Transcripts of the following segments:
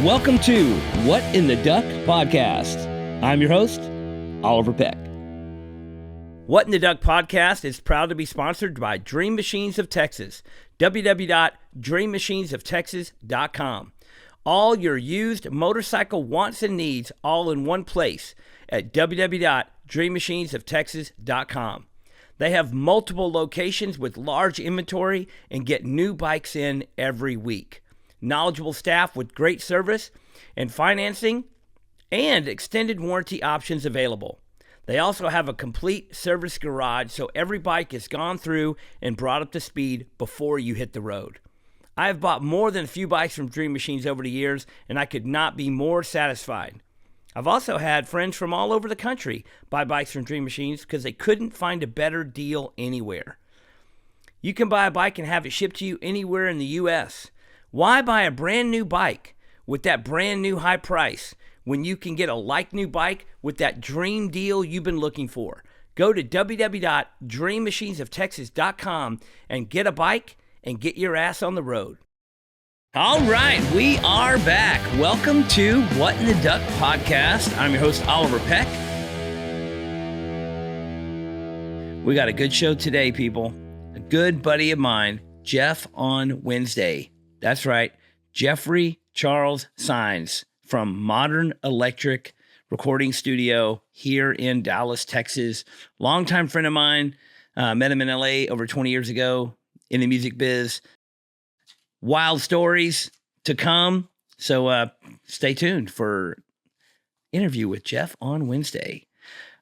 Welcome to What in the Duck podcast. I'm your host, Oliver Peck. What in the Duck podcast is proud to be sponsored by Dream Machines of Texas, www.dreammachinesoftexas.com. All your used motorcycle wants and needs all in one place at www.dreammachinesoftexas.com. They have multiple locations with large inventory and get new bikes in every week. Knowledgeable staff with great service and financing and extended warranty options available. They also have a complete service garage, so every bike is gone through and brought up to speed before you hit the road. I have bought more than a few bikes from Dream Machines over the years, and I could not be more satisfied. I've also had friends from all over the country buy bikes from Dream Machines because they couldn't find a better deal anywhere. You can buy a bike and have it shipped to you anywhere in the U.S. Why buy a brand new bike with that brand new high price when you can get a like-new bike with that dream deal you've been looking for? Go to www.dreammachinesoftexas.com and get a bike and get your ass on the road. All right, we are back. Welcome to What in the Duck podcast. I'm your host, Oliver Peck. We got a good show today, people. A good buddy of mine, Jeff on Wednesday. That's right, Jeffrey Charles Saenz from Modern Electric Recording Studio here in Dallas, Texas. Longtime friend of mine. Met him in LA over 20 years ago in the music biz. Wild stories to come. So stay tuned for interview with Jeff on Wednesday.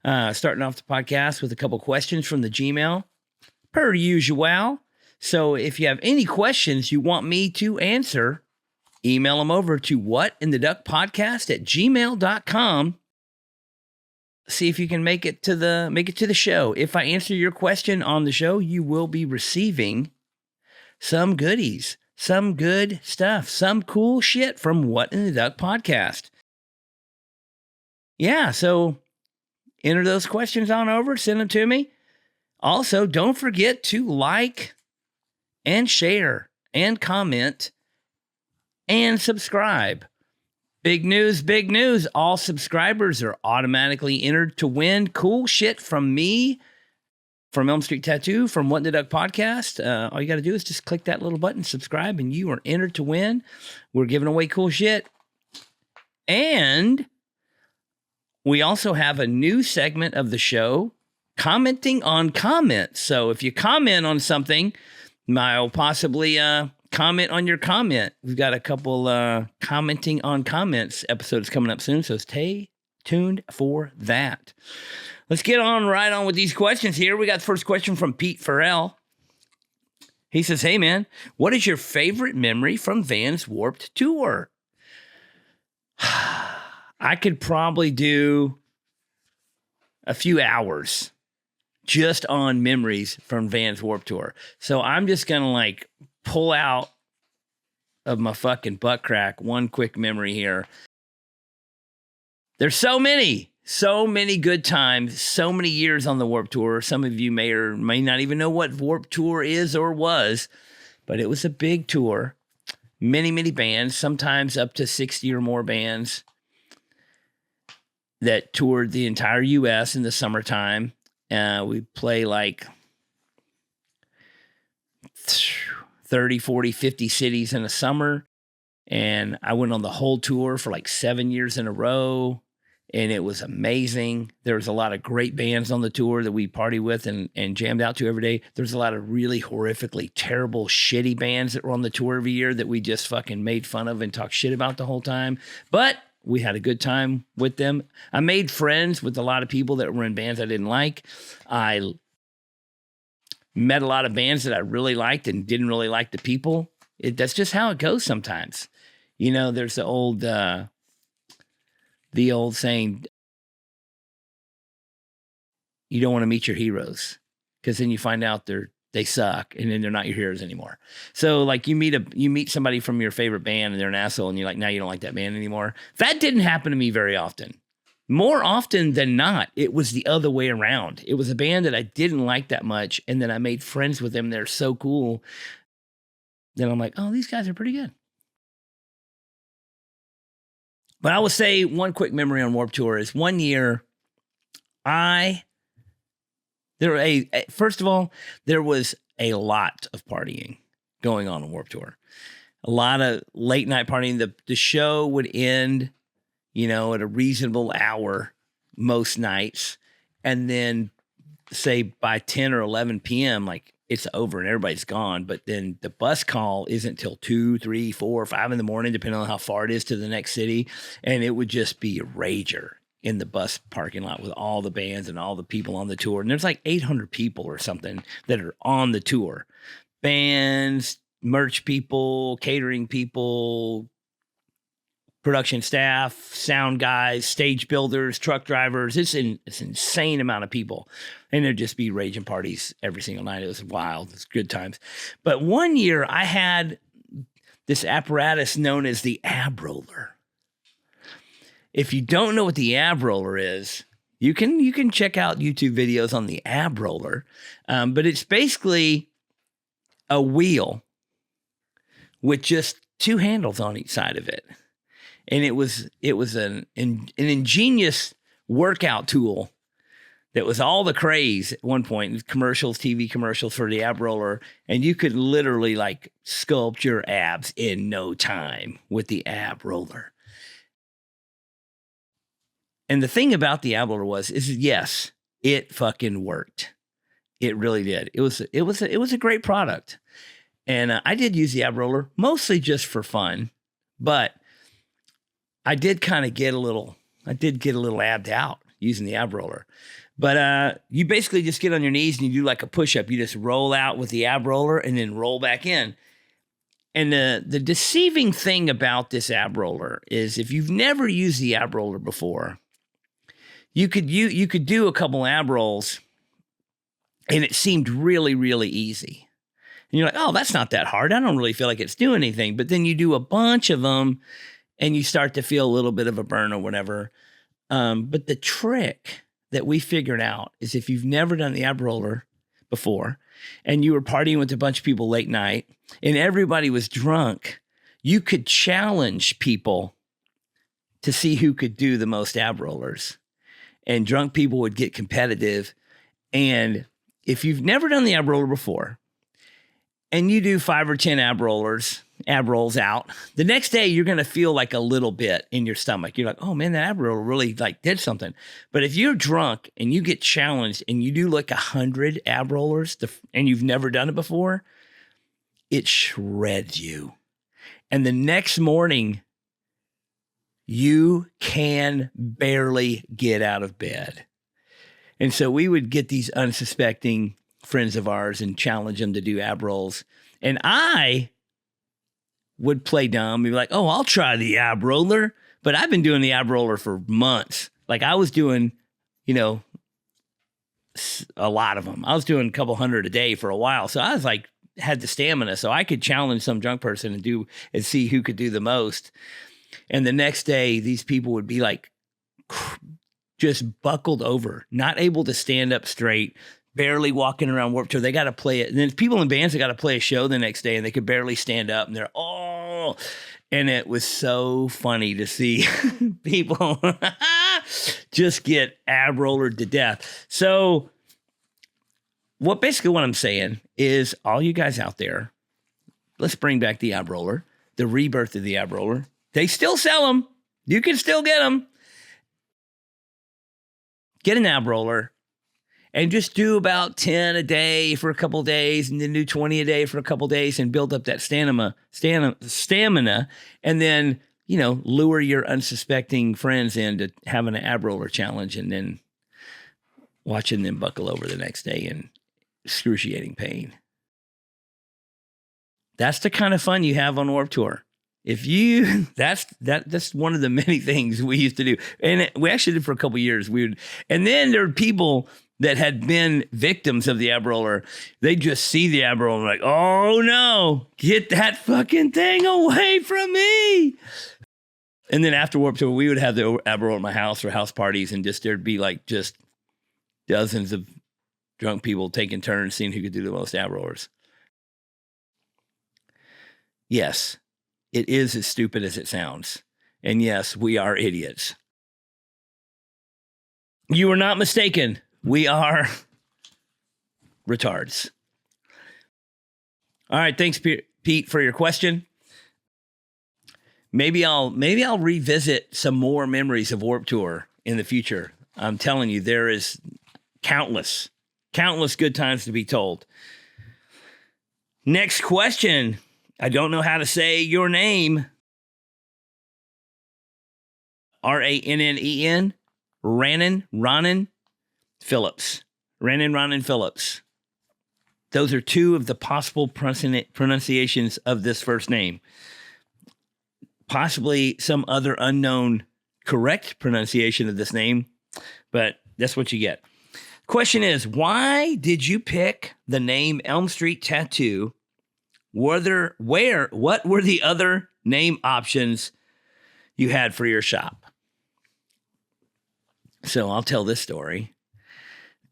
Starting off the podcast with a couple questions from the Gmail, per usual. So if you have any questions you want me to answer, email them over to whatintheduckpodcast@gmail.com. See if you can make it to the show. If I answer your question on the show, you will be receiving some goodies, some good stuff, some cool shit from What in the Duck podcast. Yeah, so enter those questions on over, send them to me. Also, don't forget to like and share and comment and subscribe. Big news. All subscribers are automatically entered to win cool shit from me, from Elm Street Tattoo, from What in the Duck podcast. All you got to do is just click that little button, subscribe, and you are entered to win. We're giving away cool shit. And we also have a new segment of the show, commenting on comments. So if you comment on something, I'll possibly comment on your comment. We've got a couple commenting on comments episodes coming up soon, so stay tuned for that. Let's get right on with these questions here. We got the first question from Pete Farrell. He says, hey, man, what is your favorite memory from Vans Warped Tour? I could probably do a few hours just on memories from Vans Warped Tour. So I'm just going to pull out of my fucking butt crack one quick memory here. There's so many good times, so many years on the Warped Tour. Some of you may or may not even know what Warped Tour is or was, but it was a big tour. Many bands, sometimes up to 60 or more bands that toured the entire U.S. in the summertime. We play 30, 40, 50 cities in the summer. And I went on the whole tour for 7 years in a row. And it was amazing. There was a lot of great bands on the tour that we party with and jammed out to every day. There's a lot of really horrifically terrible, shitty bands that were on the tour every year that we just fucking made fun of and talked shit about the whole time. But we had a good time with them. I made friends with a lot of people that were in bands I didn't like. I met a lot of bands that I really liked and didn't really like the people. That's just how it goes sometimes. You know, there's the old saying, you don't want to meet your heroes because then you find out they suck and then they're not your heroes anymore. So you meet somebody from your favorite band and they're an asshole and you're now you don't like that band anymore. That didn't happen to me very often. More often than not, it was the other way around. It was a band that I didn't like that much and then I made friends with them. They're so cool. Then I'm like, oh, these guys are pretty good. But I will say one quick memory on Warped Tour is one year first of all, there was a lot of partying going on Warped Tour. A lot of late night partying. The show would end, at a reasonable hour most nights. And then say by 10 or 11 p.m., like it's over and everybody's gone. But then the bus call isn't till 2, 3, 4, 5 in the morning, depending on how far it is to the next city. And it would just be a rager in the bus parking lot with all the bands and all the people on the tour. And there's like 800 people or something that are on the tour. Bands, merch people, catering people, production staff, sound guys, stage builders, truck drivers. It's an insane amount of people. And there'd just be raging parties every single night. It was wild. It's good times. But one year I had this apparatus known as the ab roller. If you don't know what the ab roller is, you can check out YouTube videos on the ab roller. But it's basically a wheel with just 2 handles on each side of it. And it was an ingenious workout tool that was all the craze at one point. Commercials, TV commercials for the ab roller. And you could literally like sculpt your abs in no time with the ab roller. And the thing about the ab roller is yes, it fucking worked. It really did. It was a great product. And I did use the ab roller mostly just for fun, but I did kind of get a little abbed out using the ab roller. But you basically just get on your knees and you do like a push-up. You just roll out with the ab roller and then roll back in. And the deceiving thing about this ab roller is if you've never used the ab roller before, you could do a couple ab rolls and it seemed really, really easy. And you're like, oh, that's not that hard. I don't really feel like it's doing anything. But then you do a bunch of them and you start to feel a little bit of a burn or whatever. But the trick that we figured out is if you've never done the ab roller before and you were partying with a bunch of people late night and everybody was drunk, you could challenge people to see who could do the most ab rollers. And drunk people would get competitive. And if you've never done the ab roller before and you do 5 or 10 ab rolls out, the next day you're going to feel like a little bit in your stomach. You're like, oh man, that ab roller really like did something. But if you're drunk and you get challenged and you do like 100 ab rollers and you've never done it before, it shreds you. And the next morning, you can barely get out of bed. And so we would get these unsuspecting friends of ours and challenge them to do ab rolls. And I would play dumb. We'd be like, oh, I'll try the ab roller. But I've been doing the ab roller for months. Like I was doing, a lot of them. I was doing a couple hundred a day for a while. So I was like, had the stamina. So I could challenge some drunk person and see who could do the most. And the next day, these people would be like just buckled over, not able to stand up straight, barely walking around Warped Tour. They got to play it. And then people in bands that got to play a show the next day and they could barely stand up and they're, oh, and it was so funny to see people just get ab rollered to death. So what I'm saying is all you guys out there, let's bring back the ab roller, the rebirth of the ab roller. They still sell them. You can still get them. Get an ab roller and just do about 10 a day for a couple of days and then do 20 a day for a couple of days and build up that stamina and then, lure your unsuspecting friends into having an ab roller challenge and then watching them buckle over the next day in excruciating pain. That's the kind of fun you have on Warped Tour. That's one of the many things we used to do. And we actually did for a couple of years. And then there are people that had been victims of the ab roller. They just see the ab roller like, oh no, get that fucking thing away from me. And then after Warped Tour, we would have the ab roller at my house for house parties and there'd be like just dozens of drunk people taking turns seeing who could do the most ab rollers. Yes. It is as stupid as it sounds. And yes, we are idiots. You were not mistaken. We are retards. All right. Thanks, Pete, for your question. Maybe I'll revisit some more memories of Warped Tour in the future. I'm telling you, there is countless good times to be told. Next question. I don't know how to say your name. Rannen, Ronan Phillips. Ronan Phillips. Those are two of the possible pronunciations of this first name. Possibly some other unknown correct pronunciation of this name, but that's what you get. Question is, why did you pick the name Elm Street Tattoo? What were the other name options you had for your shop? So I'll tell this story.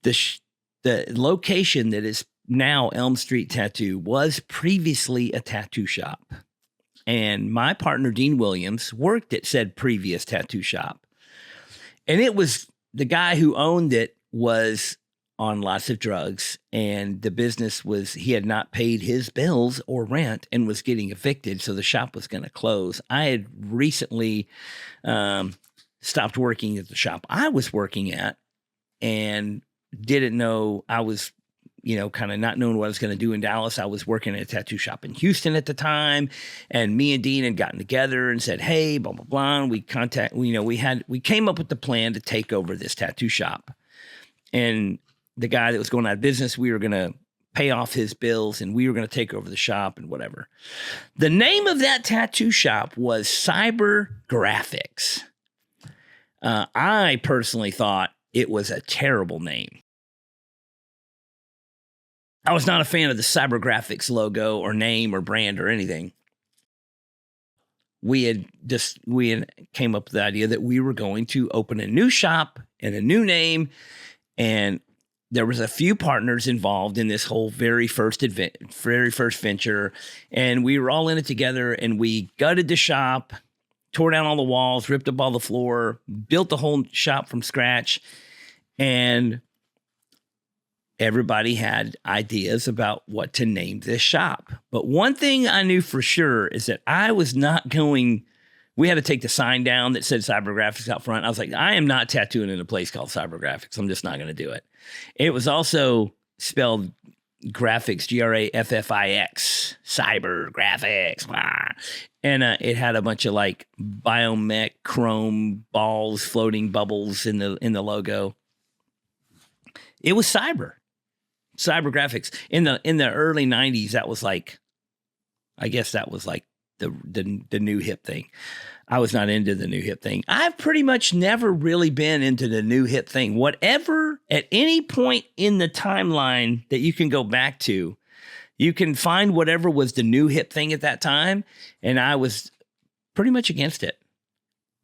The location that is now Elm Street Tattoo was previously a tattoo shop. And my partner, Dean Williams, worked at said previous tattoo shop. And it was the guy who owned it was on lots of drugs, and the business was, he had not paid his bills or rent and was getting evicted. So the shop was going to close. I had recently stopped working at the shop I was working at and didn't know I was, kind of not knowing what I was going to do in Dallas. I was working at a tattoo shop in Houston at the time, and me and Dean had gotten together and said, hey, blah, blah, blah. And we came up with the plan to take over this tattoo shop. And the guy that was going out of business, we were going to pay off his bills and we were going to take over the shop and whatever. The name of that tattoo shop was Cyber Graphics. I personally thought it was a terrible name. I was not a fan of the Cyber Graphics logo or name or brand or anything. We had came up with the idea that we were going to open a new shop and a new name, and there was a few partners involved in this whole very first venture, and we were all in it together, and we gutted the shop, tore down all the walls, ripped up all the floor, built the whole shop from scratch, and everybody had ideas about what to name this shop. But one thing I knew for sure is that I was not going, we had to take the sign down that said Cyber Graphics out front. I was like, I am not tattooing in a place called Cyber Graphics. I'm just not going to do it. It was also spelled graphics, Graffix, Cyber Graphics. Blah. And it had a bunch of like biomech chrome balls, floating bubbles in the logo. It was Cyber Graphics. In the early 90s, that was like, I guess that was like the new hip thing. I was not into the new hip thing. I've pretty much never really been into the new hip thing. Whatever, at any point in the timeline that you can go back to, you can find whatever was the new hip thing at that time. And I was pretty much against it.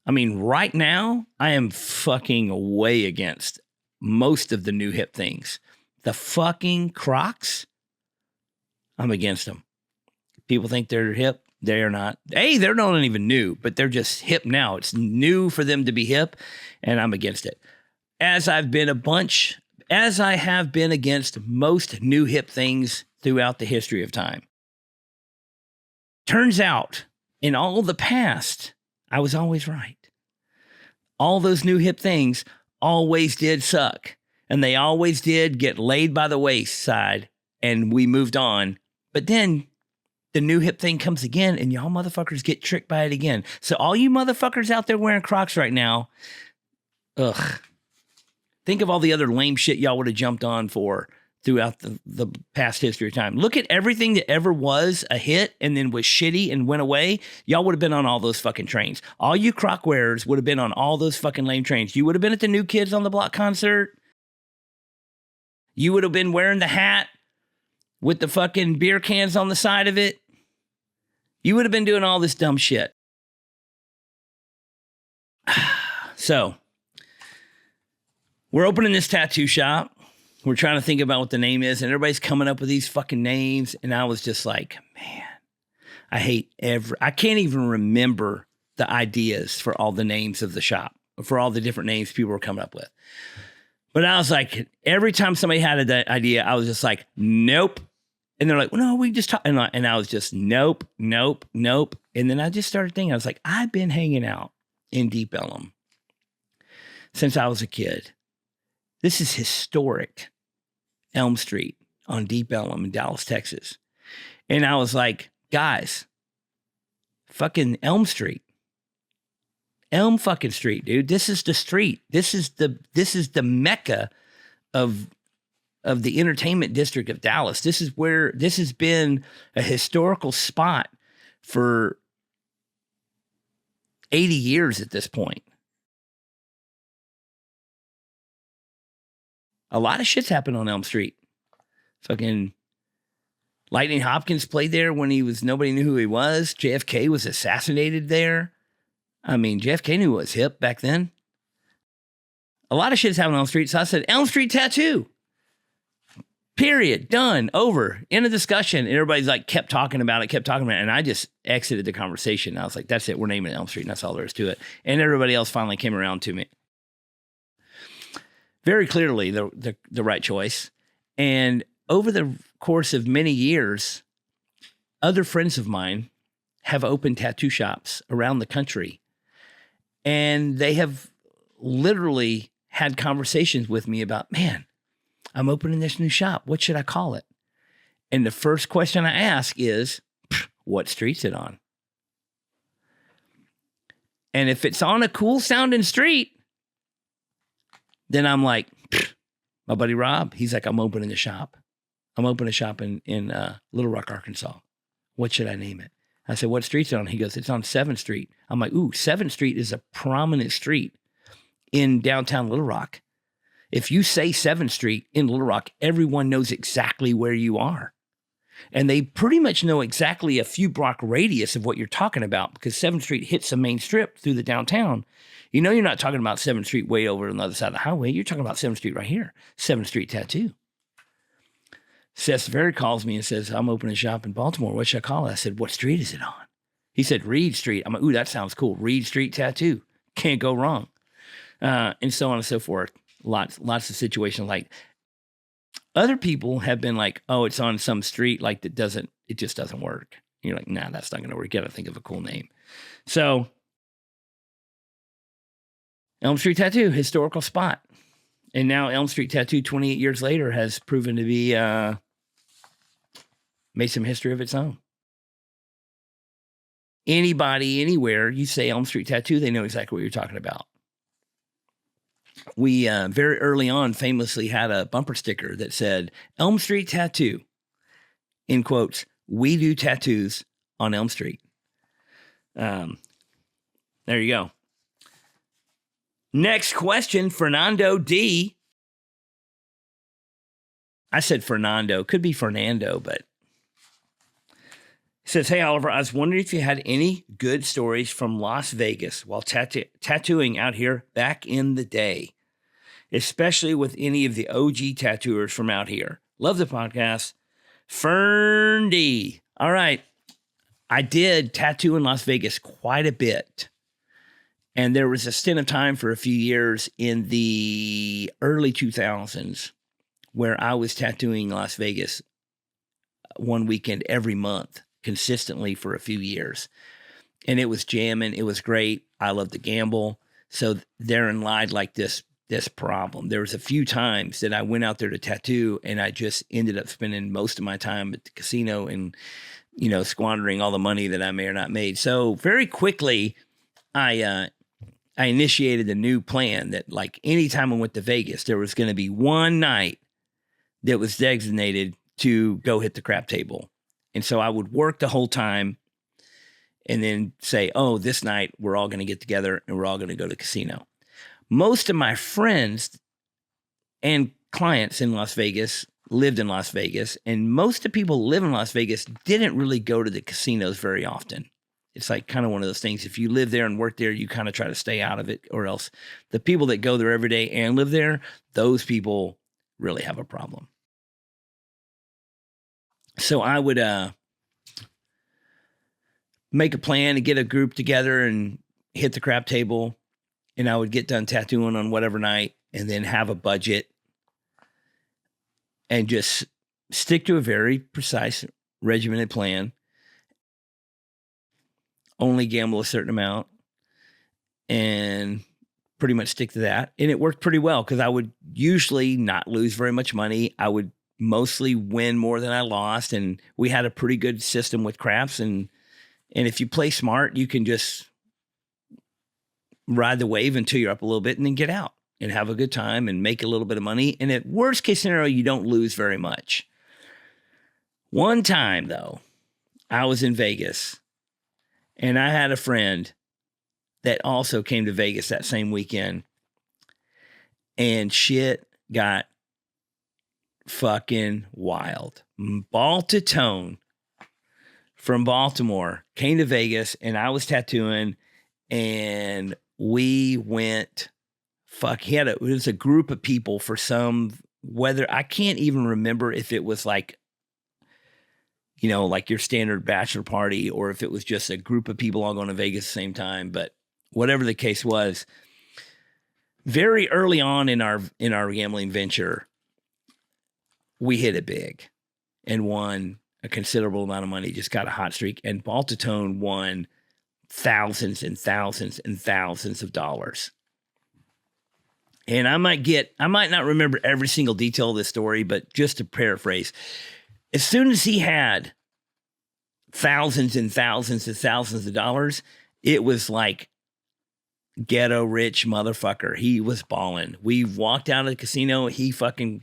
I mean, right now, I am fucking way against most of the new hip things. The fucking Crocs, I'm against them. People think they're hip. They are not. Hey, they're not even new, but they're just hip now. It's new for them to be hip, and I'm against it. As I have been against most new hip things throughout the history of time. Turns out, in all the past, I was always right. All those new hip things always did suck, and they always did get laid by the wayside, and we moved on. But then the new hip thing comes again, and y'all motherfuckers get tricked by it again. So all you motherfuckers out there wearing Crocs right now, think of all the other lame shit y'all would have jumped on for throughout the past history of time. Look at everything that ever was a hit and then was shitty and went away. Y'all would have been on all those fucking trains. All you Croc wearers would have been on all those fucking lame trains. You would have been at the New Kids on the Block concert. You would have been wearing the hat with the fucking beer cans on the side of it. You would have been doing all this dumb shit. So, we're opening this tattoo shop. We're trying to think about what the name is, and everybody's coming up with these fucking names. And I was just like, man, I can't even remember the ideas for all the names of the shop, for all the different names people were coming up with. But I was like, every time somebody had that idea, I was just like, nope. And they're like, well, no, we just talk. And I was just, nope. And then I just started thinking, I was like, I've been hanging out in Deep Ellum since I was a kid. This is historic Elm Street on Deep Ellum in Dallas, Texas. And I was like, guys, fucking Elm Street. Elm fucking Street, dude. This is the street. This is the mecca of the entertainment district of Dallas. This is where this has been a historical spot for 80 years at this point. A lot of shit's happened on Elm Street. Fucking Lightning Hopkins played there when nobody knew who he was. JFK was assassinated there. I mean, JFK knew what was hip back then. A lot of shit's happened on Elm Street. So I said, Elm Street Tattoo. Period. Done. Over. End of discussion. And everybody's like, kept talking about it. And I just exited the conversation. I was like, that's it. We're naming it Elm Street. And that's all there is to it. And everybody else finally came around to me. Very clearly the right choice. And over the course of many years, other friends of mine have opened tattoo shops around the country. And they have literally had conversations with me about, man, I'm opening this new shop. What should I call it? And the first question I ask is, what street's it on? And if it's on a cool sounding street, then I'm like, my buddy Rob, he's like, I'm opening a shop. I'm opening a shop in Little Rock, Arkansas. What should I name it? I said, what street's it on? He goes, it's on 7th Street. I'm like, ooh, 7th Street is a prominent street in downtown Little Rock. If you say 7th Street in Little Rock, everyone knows exactly where you are. And they pretty much know exactly a few block radius of what you're talking about because 7th Street hits the main strip through the downtown. You know, you're not talking about 7th Street way over on the other side of the highway. You're talking about 7th Street right here, 7th Street Tattoo. Seth Very calls me and says, I'm opening a shop in Baltimore. What should I call it? I said, what street is it on? He said, Reed Street. I'm like, ooh, that sounds cool. Reed Street Tattoo. Can't go wrong. And so on and so forth. Lots of situations like other people have been like, oh, it's on some street like it just doesn't work. And you're like, nah, that's not going to work. You got to think of a cool name. So Elm Street Tattoo, historical spot. And now Elm Street Tattoo 28 years later has proven to be, made some history of its own. Anybody, anywhere, you say Elm Street Tattoo, they know exactly what you're talking about. We very early on famously had a bumper sticker that said, Elm Street Tattoo, in quotes, we do tattoos on Elm Street. There you go. Next question, Fernando D. I said Fernando, could be Fernando, but he says, hey, Oliver, I was wondering if you had any good stories from Las Vegas while tattooing out here back in the day, especially with any of the OG tattooers from out here. Love the podcast. Fern D. All right. I did tattoo in Las Vegas quite a bit. And there was a stint of time for a few years in the early 2000s where I was tattooing Las Vegas one weekend every month consistently for a few years. And it was jamming. It was great. I love to gamble. So therein lied like this problem. There was a few times that I went out there to tattoo and I just ended up spending most of my time at the casino and, you know, squandering all the money that I may or not made. So very quickly, I initiated a new plan that like anytime I went to Vegas, there was going to be one night that was designated to go hit the crap table. And so I would work the whole time and then say, oh, this night we're all going to get together and we're all going to go to the casino. Most of my friends and clients in Las Vegas lived in Las Vegas, and most of the people who live in Las Vegas didn't really go to the casinos very often. It's like kind of one of those things. If you live there and work there, you kind of try to stay out of it, or else the people that go there every day and live there, those people really have a problem. So I would make a plan to get a group together and hit the crap table, and I would get done tattooing on whatever night and then have a budget and just stick to a very precise, regimented plan. Only gamble a certain amount and pretty much stick to that. And it worked pretty well because I would usually not lose very much money. I would mostly win more than I lost. And we had a pretty good system with craps. And if you play smart, you can just ride the wave until you're up a little bit and then get out and have a good time and make a little bit of money. And at worst case scenario, you don't lose very much. One time, though, I was in Vegas and I had a friend that also came to Vegas that same weekend, and shit got fucking wild. Baltatone from Baltimore came to Vegas, and I was tattooing, and we went, it was a group of people for some, whether, I can't even remember if it was like, you know, like your standard bachelor party, or if it was just a group of people all going to Vegas at the same time. But whatever the case was, very early on in our gambling venture, we hit it big and won a considerable amount of money, just got a hot streak. And Baltatone won thousands and thousands and thousands of dollars. And I might not remember every single detail of this story, but just to paraphrase, as soon as he had thousands and thousands and thousands of dollars, it was like ghetto rich motherfucker. He was balling. We walked out of the casino. He fucking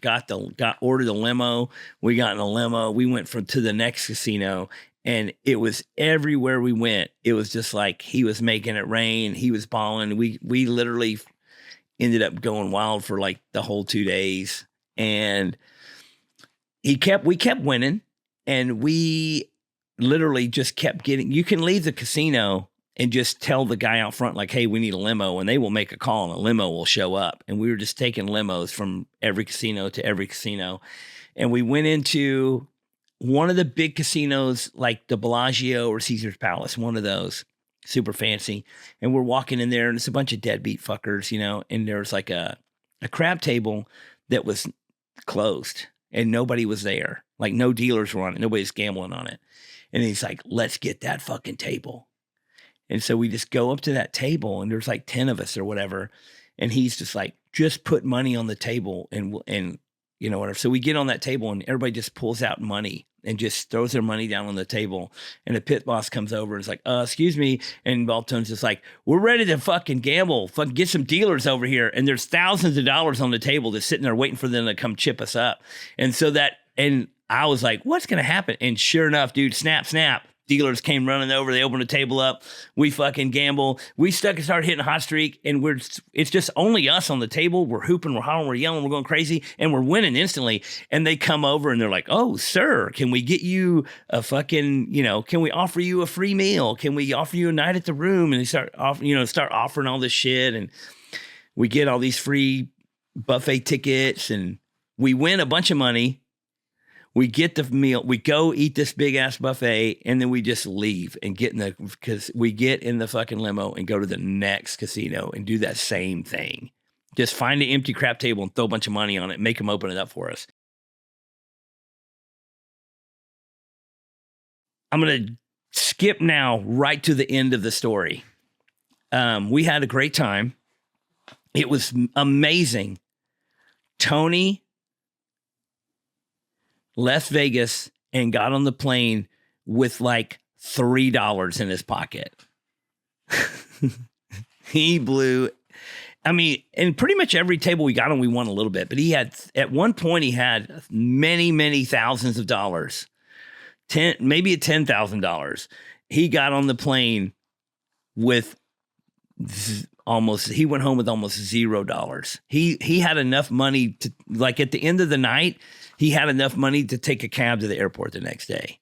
ordered a limo. We got in a limo. We went to the next casino, and it was everywhere we went. It was just like he was making it rain. He was balling. We literally ended up going wild for like the whole 2 days, and we kept winning, and we literally just kept getting, you can leave the casino and just tell the guy out front, like, hey, we need a limo, and they will make a call and a limo will show up. And we were just taking limos from every casino to every casino. And we went into one of the big casinos, like the Bellagio or Caesar's Palace, one of those, super fancy. And we're walking in there, and it's a bunch of deadbeat fuckers, you know, and there's like a crab table that was closed and nobody was there. Like no dealers were on it. Nobody's gambling on it. And he's like, let's get that fucking table. And so we just go up to that table, and there's like 10 of us or whatever. And he's just like, just put money on the table and you know, whatever. So we get on that table, and everybody just pulls out money and just throws their money down on the table. And the pit boss comes over and is like, excuse me. And Baltone's just like, we're ready to fucking gamble. Fucking get some dealers over here. And there's thousands of dollars on the table just sitting there waiting for them to come chip us up. And I was like, what's going to happen? And sure enough, dude, snap. Dealers came running over. They opened the table up. We fucking gamble. We started hitting a hot streak, and it's just only us on the table. We're hooping, we're hollering, we're yelling, we're going crazy, and we're winning instantly. And they come over and they're like, oh, sir, can we get you a fucking, you know, can we offer you a free meal? Can we offer you a night at the room? And they start offering all this shit. And we get all these free buffet tickets, and we win a bunch of money. We get the meal, we go eat this big ass buffet, and then we just leave and because we get in the fucking limo and go to the next casino and do that same thing. Just find an empty crap table and throw a bunch of money on it, make them open it up for us. I'm going to skip now right to the end of the story. We had a great time. It was amazing. Tony left Vegas and got on the plane with like $3 in his pocket. He blew, and pretty much every table we got on, we won a little bit, but at one point he had many, many thousands of dollars, maybe $10,000. He got on the plane with he went home with almost $0. He had enough money to, like, at the end of the night, he had enough money to take a cab to the airport the next day,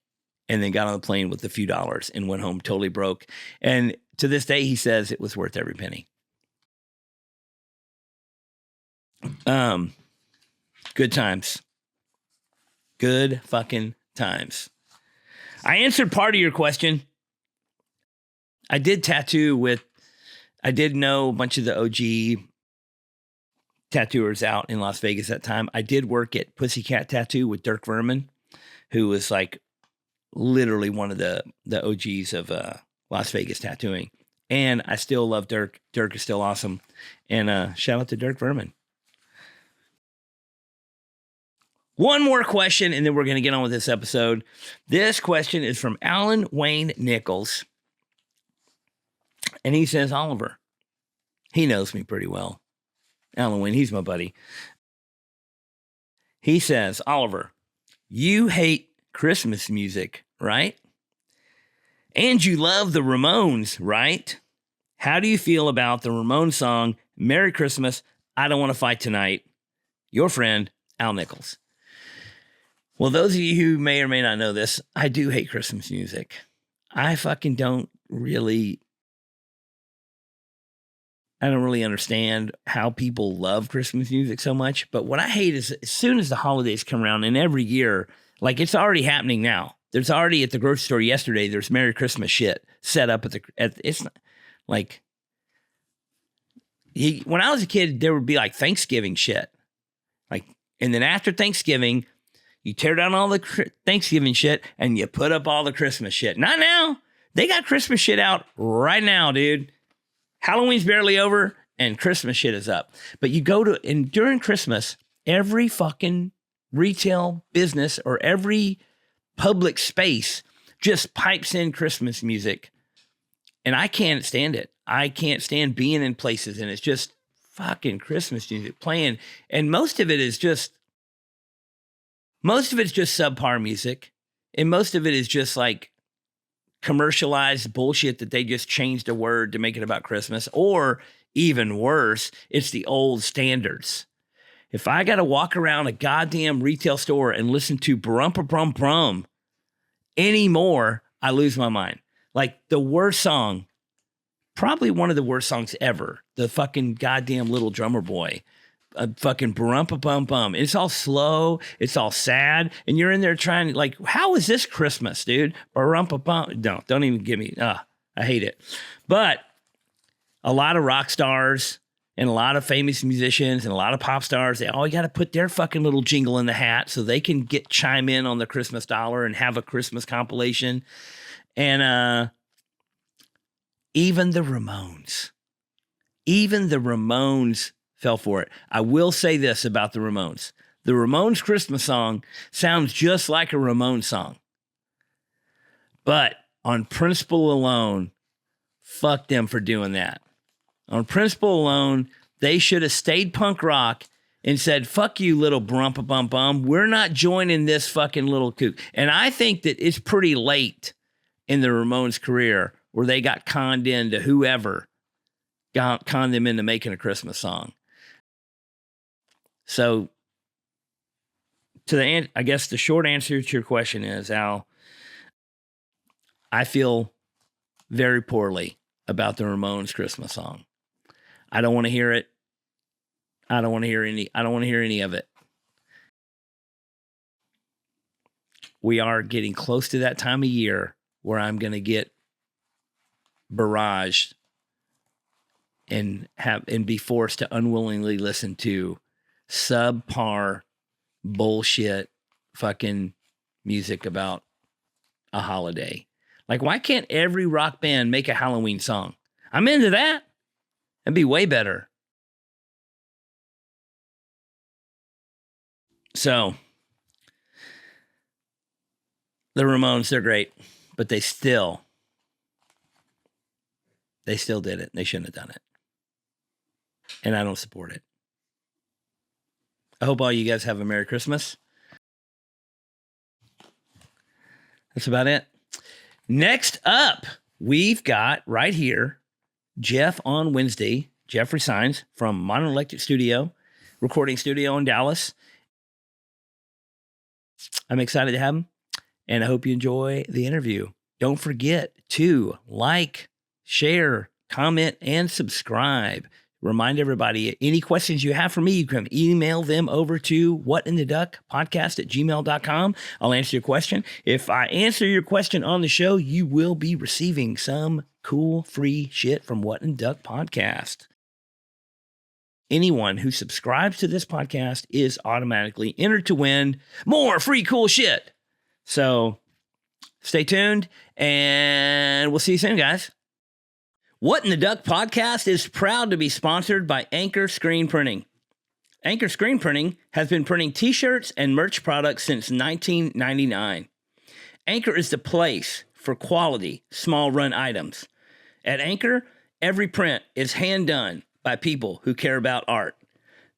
and then got on the plane with a few dollars and went home totally broke. And to this day, he says it was worth every penny. Good times. Good fucking times. I answered part of your question. I did tattoo with I did know a bunch of the OG tattooers out in Las Vegas at that time. I did work at Pussycat Tattoo with Dirk Verman, who was like literally one of the OGs of Las Vegas tattooing. And I still love Dirk. Dirk is still awesome. And shout out to Dirk Verman. One more question, and then we're going to get on with this episode. This question is from Alan Wayne Nichols. And he says, Oliver, he knows me pretty well. Alan Wayne, he's my buddy. He says, Oliver, you hate Christmas music, right? And you love the Ramones, right? How do you feel about the Ramones song, Merry Christmas, I Don't Want to Fight Tonight? Your friend, Al Nichols. Well, those of you who may or may not know this, I do hate Christmas music. I don't really understand how people love Christmas music so much. But what I hate is as soon as the holidays come around, and every year, like it's already happening now. There's already at the grocery store yesterday, there's Merry Christmas shit set up it's not, like, when I was a kid, there would be like Thanksgiving shit. Like, and then after Thanksgiving, you tear down all the Thanksgiving shit and you put up all the Christmas shit. Not now. They got Christmas shit out right now, dude. Halloween's barely over and Christmas shit is up. But you go to, and during Christmas, every fucking retail business or every public space just pipes in Christmas music. And I can't stand it. I can't stand being in places and it's just fucking Christmas music playing. And most of it is just subpar music. And most of it is just like commercialized bullshit that they just changed a word to make it about Christmas. Or even worse, it's the old standards. If I got to walk around a goddamn retail store and listen to Brum anymore, I lose my mind. Like the worst song, probably one of the worst songs ever, the fucking goddamn Little Drummer Boy. Fucking brum-pa-bum-bum. It's all slow. It's all sad. And you're in there trying, like, how is this Christmas, dude? Brum-pa-bum. Don't even give me, I hate it. But a lot of rock stars and a lot of famous musicians and a lot of pop stars, they all got to put their fucking little jingle in the hat so they can chime in on the Christmas dollar and have a Christmas compilation. And even the Ramones fell for it. I will say this about the Ramones. The Ramones Christmas song sounds just like a Ramones song. But on principle alone, fuck them for doing that. On principle alone, they should have stayed punk rock and said, fuck you, little brum-pa-bum-bum. We're not joining this fucking little kook. And I think that it's pretty late in the Ramones' career where they got conned into whoever conned them into making a Christmas song. So, I guess the short answer to your question is, Al, I feel very poorly about the Ramones Christmas song. I don't want to hear it. I don't want to hear any of it. We are getting close to that time of year where I'm going to get barraged and be forced to unwillingly listen to subpar bullshit fucking music about a holiday. Like, why can't every rock band make a Halloween song? I'm into that. That'd be way better. So, the Ramones, they're great, but they still did it. They shouldn't have done it. And I don't support it. I hope all you guys have a Merry Christmas. That's about it. Next up, we've got right here, Jeff on Wednesday, Jeffrey Saenz from Modern Electric Studio, recording studio in Dallas. I'm excited to have him, and I hope you enjoy the interview. Don't forget to like, share, comment, and subscribe. Remind everybody, any questions you have for me, you can email them over to whatintheduckpodcast@gmail.com. I'll answer your question. If I answer your question on the show, you will be receiving some cool, free shit from What in Duck Podcast. Anyone who subscribes to this podcast is automatically entered to win more free cool shit. So stay tuned, and we'll see you soon, guys. What in the Duck Podcast is proud to be sponsored by Anchor Screen Printing. Anchor Screen Printing has been printing t-shirts and merch products since 1999. Anchor is the place for quality, small-run items. At Anchor, every print is hand-done by people who care about art.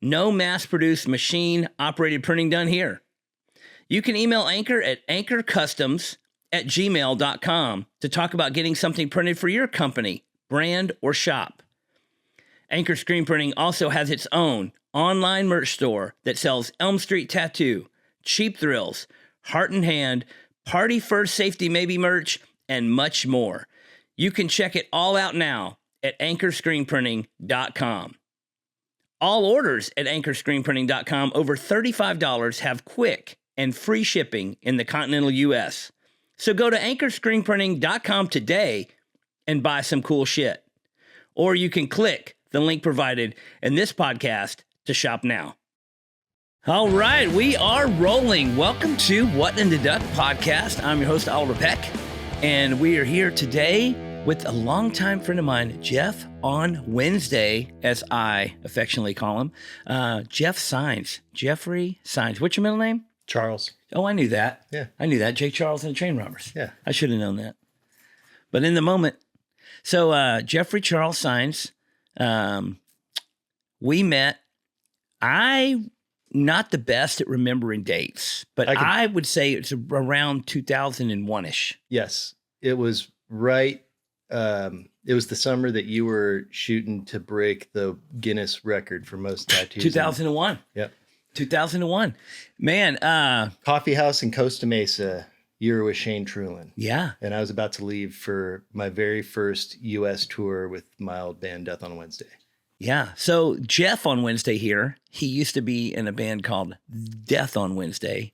No mass-produced, machine-operated printing done here. You can email Anchor at anchorcustoms@gmail.com to talk about getting something printed for your company, brand, or shop. Anchor Screen Printing also has its own online merch store that sells Elm Street Tattoo, Cheap Thrills, Heart in Hand, Party First Safety Maybe merch, and much more. You can check it all out now at anchorscreenprinting.com. All orders at anchorscreenprinting.com over $35 have quick and free shipping in the continental U.S. So go to anchorscreenprinting.com today and buy some cool shit. Or you can click the link provided in this podcast to shop now. All right, we are rolling. Welcome to What in the Duck Podcast. I'm your host, Audra Peck, and we are here today with a longtime friend of mine, Jeff on Wednesday, as I affectionately call him, Jeff Saenz. Jeffrey Saenz. What's your middle name? Charles. Oh, I knew that. Yeah. I knew that. Jake Charles and the Train Robbers. Yeah. I should have known that. But in the moment. So Jeffrey Charles Saenz, we met. I not the best at remembering dates, but I would say it's around 2001-ish. Yes. It was right. It was the summer that you were shooting to break the Guinness record for most tattoos. 2001. Yep. 2001. Man. Coffee House in Costa Mesa. You were with Shane Trulin. Yeah. And I was about to leave for my very first U.S. tour with my old band, Death on Wednesday. Yeah. So Jeff on Wednesday here, he used to be in a band called Death on Wednesday.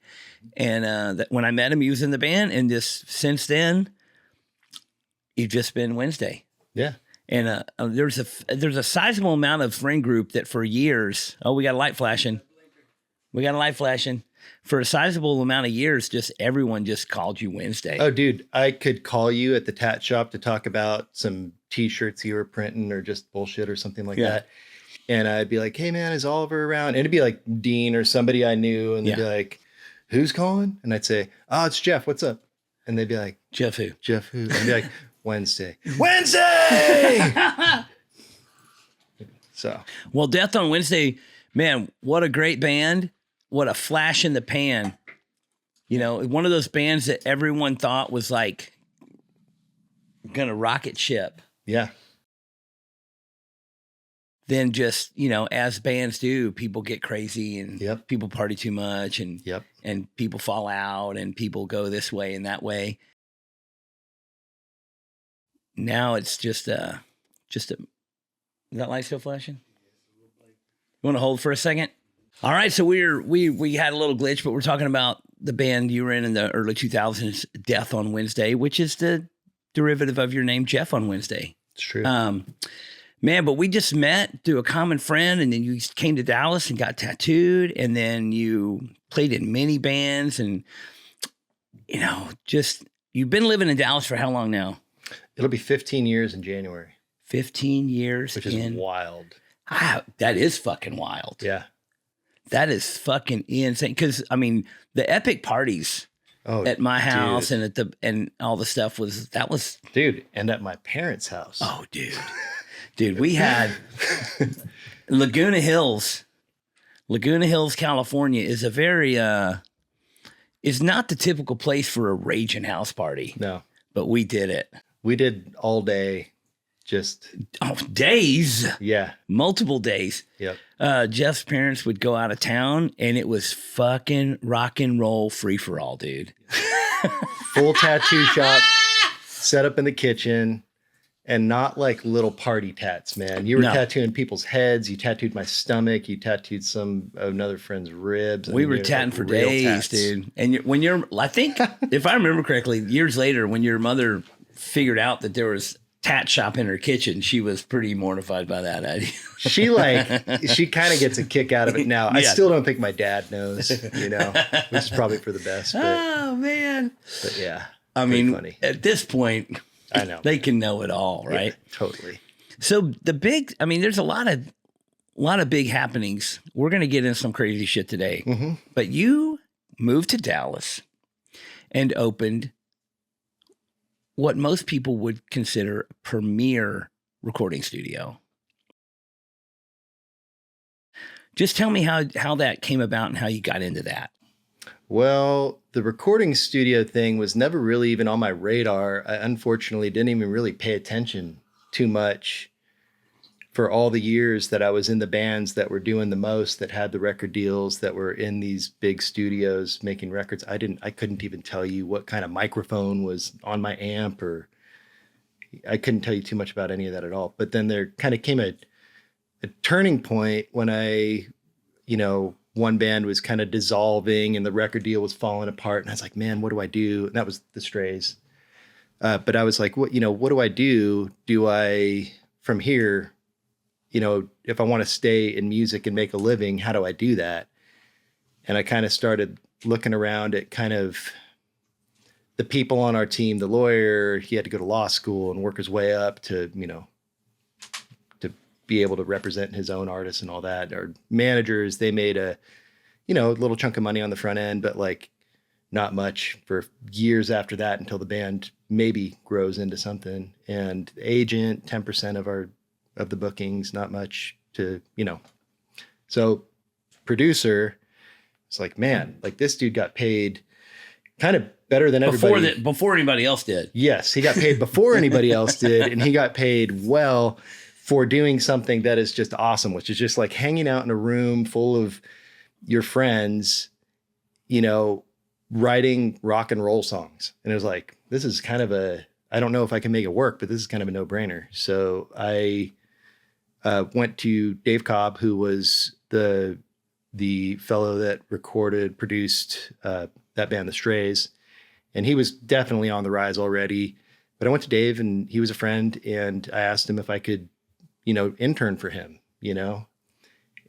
And when I met him, he was in the band. And since then, you've just been Wednesday. Yeah. And there's a sizable amount of friend group that for years, we got a light flashing. For a sizable amount of years, just everyone just called you Wednesday. Oh, dude, I could call you at the tat shop to talk about some t-shirts you were printing or just bullshit or something like that. And I'd be like, hey, man, is Oliver around? And it'd be like Dean or somebody I knew. And they'd be like, who's calling? And I'd say, oh, it's Jeff. What's up? And they'd be like, Jeff who? Jeff who? And I'd be like, Wednesday. Wednesday! So. Well, Death on Wednesday, man, what a great band. What a flash in the pan. You know, one of those bands that everyone thought was like going to rocket ship. Yeah. Then just, as bands do, people get crazy and people party too much and people fall out and people go this way and that way. Now it's just is that light still flashing? You want to hold for a second? All right, so we had a little glitch, but we're talking about the band you were in the early 2000s, Death on Wednesday, which is the derivative of your name, Jeff on Wednesday. It's true. Man, but we just met through a common friend, and then you came to Dallas and got tattooed, and then you played in many bands, and, you've been living in Dallas for how long now? It'll be 15 years in January. 15 years. Which is wild. That is fucking wild. Yeah. That is fucking insane. Because the epic parties at my house and and all the stuff was. Dude, and at my parents' house. Oh, dude, we had Laguna Hills. Laguna Hills, California is a very is not the typical place for a raging house party. No, but we did it. We did all day. Days. Yeah. Multiple days. Yep. Jeff's parents would go out of town and it was fucking rock and roll free for all, dude. Full tattoo shop set up in the kitchen and not like little party tats, man. You were tattooing people's heads. You tattooed my stomach. You tattooed another friend's ribs. We were tatting for days, dude. And I think if I remember correctly, years later when your mother figured out that there was tat shop in her kitchen, she was pretty mortified by that idea. She kind of gets a kick out of it now. I still don't think my dad knows, which is probably for the best. But, oh man. But yeah. I mean, funny. At this point, I know they can know it all, right? Yeah, totally. So there's a lot of big happenings. We're going to get into some crazy shit today, but you moved to Dallas and opened what most people would consider a premier recording studio. Just tell me how that came about and how you got into that. Well, the recording studio thing was never really even on my radar. I unfortunately didn't even really pay attention too much for all the years that I was in the bands that were doing the most, that had the record deals, that were in these big studios making records. I couldn't even tell you what kind of microphone was on my amp, or I couldn't tell you too much about any of that at all. But then there kind of came a turning point when one band was kind of dissolving and the record deal was falling apart. And I was like, man, what do I do? And that was the Strays. But I was like, what do I do? Do I, from here, if I want to stay in music and make a living, how do I do that? And I kind of started looking around at kind of the people on our team. The lawyer, he had to go to law school and work his way up to, to be able to represent his own artists and all that. Our managers, they made a little chunk of money on the front end, but like not much for years after that until the band maybe grows into something. And agent, 10% of the bookings, not much to, So producer, it's like, man, like this dude got paid kind of better than everybody. Before anybody else did. Yes, he got paid before anybody else did. And he got paid well for doing something that is just awesome, which is just like hanging out in a room full of your friends, writing rock and roll songs. And it was like, this is kind of I don't know if I can make it work, but this is kind of a no-brainer. So I went to Dave Cobb, who was the fellow that produced that band, The Strays. And he was definitely on the rise already. But I went to Dave, and he was a friend, and I asked him if I could, intern for him,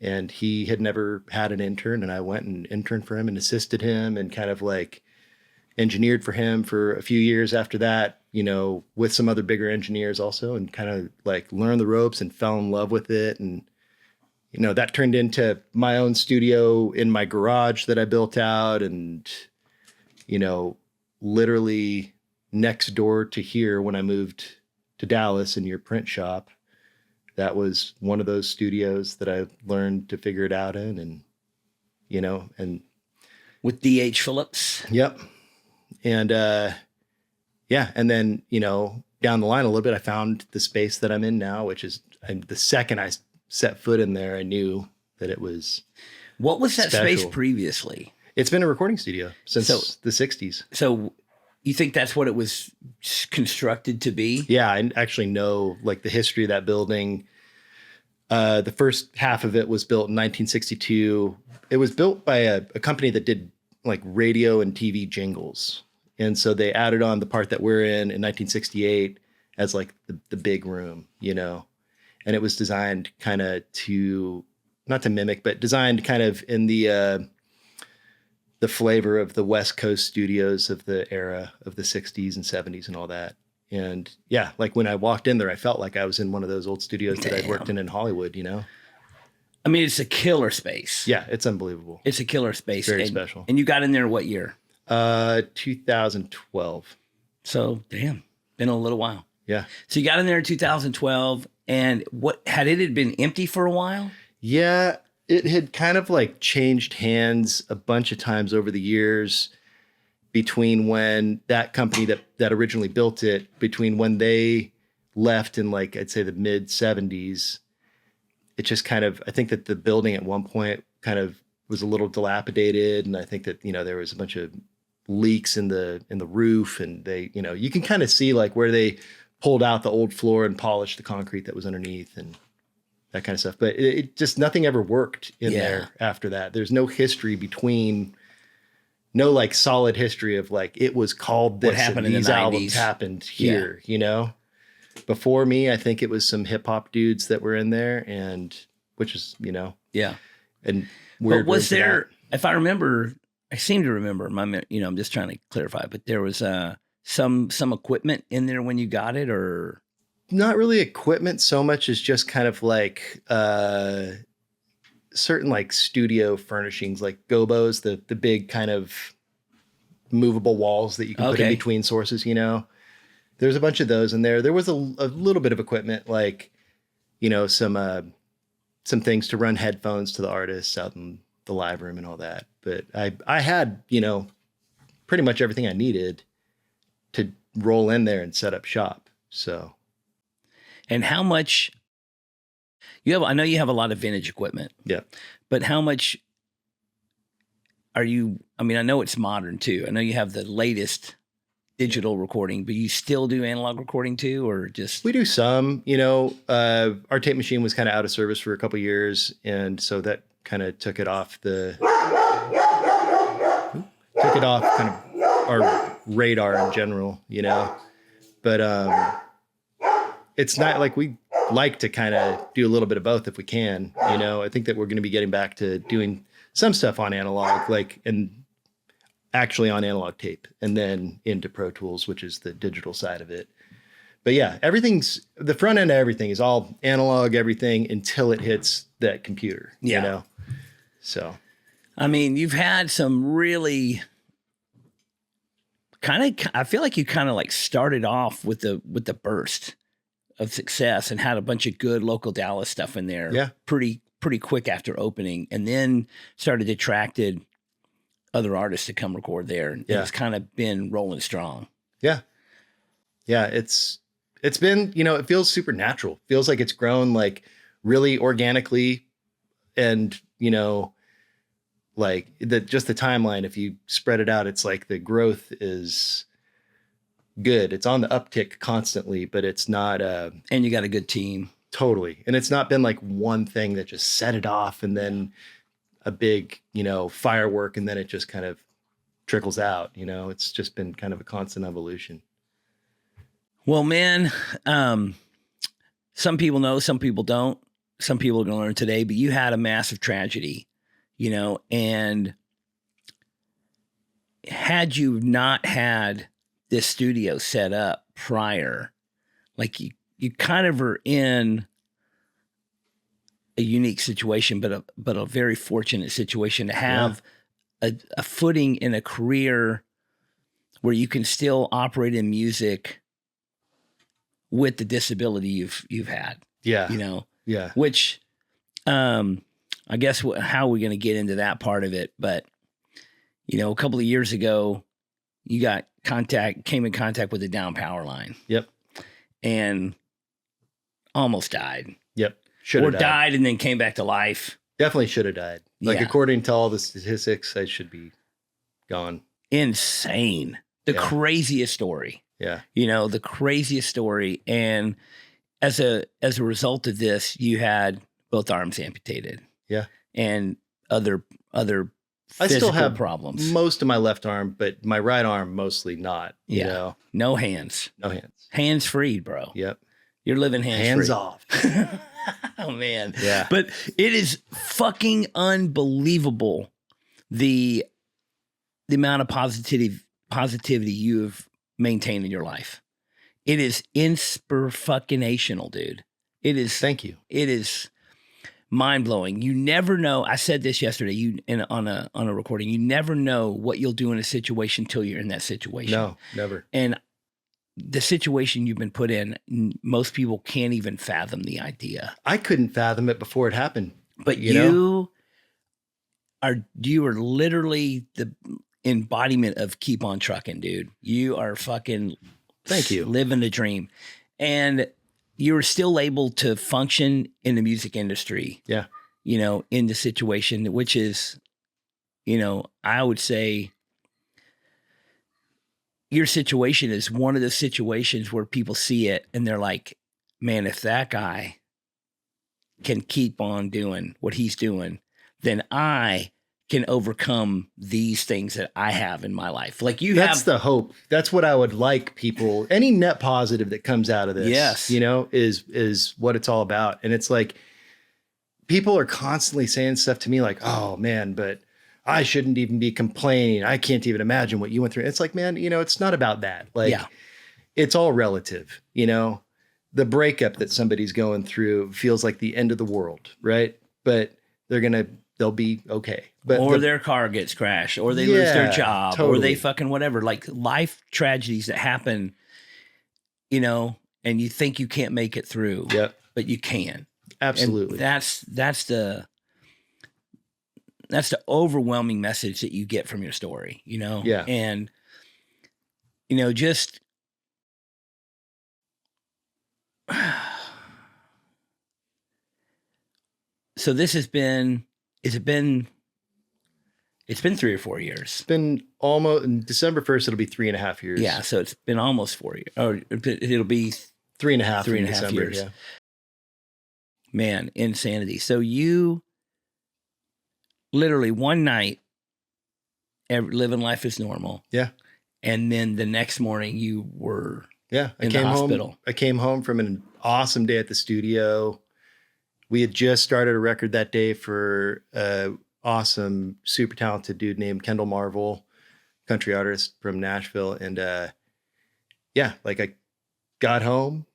and he had never had an intern, and I went and interned for him and assisted him and kind of like engineered for him for a few years after that, with some other bigger engineers also, and kind of like learned the ropes and fell in love with it. And, that turned into my own studio in my garage that I built out, and, literally next door to here when I moved to Dallas in your print shop, that was one of those studios that I learned to figure it out in, and, and with D.H. Phillips. Yep. And, and then, down the line a little bit, I found the space that I'm in now, which is the second I set foot in there, I knew that it was. What was that special. space previously? It's been a recording studio since the 60s. So you think that's what it was constructed to be? Yeah, I actually know like the history of that building. The first half of it was built in 1962. It was built by a company that did like radio and TV jingles. And so they added on the part that we're in 1968 as like the big room, and it was designed kind of not to mimic, but designed kind of in the flavor of the West Coast studios of the era of the 60s and 70s and all that. And yeah, like when I walked in there, I felt like I was in one of those old studios that I'd worked in Hollywood, I mean, it's a killer space. Yeah, it's unbelievable. It's a killer space. Very special. And you got in there what year? 2012. So, damn, been a little while. Yeah. So you got in there in 2012, and what had it been empty for a while? Yeah, it had kind of like changed hands a bunch of times over the years between when that company that originally built it, between when they left in like, I'd say the mid 70s. It just kind of, I think that the building at one point kind of was a little dilapidated. And I think that, there was a bunch of leaks in the roof, and they, you can kind of see like where they pulled out the old floor and polished the concrete that was underneath and that kind of stuff. But it just, nothing ever worked in there after that. There's no history no like solid history of like, it was called this, what happened and in these the 90s. albums happened here, before me, I think it was some hip hop dudes that were in there, and which is, Yeah. and But was there, if I remember, I seem to remember, I'm just trying to clarify, but there was some equipment in there when you got it, or not really equipment so much as just kind of like certain like studio furnishings, like gobos, the big kind of movable walls that you can put in between sources, There's a bunch of those in there. There was a little bit of equipment, like, some things to run headphones to the artists out in the live room and all that. But I had, pretty much everything I needed to roll in there and set up shop. So. And how much I know you have a lot of vintage equipment. Yeah. But how much I know it's modern too. I know you have the latest digital recording, but you still do analog recording too, or just? We do some, our tape machine was kind of out of service for a couple of years. And so that kind of took it off kind of our radar in general, but, it's not like we like to kind of do a little bit of both if we can, I think that we're going to be getting back to doing some stuff on analog, and actually on analog tape, and then into Pro Tools, which is the digital side of it. But yeah, the front end of everything is all analog, everything until it hits that computer, So, you've had some really I feel like you kind of like started off with the burst of success and had a bunch of good local Dallas stuff in there. Yeah. Pretty quick after opening, and then started attracted other artists to come record there. And it's kind of been rolling strong. Yeah. Yeah. It's been, it feels super natural. Feels like it's grown like really organically, and, like just the timeline, if you spread it out, it's like the growth is good. It's on the uptick constantly, but it's not and you got a good team. Totally. And it's not been like one thing that just set it off and then a big, firework, and then it just kind of trickles out, it's just been kind of a constant evolution. Well, man, some people know, some people don't. Some people are going to learn today, but you had a massive tragedy, and had you not had this studio set up prior, like you kind of are in a unique situation, but a very fortunate situation to have a footing in a career where you can still operate in music with the disability you've had. Yeah. Yeah. Which, I guess how are we going to get into that part of it? But, a couple of years ago, you came in contact with a down power line. Yep. And almost died. Yep. Or died and then came back to life. Definitely should have died. Like, according to all the statistics, I should be gone. Insane. The craziest story. Yeah. The craziest story. And as a result of this, you had both arms amputated. Yeah. And other I still have problems. Most of my left arm, but my right arm mostly not. No hands. No hands. Hands free, bro. Yep. You're living hands free. off. Oh man. Yeah. But it is fucking unbelievable the amount of positivity you have maintained in your life. It is inspirational, dude. It is. Thank you. It is mind blowing. You never know. I said this yesterday. On a recording. You never know what you'll do in a situation till you're in that situation. No, never. And the situation you've been put in, most people can't even fathom the idea. I couldn't fathom it before it happened. But you are literally the embodiment of keep on trucking, dude. You are fucking Thank you. Living the dream. And you're still able to function in the music industry. Yeah. In the situation, which is, I would say your situation is one of the situations where people see it and they're like, man, if that guy can keep on doing what he's doing, then I can overcome these things that I have in my life. Like that's the hope. That's what I would like people, any net positive that comes out of this, yes, is what it's all about. And it's like, people are constantly saying stuff to me like, oh man, but I shouldn't even be complaining. I can't even imagine what you went through. It's like, man, it's not about that. Like, it's all relative, the breakup that somebody's going through feels like the end of the world. Right. But they'll be okay. But their car gets crashed, or they lose their job, or they fucking whatever, like life tragedies that happen, and you think you can't make it through, but you can. Absolutely. And that's the overwhelming message that you get from your story, Yeah. And, just, so this has been, it's been 3 or 4 years. It's been almost, December 1st, it'll be 3.5 years. Yeah. So it's been almost 4 years, or it'll be 3.5 years. Yeah. Man, insanity. So you literally one night living life as normal. Yeah. And then the next morning you were in the hospital. I came home from an awesome day at the studio. We had just started a record that day for an awesome, super talented dude named Kendall Marvel, country artist from Nashville. And I got home,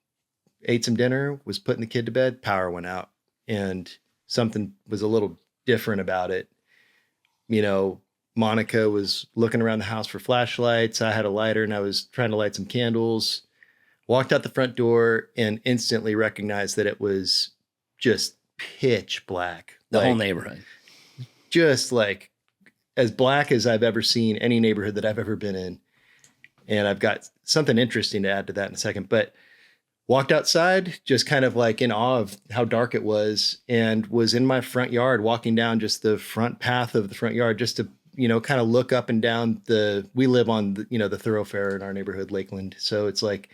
ate some dinner, was putting the kid to bed, power went out, and something was a little different about it. Monica was looking around the house for flashlights. I had a lighter and I was trying to light some candles, walked out the front door and instantly recognized that it was just pitch black. The whole neighborhood. Just like as black as I've ever seen any neighborhood that I've ever been in. And I've got something interesting to add to that in a second, but walked outside, just kind of like in awe of how dark it was, and was in my front yard, walking down just the front path of the front yard, just to, kind of look up and down we live on the thoroughfare in our neighborhood, Lakeland. So it's like,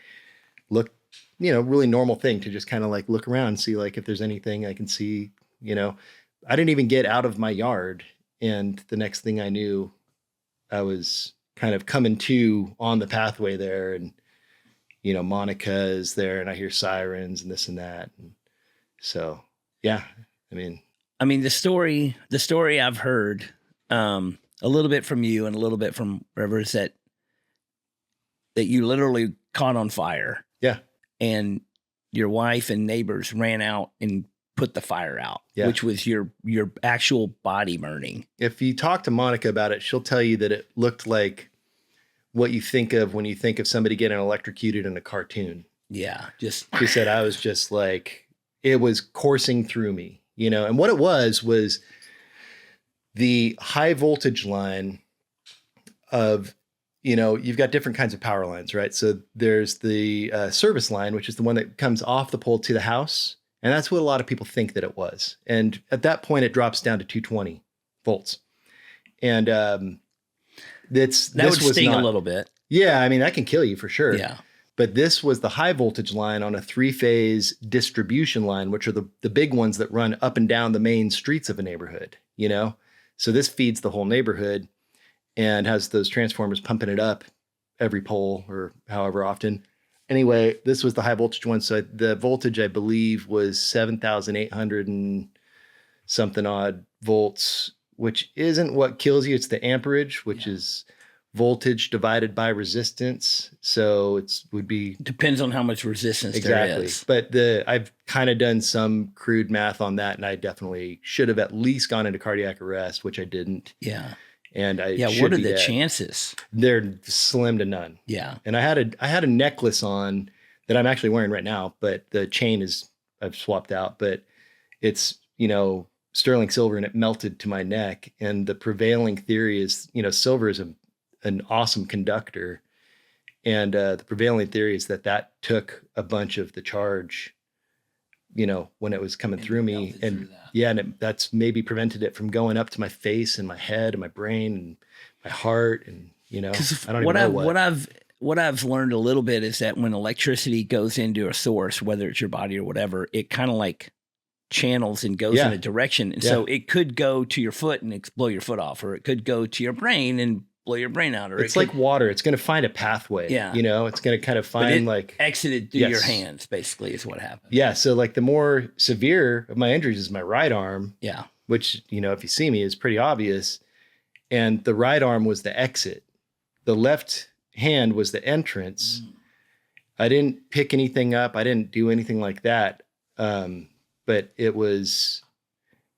look, really normal thing to just kind of like look around and see like if there's anything I can see, I didn't even get out of my yard. And the next thing I knew, I was kind of coming to on the pathway there, and Monica is there, and I hear sirens and this and that. And so, yeah, I mean, the story I've heard, a little bit from you and a little bit from River is that you literally caught on fire. Yeah. And your wife and neighbors ran out and put the fire out, which was your actual body burning. If you talk to Monica about it, she'll tell you that it looked like what you think of when you think of somebody getting electrocuted in a cartoon. Yeah. She said, I was just like, it was coursing through me, and what it was the high voltage line of, you've got different kinds of power lines, right? So there's the service line, which is the one that comes off the pole to the house. And that's what a lot of people think that it was. And at that point, it drops down to 220 volts. And that would sting a little bit. Yeah, that can kill you for sure. Yeah. But this was the high voltage line on a 3-phase distribution line, which are the big ones that run up and down the main streets of a neighborhood, So this feeds the whole neighborhood and has those transformers pumping it up every pole or however often. Anyway, this was the high voltage one. So the voltage, I believe, was 7,800 and something odd volts, which isn't what kills you. It's the amperage, which is voltage divided by resistance. So depends on how much resistance there is. But I've kind of done some crude math on that, and I definitely should have at least gone into cardiac arrest, which I didn't. Yeah. And what are the chances? They're slim to none. Yeah. And I had a necklace on that I'm actually wearing right now, but the chain I've swapped out, but it's, sterling silver, and it melted to my neck. And the prevailing theory is, silver is an awesome conductor. And the prevailing theory is that took a bunch of the charge, when it was coming through me. And that's maybe prevented it from going up to my face and my head and my brain and my heart. And, I don't even know what I've learned a little bit is that when electricity goes into a source, whether it's your body or whatever, it kind of like channels and goes in a direction. And so it could go to your foot and blow your foot off, or it could go to your brain and blow your brain out. Or it's like water. It's going to find a pathway. Yeah. You know, it's going to kind of find like exited through your hands, basically, is what happened. Yeah. So like the more severe of my injuries is my right arm. Yeah. Which, you know, if you see me, is pretty obvious. And the right arm was the exit. The left hand was the entrance. I didn't pick anything up. I didn't do anything like that. But it was,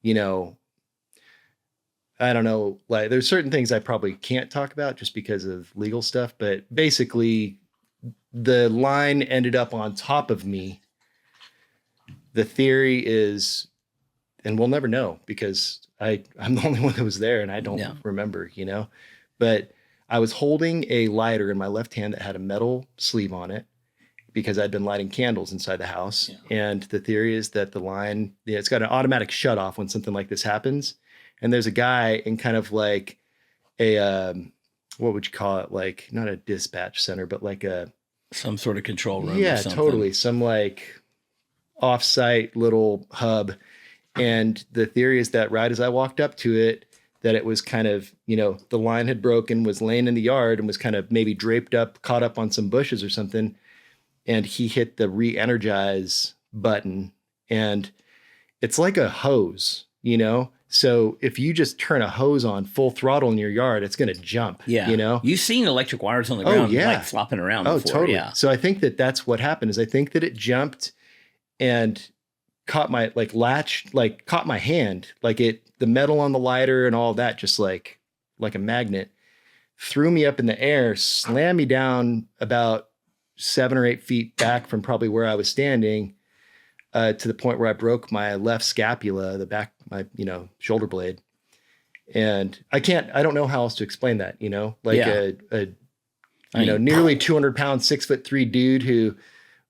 you know, I don't know, like there's certain things I probably can't talk about just because of legal stuff, but basically the line ended up on top of me. The theory is, and we'll never know because I'm the only one that was there and I don't remember, you know, but I was holding a lighter in my left hand that had a metal sleeve on it because I'd been lighting candles inside the house. Yeah. And the theory is that the line, it's got an automatic shut off when something like this happens. And there's a guy in kind of like a, what would you call it? Like not a dispatch center, but like some sort of control room. Yeah, or something. Totally. Some like offsite little hub. And the theory is that right as I walked up to it, that it was kind of, you know, the line had broken, was laying in the yard and was kind of maybe draped up, caught up on some bushes or something. And he hit the re-energize button and it's like a hose, you know? So if you just turn a hose on full throttle in your yard, it's going to jump, you know? You've seen electric wires on the ground like flopping around before. Totally. Yeah. So I think that that's what happened is I think that it jumped and caught my caught my hand, like the metal on the lighter and all that, just like a magnet, threw me up in the air, slammed me down about 7 or 8 feet back from probably where I was standing, to the point where I broke my left scapula, the back, my, you know, shoulder blade. And I don't know how else to explain that, you know, like nearly 200 pound, 6'3" dude who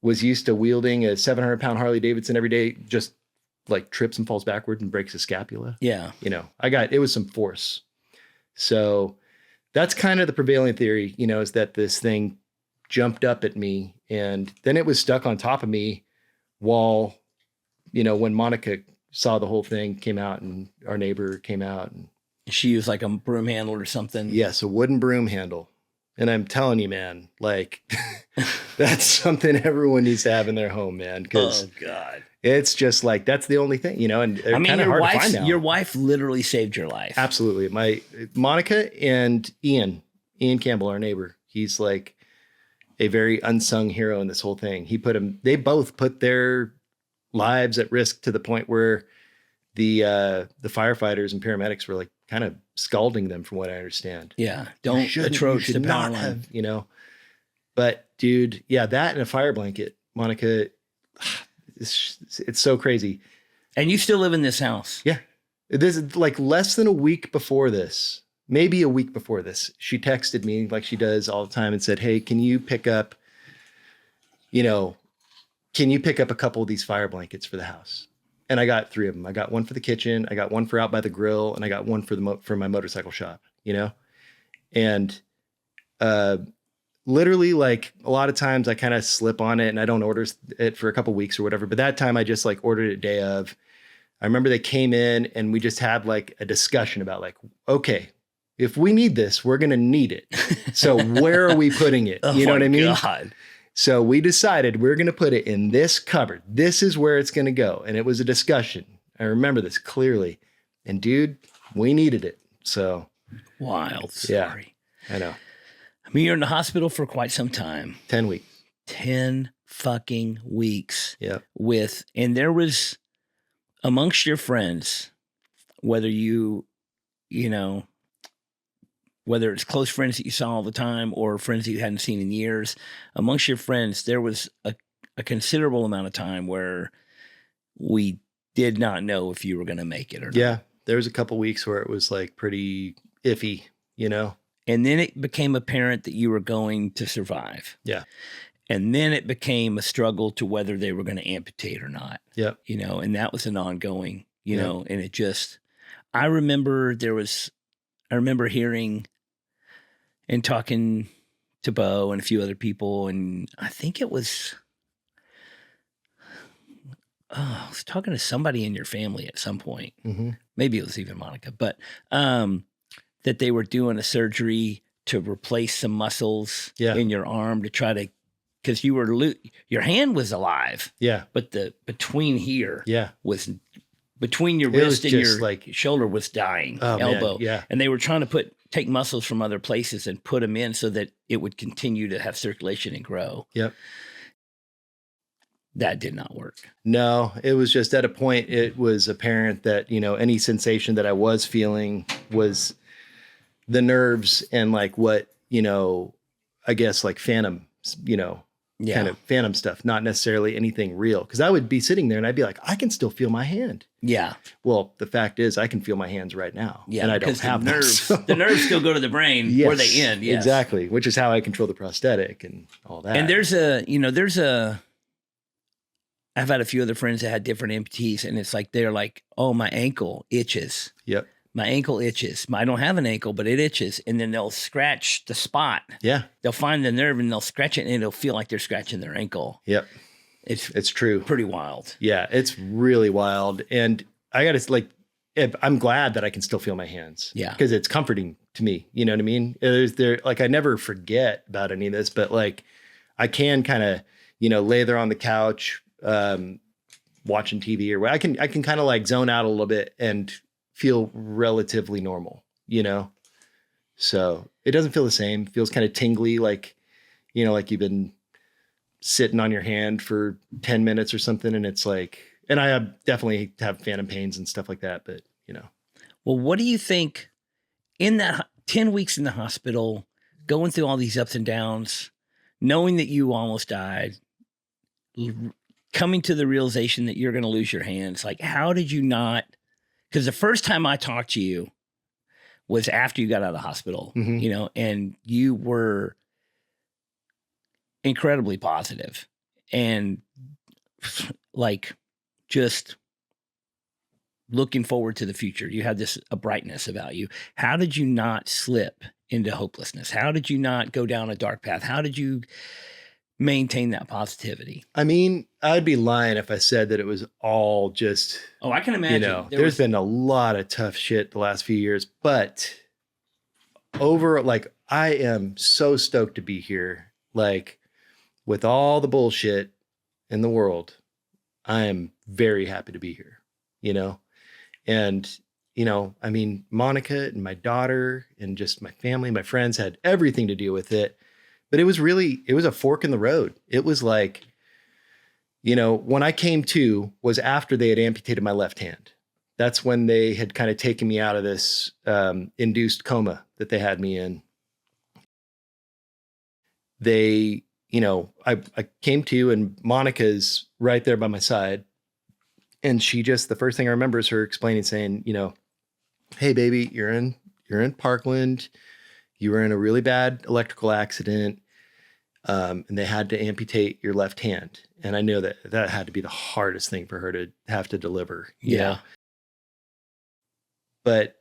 was used to wielding a 700 pound Harley Davidson every day, just like trips and falls backwards and breaks his scapula. Yeah. You know, it was some force. So that's kind of the prevailing theory, you know, is that this thing jumped up at me and then it was stuck on top of me while, you know, when Monica saw the whole thing, came out and our neighbor came out. And she used like a broom handle or something. Yes, a wooden broom handle. And I'm telling you, man, like that's something everyone needs to have in their home, man. Because it's just like that's the only thing, you know. And I mean, your wife literally saved your life. Absolutely, my Monica and Ian Campbell, our neighbor, he's like a very unsung hero in this whole thing. They both put their lives at risk to the point where the firefighters and paramedics were like kind of scalding them, from what I understand. Yeah. Don't approach the power line. You know, but dude, yeah, that and a fire blanket, Monica, it's so crazy. And you still live in this house. Yeah. This is like less than a week before this, maybe a week before this, she texted me like she does all the time and said, hey, can you pick up a couple of these fire blankets for the house? And I got 3 of them. I got one for the kitchen. I got one for out by the grill, and I got one for my motorcycle shop, you know? And, literally like a lot of times I kind of slip on it and I don't order it for a couple weeks or whatever. But that time I just like ordered it day of. I remember they came in and we just had like a discussion about like, okay, if we need this, we're going to need it. So where are we putting it? You know what I mean? God. So we decided we're going to put it in this cupboard. This is where it's going to go. And it was a discussion. I remember this clearly. And dude, we needed it. So wild story. Yeah, I know. I mean, you're in the hospital for quite some time. 10 weeks. 10 fucking weeks. Yeah. And there was amongst your friends, whether whether it's close friends that you saw all the time or friends that you hadn't seen in years, amongst your friends, there was a considerable amount of time where we did not know if you were going to make it or not. Yeah. There was a couple weeks where it was like pretty iffy, you know? And then it became apparent that you were going to survive. Yeah. And then it became a struggle to whether they were going to amputate or not. Yeah. You know, and that was an ongoing, you know, and it just, I remember hearing and talking to Bo and a few other people. And I think it was I was talking to somebody in your family at some point. Mm-hmm. Maybe it was even Monica, but that they were doing a surgery to replace some muscles in your arm to try to, because you were your hand was alive. Yeah. But the between here was between your It wrist was and your just like shoulder was dying, oh, elbow. Man, yeah. And they were trying to take muscles from other places and put them in so that it would continue to have circulation and grow. Yep. That did not work. No, it was just at a point, it was apparent that, you know, any sensation that I was feeling was the nerves and like what, you know, I guess like phantom, you know, kind of phantom stuff, not necessarily anything real. Cause I would be sitting there and I'd be like, I can still feel my hand. Yeah. Well, the fact is I can feel my hands right now. Yeah. And I don't have the nerves. So. The nerves still go to the brain where they end. Yes. Exactly. Which is how I control the prosthetic and all that. And I've had a few other friends that had different amputees, and it's like they're like, "Oh, my ankle itches." Yep. My ankle itches. I don't have an ankle, but it itches, and then they'll scratch the spot. Yeah. They'll find the nerve and they'll scratch it, and it'll feel like they're scratching their ankle. Yep. It's true. Pretty wild. Yeah, it's really wild, and I gotta like, I'm glad that I can still feel my hands. Yeah. Because it's comforting to me. You know what I mean? Like I never forget about any of this, but like I can kind of, you know, lay there on the couch. Watching TV or I can kind of like zone out a little bit and feel relatively normal, you know? So it doesn't feel the same. It feels kind of tingly, like, you know, like you've been sitting on your hand for 10 minutes or something. And it's like, and I definitely have phantom pains and stuff like that, but you know. Well, what do you think in that 10 weeks in the hospital, going through all these ups and downs, knowing that you almost died, coming to the realization that you're going to lose your hands, like how did you not, because the first time I talked to you was after you got out of the hospital, you know, and you were incredibly positive and like just looking forward to the future. You had a brightness about you. How did you not slip into hopelessness? How did you not go down a dark path? How did you maintain that positivity? I mean, I'd be lying if I said that it was all just, I can imagine. You know, there's been a lot of tough shit the last few years, but I am so stoked to be here. Like with all the bullshit in the world, I am very happy to be here, you know? And, you know, I mean, Monica and my daughter and just my family, my friends had everything to do with it. But it was a fork in the road. It was like, you know, when I came to was after they had amputated my left hand. That's when they had kind of taken me out of this induced coma that they had me in. They, you know, I came to and Monica's right there by my side. And she just, the first thing I remember is her explaining, saying, you know, hey, baby, you're in Parkland. You were in a really bad electrical accident. And they had to amputate your left hand. And I know that had to be the hardest thing for her to have to deliver. You know? But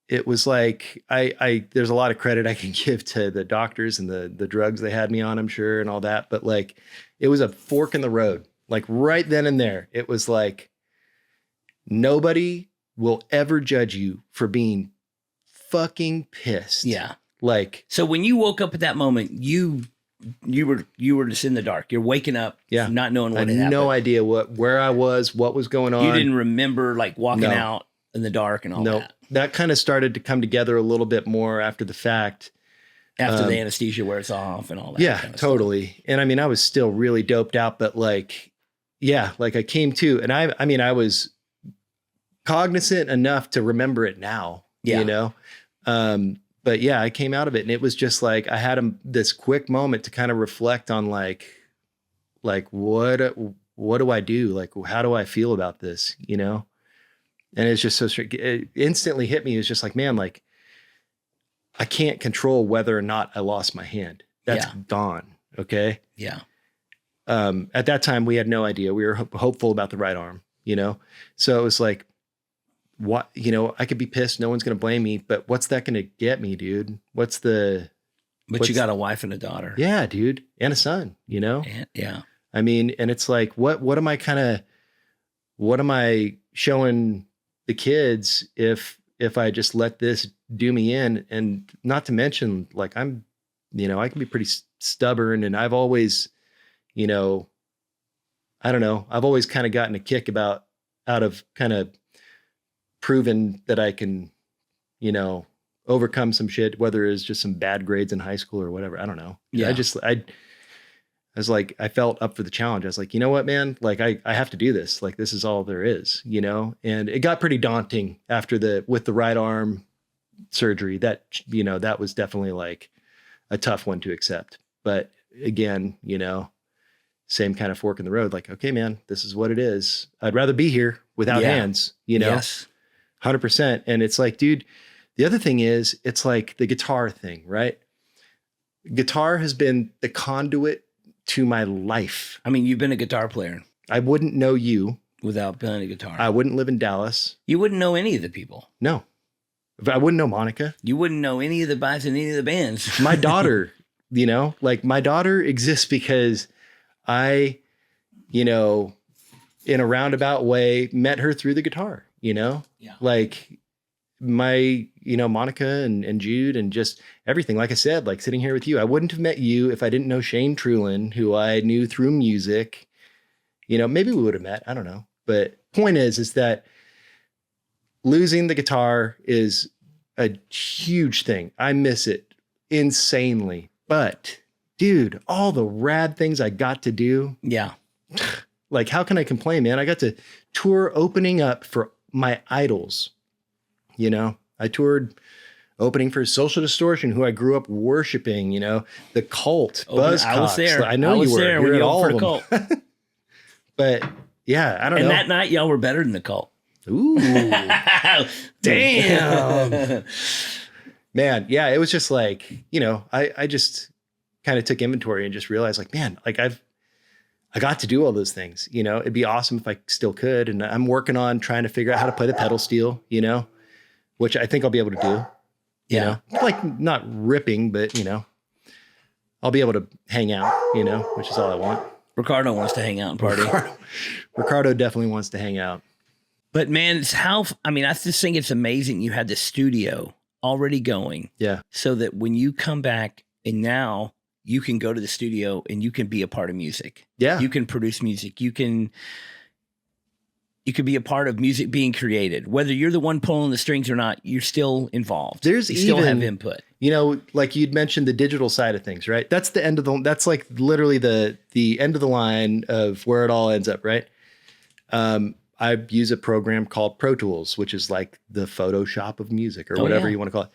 it was like, there's a lot of credit I can give to the doctors and the drugs they had me on, I'm sure, and all that. But like, it was a fork in the road. Like right then and there, it was like, nobody will ever judge you for being fucking pissed. Yeah. Like, so when you woke up at that moment, you were just in the dark. You're waking up, not knowing what had happened. No idea where I was, what was going on. You didn't remember like walking out in the dark and all that. That kind of started to come together a little bit more after the fact. After the anesthesia wears off and all that. Yeah, kind of totally. Stuff. And I mean, I was still really doped out, but like, like I came to, and I mean, I was cognizant enough to remember it now, you know? But yeah, I came out of it and it was just like, I had this quick moment to kind of reflect on like what do I do? Like, how do I feel about this? You know? And it's just so strange. It instantly hit me. It was just like, man, like I can't control whether or not I lost my hand. That's gone. Okay. Yeah. At that time we had no idea. We were hopeful about the right arm, you know? So it was like, what, you know, I could be pissed. No one's going to blame me, but what's that going to get me, dude? But you got a wife and a daughter. Yeah, dude. And a son, you know? Yeah. I mean, and it's like, what am I kind of, what am I showing the kids if I just let this do me in? And not to mention, like, I'm, I can be pretty stubborn, and I've always, I don't know, I've always kind of gotten a kick out of kind of proving that I can, overcome some shit, whether it's just some bad grades in high school or whatever. I don't know. Yeah. I was like, I felt up for the challenge. I was like, you know what, man, like I have to do this. Like, this is all there is, and it got pretty daunting after with the right arm surgery. That, that was definitely like a tough one to accept. But again, same kind of fork in the road. Like, okay, man, this is what it is. I'd rather be here without hands, Yes. 100%. And it's like, dude, the other thing is, it's like the guitar thing, right? Guitar has been the conduit to my life. I mean, you've been a guitar player. I wouldn't know you without playing a guitar. I wouldn't live in Dallas. You wouldn't know any of the people. No. I wouldn't know Monica. You wouldn't know any of the guys in any of the bands. My daughter, like my daughter exists because I, in a roundabout way, met her through the guitar, Yeah. Like my, Monica and Jude and just everything. Like I said, like sitting here with you, I wouldn't have met you if I didn't know Shane Trulin, who I knew through music. Maybe we would have met. I don't know. But point is that losing the guitar is a huge thing. I miss it insanely. But dude, all the rad things I got to do. Yeah. Like, how can I complain, man? I got to tour opening up for my idols. I toured opening for Social Distortion, who I grew up worshiping, the Cult, Buzzcocks. I was there. I know you were there when you all opened of for them. the Cult. But yeah, I don't know. And that night, y'all were better than the Cult. Ooh. Damn. Man, yeah, it was just like, I just kind of took inventory and just realized, like, man, like I got to do all those things, it'd be awesome if I still could. And I'm working on trying to figure out how to play the pedal steel, which I think I'll be able to do. Yeah. Like not ripping, but I'll be able to hang out, which is all I want. Ricardo wants to hang out and party. Ricardo definitely wants to hang out. But man, I just think it's amazing you had the studio already going. Yeah. So that when you come back and now you can go to the studio and you can be a part of music. Yeah. You can produce music. You can be a part of music being created. Whether you're the one pulling the strings or not, you're still involved. You still have input. Like you'd mentioned the digital side of things, right? That's the end of that's like literally the end of the line of where it all ends up, right? I use a program called Pro Tools, which is like the Photoshop of music or whatever you want to call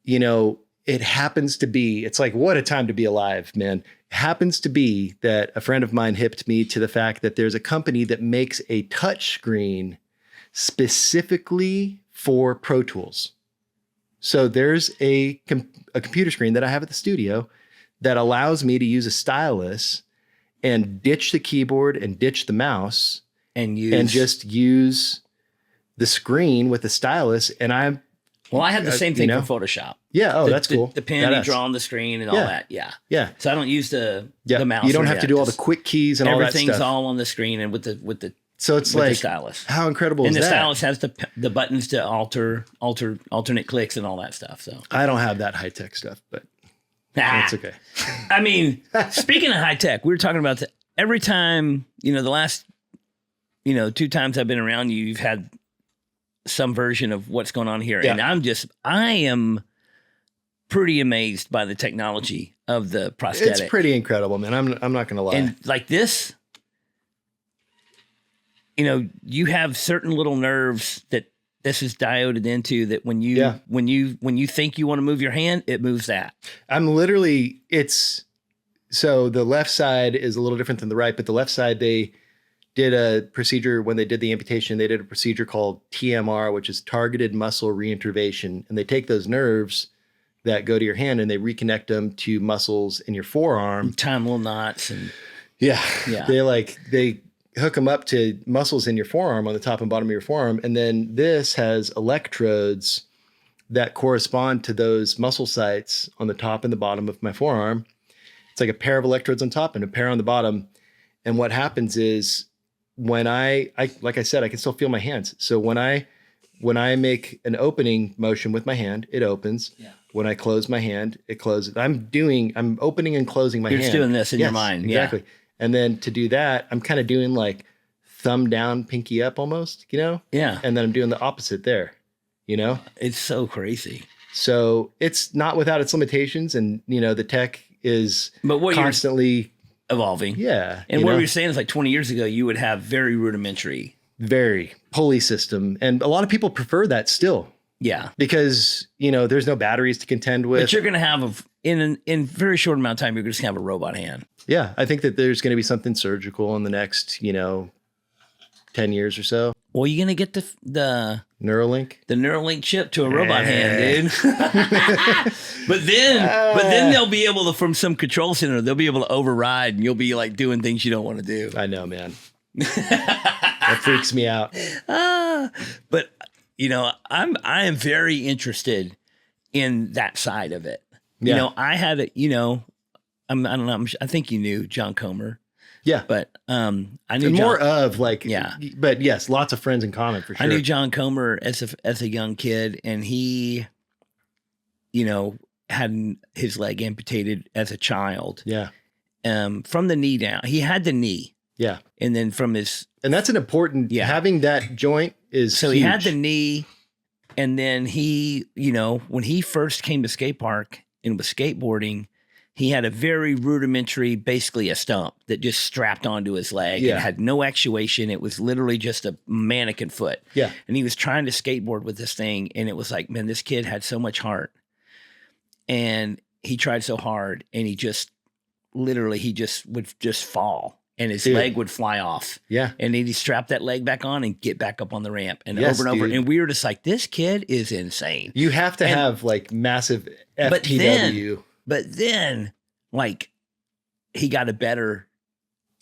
it. It happens to be, it's like, what a time to be alive, man. It happens to be that a friend of mine hipped me to the fact that there's a company that makes a touch screen specifically for Pro Tools. So there's a computer screen that I have at the studio that allows me to use a stylus and ditch the keyboard and ditch the mouse and just use the screen with the stylus. And I had the same thing for Photoshop. Yeah. Oh, that's cool. The pen you draw on the screen and all that. Yeah. Yeah. So I don't use the mouse. You don't have to do all the quick keys and all that stuff. Everything's all on the screen and with the so it's like the stylus. How incredible is that? And the stylus has the buttons to alternate clicks and all that stuff. So I don't have that high tech stuff, but that's okay. I mean, speaking of high tech, we were talking about every time, the last, 2 times I've been around you, you've had some version of what's going on here. Yeah. And I am pretty amazed by the technology of the prosthetic. It's pretty incredible, man. I'm not going to lie. And like this, you have certain little nerves that this is dioded into that when you think you want to move your hand, it moves that. So the left side is a little different than the right, but the left side, they did a procedure when they did the amputation. They did a procedure called TMR, which is targeted muscle reinnervation. And they take those nerves that go to your hand and they reconnect them to muscles in your forearm. Tie little knots. And yeah. They hook them up to muscles in your forearm on the top and bottom of your forearm. And then this has electrodes that correspond to those muscle sites on the top and the bottom of my forearm. It's like a pair of electrodes on top and a pair on the bottom. And what happens is when I like I said, I can still feel my hands. So when I make an opening motion with my hand, it opens. Yeah. When I close my hand, it closes. I'm opening and closing my You're hand. just doing this in your mind. Exactly. Yeah. And then to do that, I'm kind of doing like thumb down, pinky up almost, Yeah. And then I'm doing the opposite there, It's so crazy. So it's not without its limitations. And, the tech is constantly evolving. Yeah. And what you're saying is like 20 years ago, you would have very rudimentary. Very pulley system. And a lot of people prefer that still. Yeah. Because, there's no batteries to contend with. But you're going to have, in a very short amount of time, you're just going to have a robot hand. Yeah. I think that there's going to be something surgical in the next, 10 years or so. Well, you're going to get the Neuralink? The Neuralink chip to a robot hand, dude. But then they'll be able to, from some control center, they'll be able to override and you'll be like doing things you don't want to do. I know, man. That freaks me out. But I am very interested in that side of it. Yeah. I had I don't know. I think you knew John Comer. Yeah. But I knew and John, more of like, yeah. But yes, lots of friends in common for sure. I knew John Comer as a young kid, and he, had his leg amputated as a child. Yeah. From the knee down. He had the knee. Yeah. And then from his. And that's an important, having that joint is So huge. he had the knee, and then he, when he first came to skate park and was skateboarding, he had a very rudimentary, basically a stump that just strapped onto his leg. Yeah. It had no actuation. It was literally just a mannequin foot. Yeah. And he was trying to skateboard with this thing. And it was like, man, this kid had so much heart. And he tried so hard. And he just would just fall. And his leg would fly off. Yeah. And then he strapped that leg back on and get back up on the ramp. And Yes, over and over. dude. And we were just like, this kid is insane. You have to have like massive FTW. But then, like, he got a better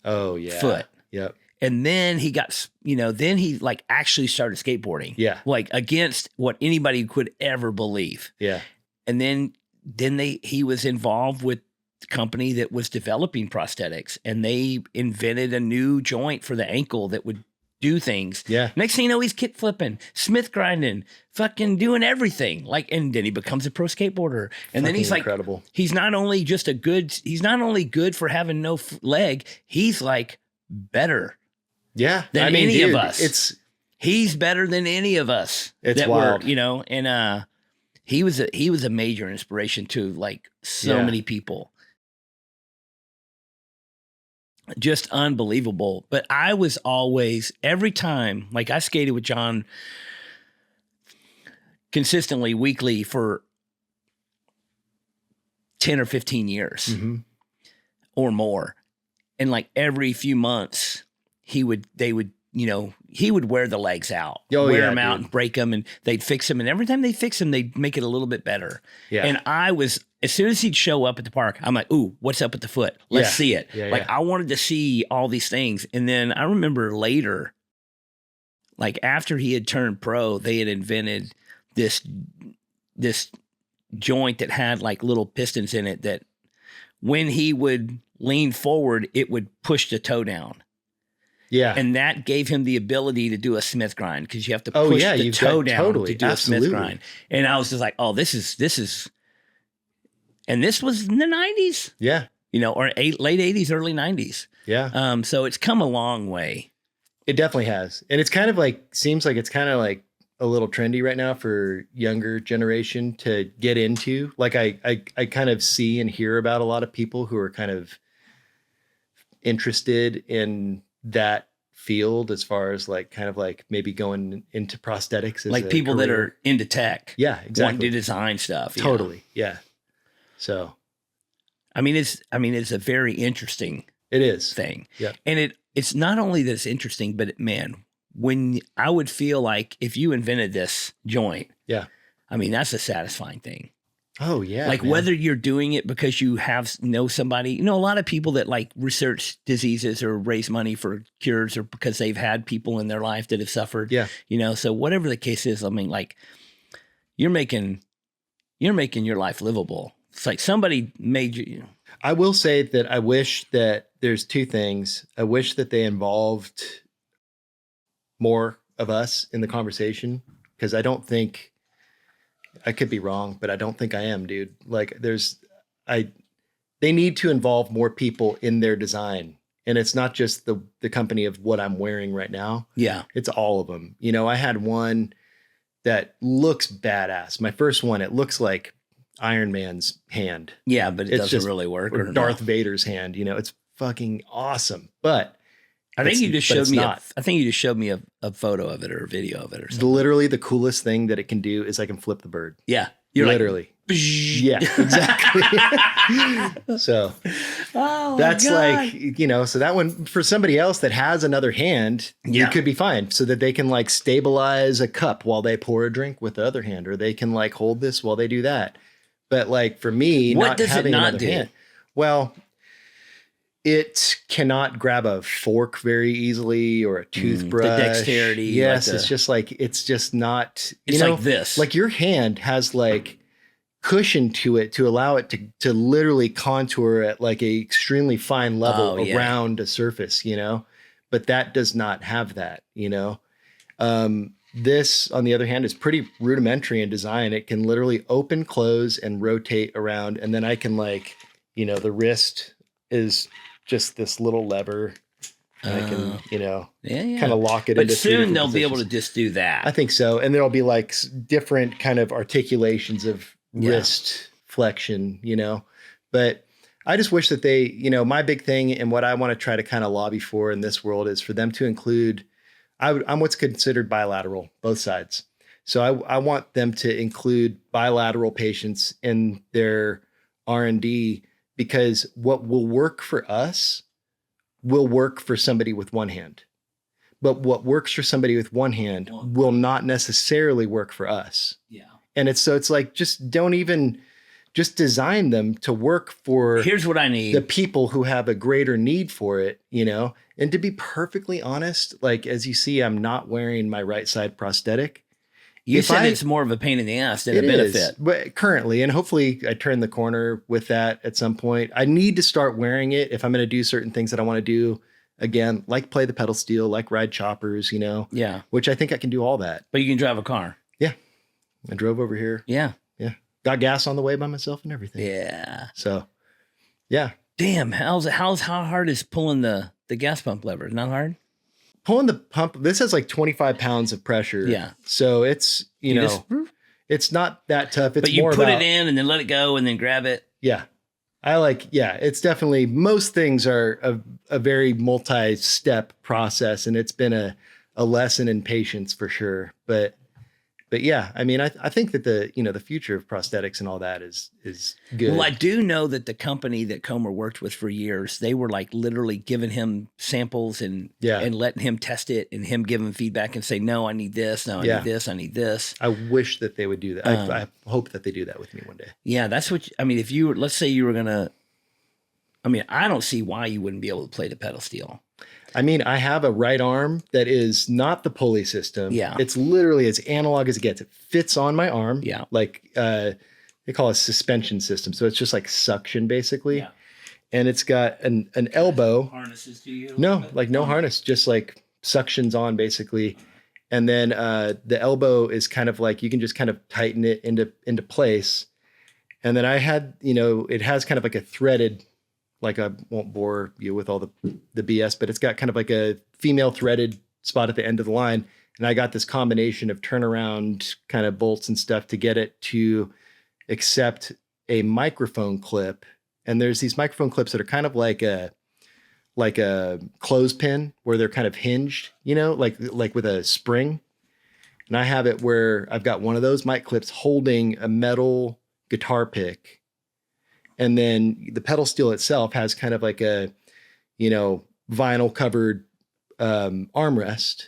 foot. Yep. And then he got, then he like actually started skateboarding. Yeah. Like against what anybody could ever believe. Yeah. And then he was involved with the company that was developing prosthetics, and they invented a new joint for the ankle that would do things. Yeah. Next thing you know, he's kick flipping, smith grinding, fucking doing everything. Like, and then he becomes a pro skateboarder. And then he's incredible. Like, he's not only good for having no leg, he's like better. Yeah. Than any of us. He's better than any of us. It's wild. And he was a major inspiration to like so many people. Just unbelievable. But I was always, every time, like I skated with John consistently, weekly for 10 or 15 years or more. And like every few months, he would wear the legs out, wear them out and break them, and they'd fix them. And every time they fix them, they'd make it a little bit better. Yeah. And I was, as soon as he'd show up at the park, I'm like, ooh, what's up with the foot? Let's see it. I wanted to see all these things. And then I remember later, like after he had turned pro, they had invented this joint that had like little pistons in it that when he would lean forward, it would push the toe down. Yeah. And that gave him the ability to do a Smith grind, because you have to push the toe down to do a Smith grind. And I was just like, oh, this is, and this was in the 90s. Yeah. Or late 80s, early 90s. Yeah. So it's come a long way. It definitely has. And it's kind of like, seems like it's kind of like a little trendy right now for younger generation to get into. Like I kind of see and hear about a lot of people who are kind of interested in that field, as far as like kind of like maybe going into prosthetics as like people career. That are into tech. Yeah, exactly. Wanting to design stuff. Totally. Yeah. So it's a very interesting thing. Yeah. And it's not only that it's interesting, but man, when I would feel like if you invented this joint, that's a satisfying thing. Oh yeah. Like whether you're doing it because you know somebody, a lot of people that like research diseases or raise money for cures, or because they've had people in their life that have suffered. Yeah. So whatever the case is, like you're making your life livable. It's like somebody made you. I will say that I wish that there's two things. I wish that they involved more of us in the conversation, because I don't think, I could be wrong, but I don't think I am, dude. Like they need to involve more people in their design. And it's not just the company of what I'm wearing right now. Yeah. It's all of them. You know, I had one that looks badass. My first one, it looks like Iron Man's hand. Yeah, but it It's doesn't just- really work. Or Darth Vader's hand. You know, it's fucking awesome. But I think you just but showed it's me. not. I think you just showed me a photo of it or a video of it or something. Literally the coolest thing that it can do is I can flip the bird. Yeah, you're Literally. Like, yeah, exactly. So oh, that's God. like, you know, so that one for somebody else that has another hand, Yeah. it could be fine, so that they can like stabilize a cup while they pour a drink with the other hand, or they can like hold this while they do that. But like for me, What not does it having not another do? hand, well, it cannot grab a fork very easily or a toothbrush. The dexterity. Yes, like it's just not. It's you know, like this. Like your hand has like cushion to it to allow it to literally contour at like a extremely fine level Oh, yeah. around a surface, you know, but that does not have that, you know. This, on the other hand, is pretty rudimentary in design. It can literally open, close, and rotate around. And then I can like, you know, the wrist is just this little lever. And I can, you know, yeah. kind of lock it But into three soon different they'll be able positions. to just do that. I think so. And there'll be like different kind of articulations of wrist flexion, you know, but I just wish that they, you know, my big thing and what I want to try to kind of lobby for in this world is for them to include, I'm what's considered bilateral, both sides. So I want them to include bilateral patients in their R&D, because what will work for us will work for somebody with one hand. But what works for somebody with one hand will not necessarily work for us. Yeah. And it's like, just don't even just design them to work for Here's what I need. the people who have a greater need for it, you know? And to be perfectly honest, like, as you see, I'm not wearing my right side prosthetic. You if said I- it's more of a pain in the ass than a It benefit. is, but currently, and hopefully I turn the corner with that at some point. I need to start wearing it if I'm going to do certain things that I want to do. Again, like play the pedal steel, like ride choppers, you know, Yeah. which I think I can do all that. But you can drive a car. I drove over here. Yeah. Got gas on the way by myself and everything. Yeah. So, yeah. Damn. How hard is pulling the gas pump lever? Not hard? Pulling the pump, this has like 25 pounds of pressure. Yeah. So it's, you know, just- it's not that tough. It's but you more put about, it in and then let it go and then grab it. Yeah. It's definitely, most things are a very multi-step process, and it's been a lesson in patience for sure. But yeah, I mean, I think that the future of prosthetics and all that is good. Well, I do know that the company that Comer worked with for years, they were like literally giving him samples and letting him test it and him giving feedback and say, no, I need this. No, I need this. I need this. I wish that they would do that. I hope that they do that with me one day. Yeah, that's what, I mean, if you were, let's say you were going to, I mean, I don't see why you wouldn't be able to play the pedal steel. I mean, I have a right arm that is not the pulley system. Yeah. It's literally as analog as it gets. It fits on my arm. Yeah. Like they call it a suspension system. So it's just like suction basically. Yeah. And it's got an elbow. Harnesses to you? No, like no harness, just like suctions on basically. And then the elbow is kind of like, you can just kind of tighten it into place. And then I had, it has kind of like a threaded, like I won't bore you with all the BS, but it's got kind of like a female threaded spot at the end of the line. And I got this combination of turnaround kind of bolts and stuff to get it to accept a microphone clip. And there's these microphone clips that are kind of like a clothespin where they're kind of hinged, like with a spring. And I have it where I've got one of those mic clips holding a metal guitar pick. And then the pedal steel itself has kind of like a, vinyl covered armrest.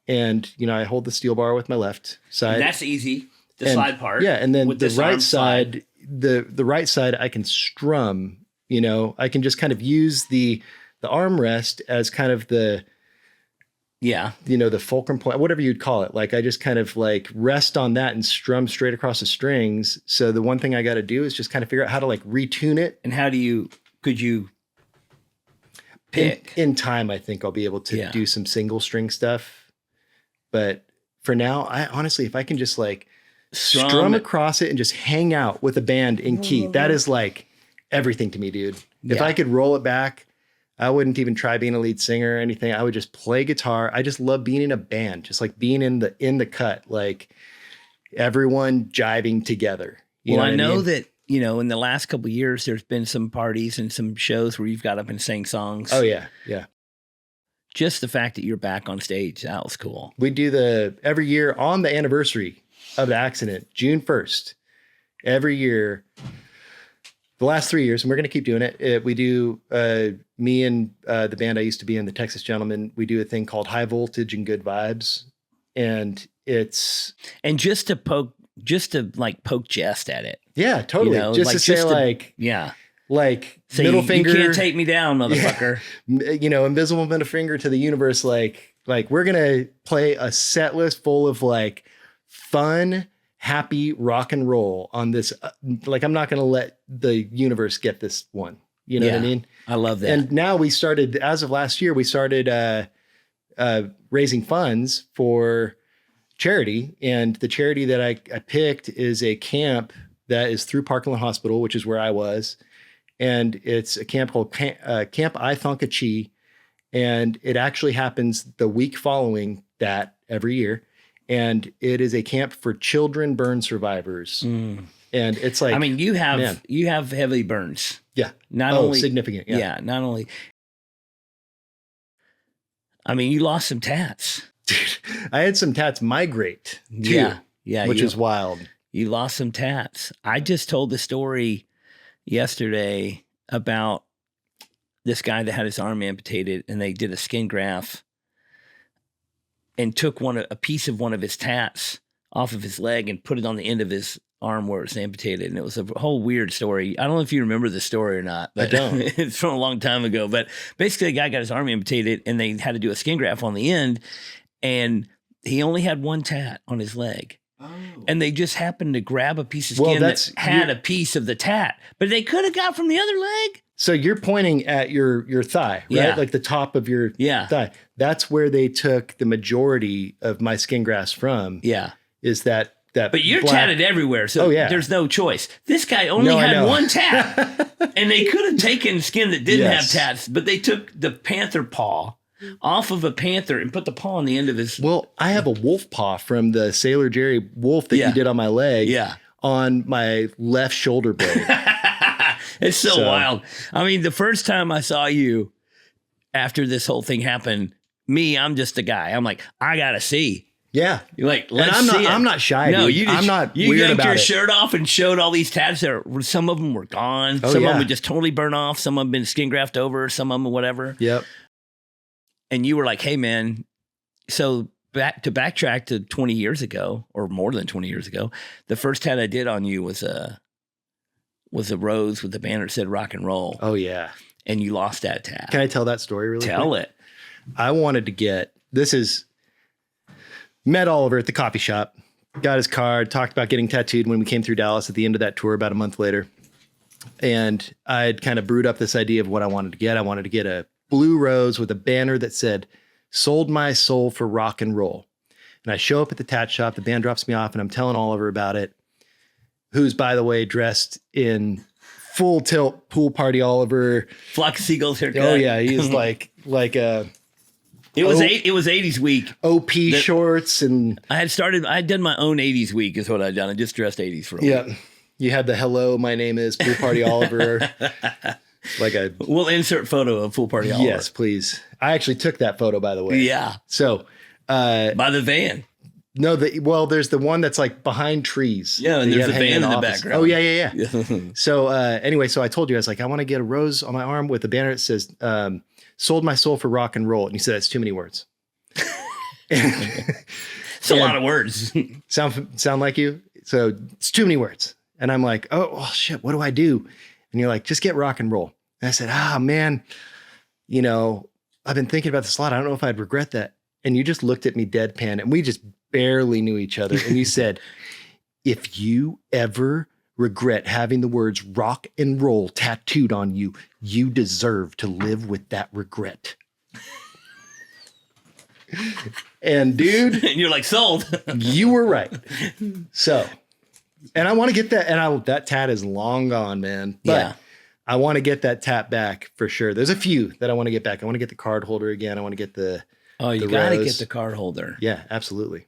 And, I hold the steel bar with my left side. And that's easy. The slide part. Yeah. And then with the this right arm side, the right side, I can strum, I can just kind of use the armrest as kind of the fulcrum point, whatever you'd call it. Like I just kind of like rest on that and strum straight across the strings. So the one thing I got to do is just kind of figure out how to like retune it. And could you pick? In time, I think I'll be able to do some single string stuff. But for now, I honestly, if I can just like Strum across it and just hang out with a band in key, that is like everything to me, dude. If Yeah. I could roll it back, I wouldn't even try being a lead singer or anything. I would just play guitar. I just love being in a band, just like being in the cut, like everyone jiving together. You Well, know I what know mean? that, in the last couple of years, there's been some parties and some shows where you've got up and sang songs. Oh yeah, yeah. Just the fact that you're back on stage, that was cool. We do every year on the anniversary of the accident, June 1st, every year, the last 3 years, and we're going to keep doing it. We do, me and the band I used to be in, the Texas Gentlemen, we do a thing called High Voltage and Good Vibes. And it's... And just to poke jest at it. Yeah, totally. Just to say yeah. Like So middle finger. You can't take me down, motherfucker. Yeah. Invisible middle finger to the universe. Like we're going to play a set list full of like fun, happy rock and roll on this. I'm not going to let the universe get this one. You know what I mean? I love that. And now as of last year, we started raising funds for charity. And the charity that I picked is a camp that is through Parkland Hospital, which is where I was. And it's a camp called Camp I Thonka Chi. And it actually happens the week following that every year. And it is a camp for children burn survivors. And it's like, you have heavy burns. Yeah. Not only significant. Yeah. Not only. You lost some tats. Dude, I had some tats migrate too. Yeah. Which is wild. You lost some tats. I just told the story yesterday about this guy that had his arm amputated, and they did a skin graft and took a piece of one of his tats off of his leg and put it on the end of his arm where it's amputated. And it was a whole weird story. I don't know if you remember the story or not, but I don't. It's from a long time ago. But basically, the guy got his arm amputated, and they had to do a skin graft on the end, and he only had one tat on his leg. Oh. And they just happened to grab a piece of skin that had a piece of the tat, but they could have got from the other leg. So you're pointing at your thigh, right? Yeah. Like the top of your thigh. That's where they took the majority of my skin grafts from. Yeah. Is that But you're tatted everywhere, so there's no choice. This guy only had one tat, and they could have taken skin that didn't have tats, but they took the panther paw off of a panther and put the paw on the end of his... Well, I have a wolf paw from the Sailor Jerry wolf that you did on my leg on my left shoulder blade. It's so wild. The first time I saw you after this whole thing happened, I'm just a guy. I'm like, I got to see. Yeah. You're like, I'm not shy. No, dude. I'm not weird yanked about your it. shirt off and showed all these tats. Some of them were gone. Some of them would just totally burn off. Some of them been skin graft over. Some of them whatever. Yep. And you were like, hey, man, so backtrack to 20 years ago or more than 20 years ago, the first tat I did on you was a rose with the banner that said rock and roll. Oh, yeah. And you lost that tat. Can I tell that story really quick? Tell it. I wanted to met Oliver at the coffee shop, got his card, talked about getting tattooed when we came through Dallas at the end of that tour about a month later. And I'd kind of brewed up this idea of what I wanted to get. I wanted to get a blue rose with a banner that said, sold my soul for rock and roll. And I show up at the tat shop, the band drops me off, and I'm telling Oliver about it, who's, by the way, dressed in full tilt pool party Oliver. Flock of seagulls haircut. Oh, yeah. He's like a... It was 80s week. OP shorts and... I had done my own 80s week is what I'd done. I just dressed 80s for a week. You had the hello, my name is Pool Party Oliver. We'll insert photo of Pool Party Oliver. Yes, please. I actually took that photo, by the way. Yeah. So... by the van. No, there's the one that's like behind trees. Yeah, and there's a van in the background. Oh, yeah. So anyway, so I told you, I was like, I want to get a rose on my arm with a banner that says, sold my soul for rock and roll. And you said, that's too many words. It's a lot of words. Sound like you? So it's too many words. And I'm like, oh shit, what do I do? And you're like, just get rock and roll. And I said, man, I've been thinking about this a lot. I don't know if I'd regret that. And you just looked at me deadpan, and we just barely knew each other. And you said, if you ever regret having the words rock and roll tattooed on you, you deserve to live with that regret. And dude, And you're like, sold. you were right. So, and I want to get that. And that tat is long gone, man. But Yeah. I want to get that tat back for sure. There's a few that I want to get back. I want to get the card holder again. I want to get the. Oh, you the got to rose. get the card holder. Yeah, absolutely.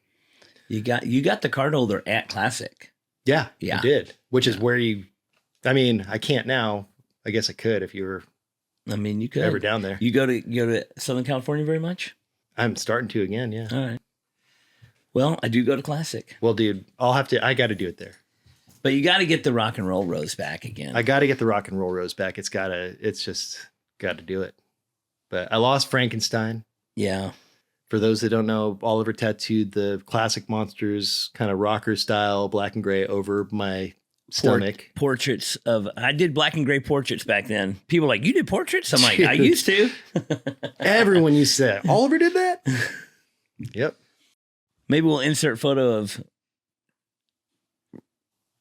You got the card holder at Classic. Yeah, Yeah. I did. Which is where I mean, I can't now. I guess I could if you were I mean, you could ever down there. You go to Southern California very much? I'm starting to again. Yeah. All right. Well, I do go to Classic, Well, dude, I got to do it there. but you got to get the rock and roll rose back again. I got to get the rock and roll rose back. It's just got to do it. But I lost Frankenstein. Yeah. For those that don't know, Oliver tattooed the classic monsters, kind of rocker style, black and gray over my stomach. Portraits of, I did black and gray portraits back then. People were like, you did portraits? I'm like, I Dude. used to. Everyone used to say, Oliver did that? Yep. Maybe we'll insert photo of.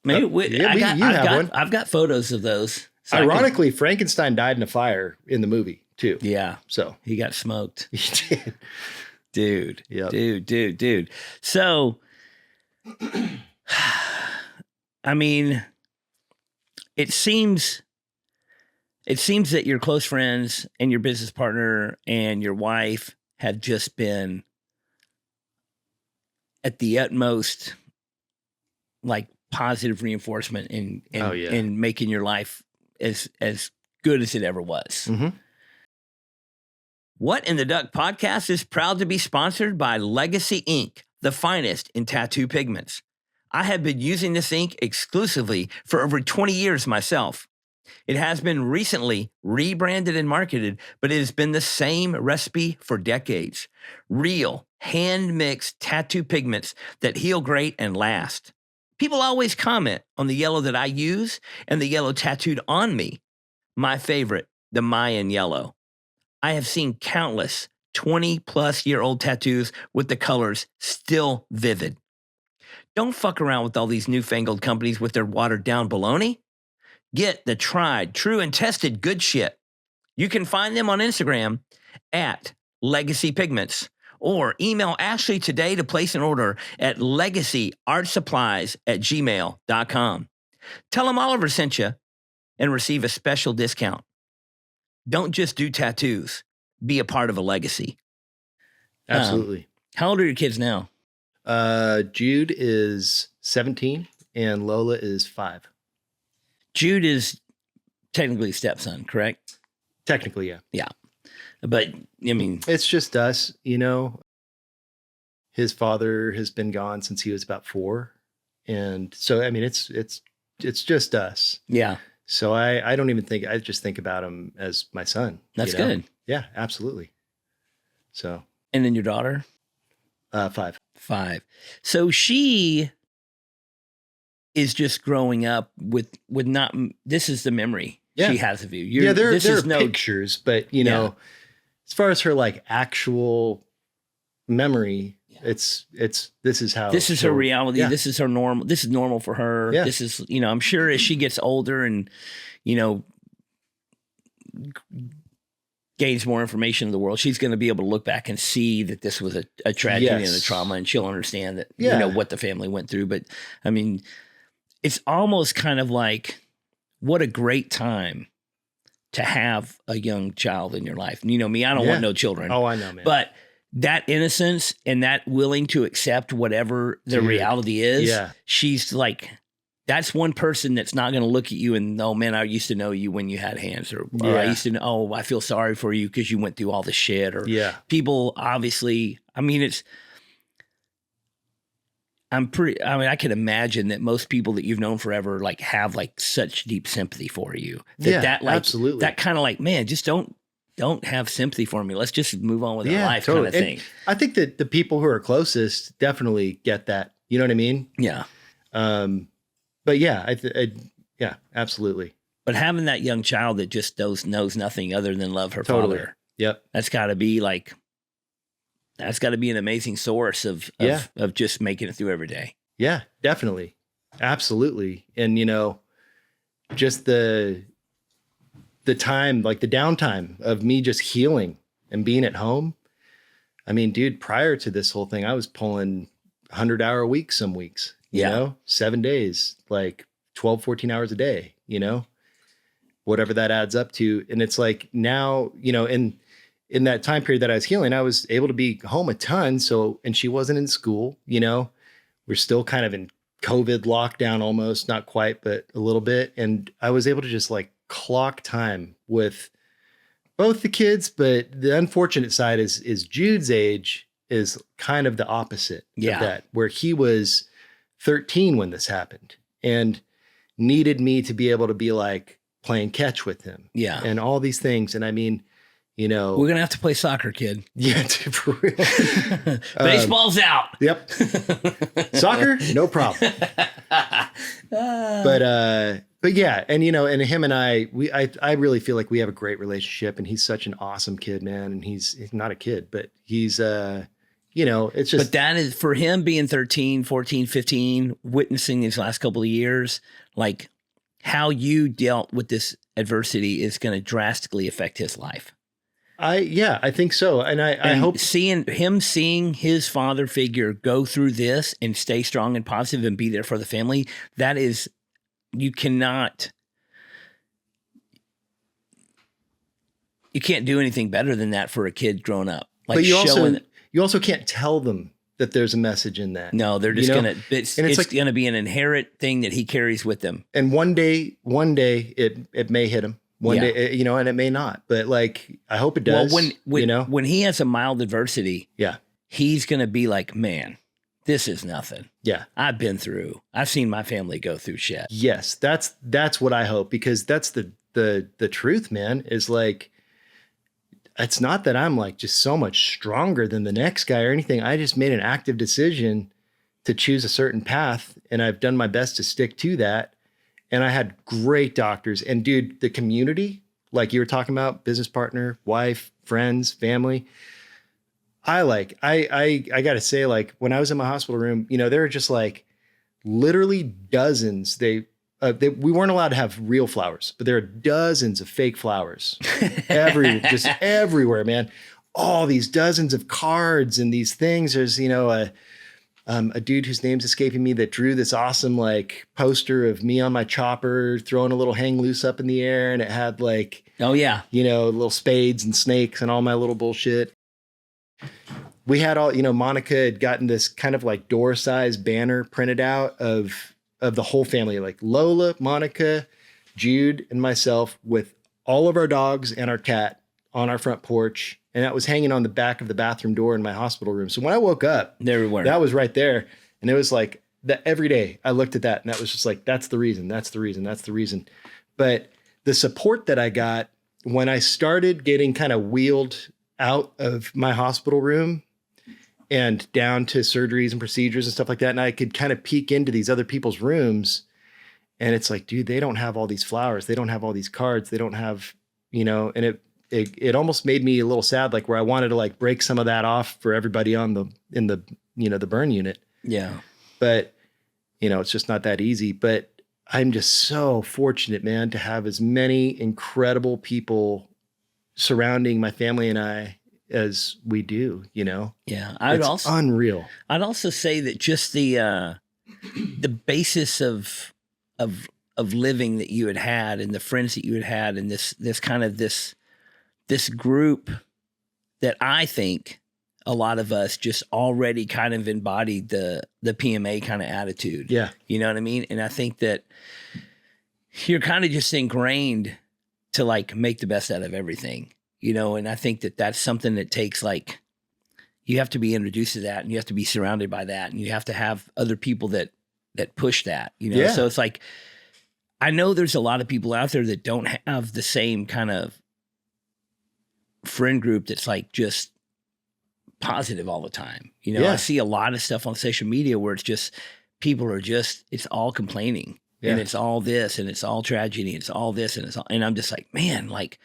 Maybe I've got photos of those. So Ironically, Frankenstein died in a fire in the movie too. Yeah. So He got smoked. he did. Dude. Yep. Dude. So, I mean, it seems that your close friends and your business partner and your wife have just been at the utmost, like, positive reinforcement in making your life as good as it ever was. Mm-hmm. What in the Duck podcast is proud to be sponsored by Legacy Ink, the finest in tattoo pigments. I have been using this ink exclusively for over 20 years myself. It has been recently rebranded and marketed, but it has been the same recipe for decades. Real, hand-mixed tattoo pigments that heal great and last. People always comment on the yellow that I use and the yellow tattooed on me. My favorite, the Mayan yellow. I have seen countless 20-plus-year-old tattoos with the colors still vivid. Don't fuck around with all these newfangled companies with their watered-down baloney. Get the tried, true, and tested good shit. You can find them on Instagram at Legacy Pigments or email Ashley today to place an order at legacyartsupplies@gmail.com. Tell them Oliver sent you and receive a special discount. Don't just do tattoos. Be a part of a legacy. Absolutely. How old are your kids now? Jude is 17 and Lola is 5. Jude is technically stepson, correct? Technically, yeah. Yeah. But, I mean... It's just us, you know. His father has been gone since he was about 4. And so, I mean, it's just us. Yeah. So I don't even think, I just think about him as my son. That's you know? good. Yeah, absolutely. So. And then your daughter? 5. 5. So she is just growing up with not, this is the memory she has of you. There are pictures, but you know, as far as her like actual memory, this is her reality. Yeah. This is her normal. This is normal for her. Yeah. This is, you know, I'm sure as she gets older and, you know, gains more information in the world, she's going to be able to look back and see that this was a tragedy and a trauma, and she'll understand that, you know, what the family went through. But I mean, it's almost kind of like, what a great time to have a young child in your life. You know me, I don't want no children. Oh, I know, man. But that innocence and that willing to accept whatever the reality is, she's like, that's one person that's not going to look at you and, oh man, I used to know you when you had hands, or I used to know, oh, I feel sorry for you because you went through all the shit. Or people obviously, I mean, I can imagine that most people that you've known forever, like, have like such deep sympathy for you. Absolutely. That kind of like, man, just don't have sympathy for me. Let's just move on with our life, kind of thing. I think that the people who are closest definitely get that. You know what I mean? Yeah. But yeah, yeah, absolutely. But having that young child that just knows nothing other than love her father. Yep. That's got to be an amazing source of just making it through every day. Yeah, definitely. Absolutely. And, you know, just the time, like the downtime of me just healing and being at home. I mean, dude, prior to this whole thing, I was pulling 100-hour weeks some weeks, you know, 7 days, like 12, 14 hours a day, you know, whatever that adds up to. And it's like now, you know, in that time period that I was healing, I was able to be home a ton. So, and she wasn't in school, you know, we're still kind of in COVID lockdown almost, not quite, but a little bit. And I was able to just like clock time with both the kids, but the unfortunate side is Jude's age is kind of the opposite of that, where he was 13 when this happened and needed me to be able to be like playing catch with him. Yeah. And all these things. And I mean, you know, we're going to have to play soccer, kid. Yeah, for real. Baseball's out. Yep. Soccer, no problem. But yeah, and you know, and him and I really feel like we have a great relationship, and he's such an awesome kid, man. And he's not a kid, but he's you know, it's just. But that is for him being 13, 14, 15, witnessing these last couple of years, like how you dealt with this adversity is going to drastically affect his life. I think so. And I hope seeing his father figure go through this and stay strong and positive and be there for the family, that is, you can't do anything better than that for a kid growing up. Like, but you also can't tell them that there's a message in that. No, they're just it's like, gonna be an inherent thing that he carries with him. And one day it may hit him. One day, you know, and it may not, but like, I hope it does. Well, you know, when he has a mild adversity, he's going to be like, man, this is nothing. Yeah. I've seen my family go through shit. Yes. That's what I hope, because that's the truth, man, is like, it's not that I'm like just so much stronger than the next guy or anything. I just made an active decision to choose a certain path, and I've done my best to stick to that. And I had great doctors, and dude, the community, like you were talking about, business partner, wife, friends, family. I got to say, like, when I was in my hospital room, you know, there were just like literally dozens. We weren't allowed to have real flowers, but there are dozens of fake flowers just everywhere, man. All these dozens of cards and these things. There's, you know, a dude whose name's escaping me that drew this awesome like poster of me on my chopper throwing a little hang loose up in the air, and it had like, you know, little spades and snakes and all my little bullshit. We had all, you know, Monica had gotten this kind of like door size banner printed out of the whole family, like Lola, Monica, Jude, and myself, with all of our dogs and our cat on our front porch. And that was hanging on the back of the bathroom door in my hospital room. So when I woke up, there we were. That was right there. And it was like that every day I looked at that, and that was just like, that's the reason. But the support that I got when I started getting kind of wheeled out of my hospital room and down to surgeries and procedures and stuff like that, and I could kind of peek into these other people's rooms, and it's like, dude, they don't have all these flowers. They don't have all these cards. They don't have, you know, and it almost made me a little sad, like where I wanted to like break some of that off for everybody in the, you know, the burn unit. Yeah. But, you know, it's just not that easy. But I'm just so fortunate, man, to have as many incredible people surrounding my family and I as we do, you know? Yeah. It's unreal. I'd also say that just the basis of living that you had and the friends that you had and this group that I think a lot of us just already kind of embodied the PMA kind of attitude. Yeah. You know what I mean? And I think that you're kind of just ingrained to like make the best out of everything, you know? And I think that that's something that takes like, you have to be introduced to that, and you have to be surrounded by that, and you have to have other people that push that, you know? Yeah. So it's like, I know there's a lot of people out there that don't have the same kind of friend group that's like just positive all the time. You know, I see a lot of stuff on social media where it's just, people are just, it's all complaining and it's all this and it's all tragedy. It's all this and I'm just like, man, like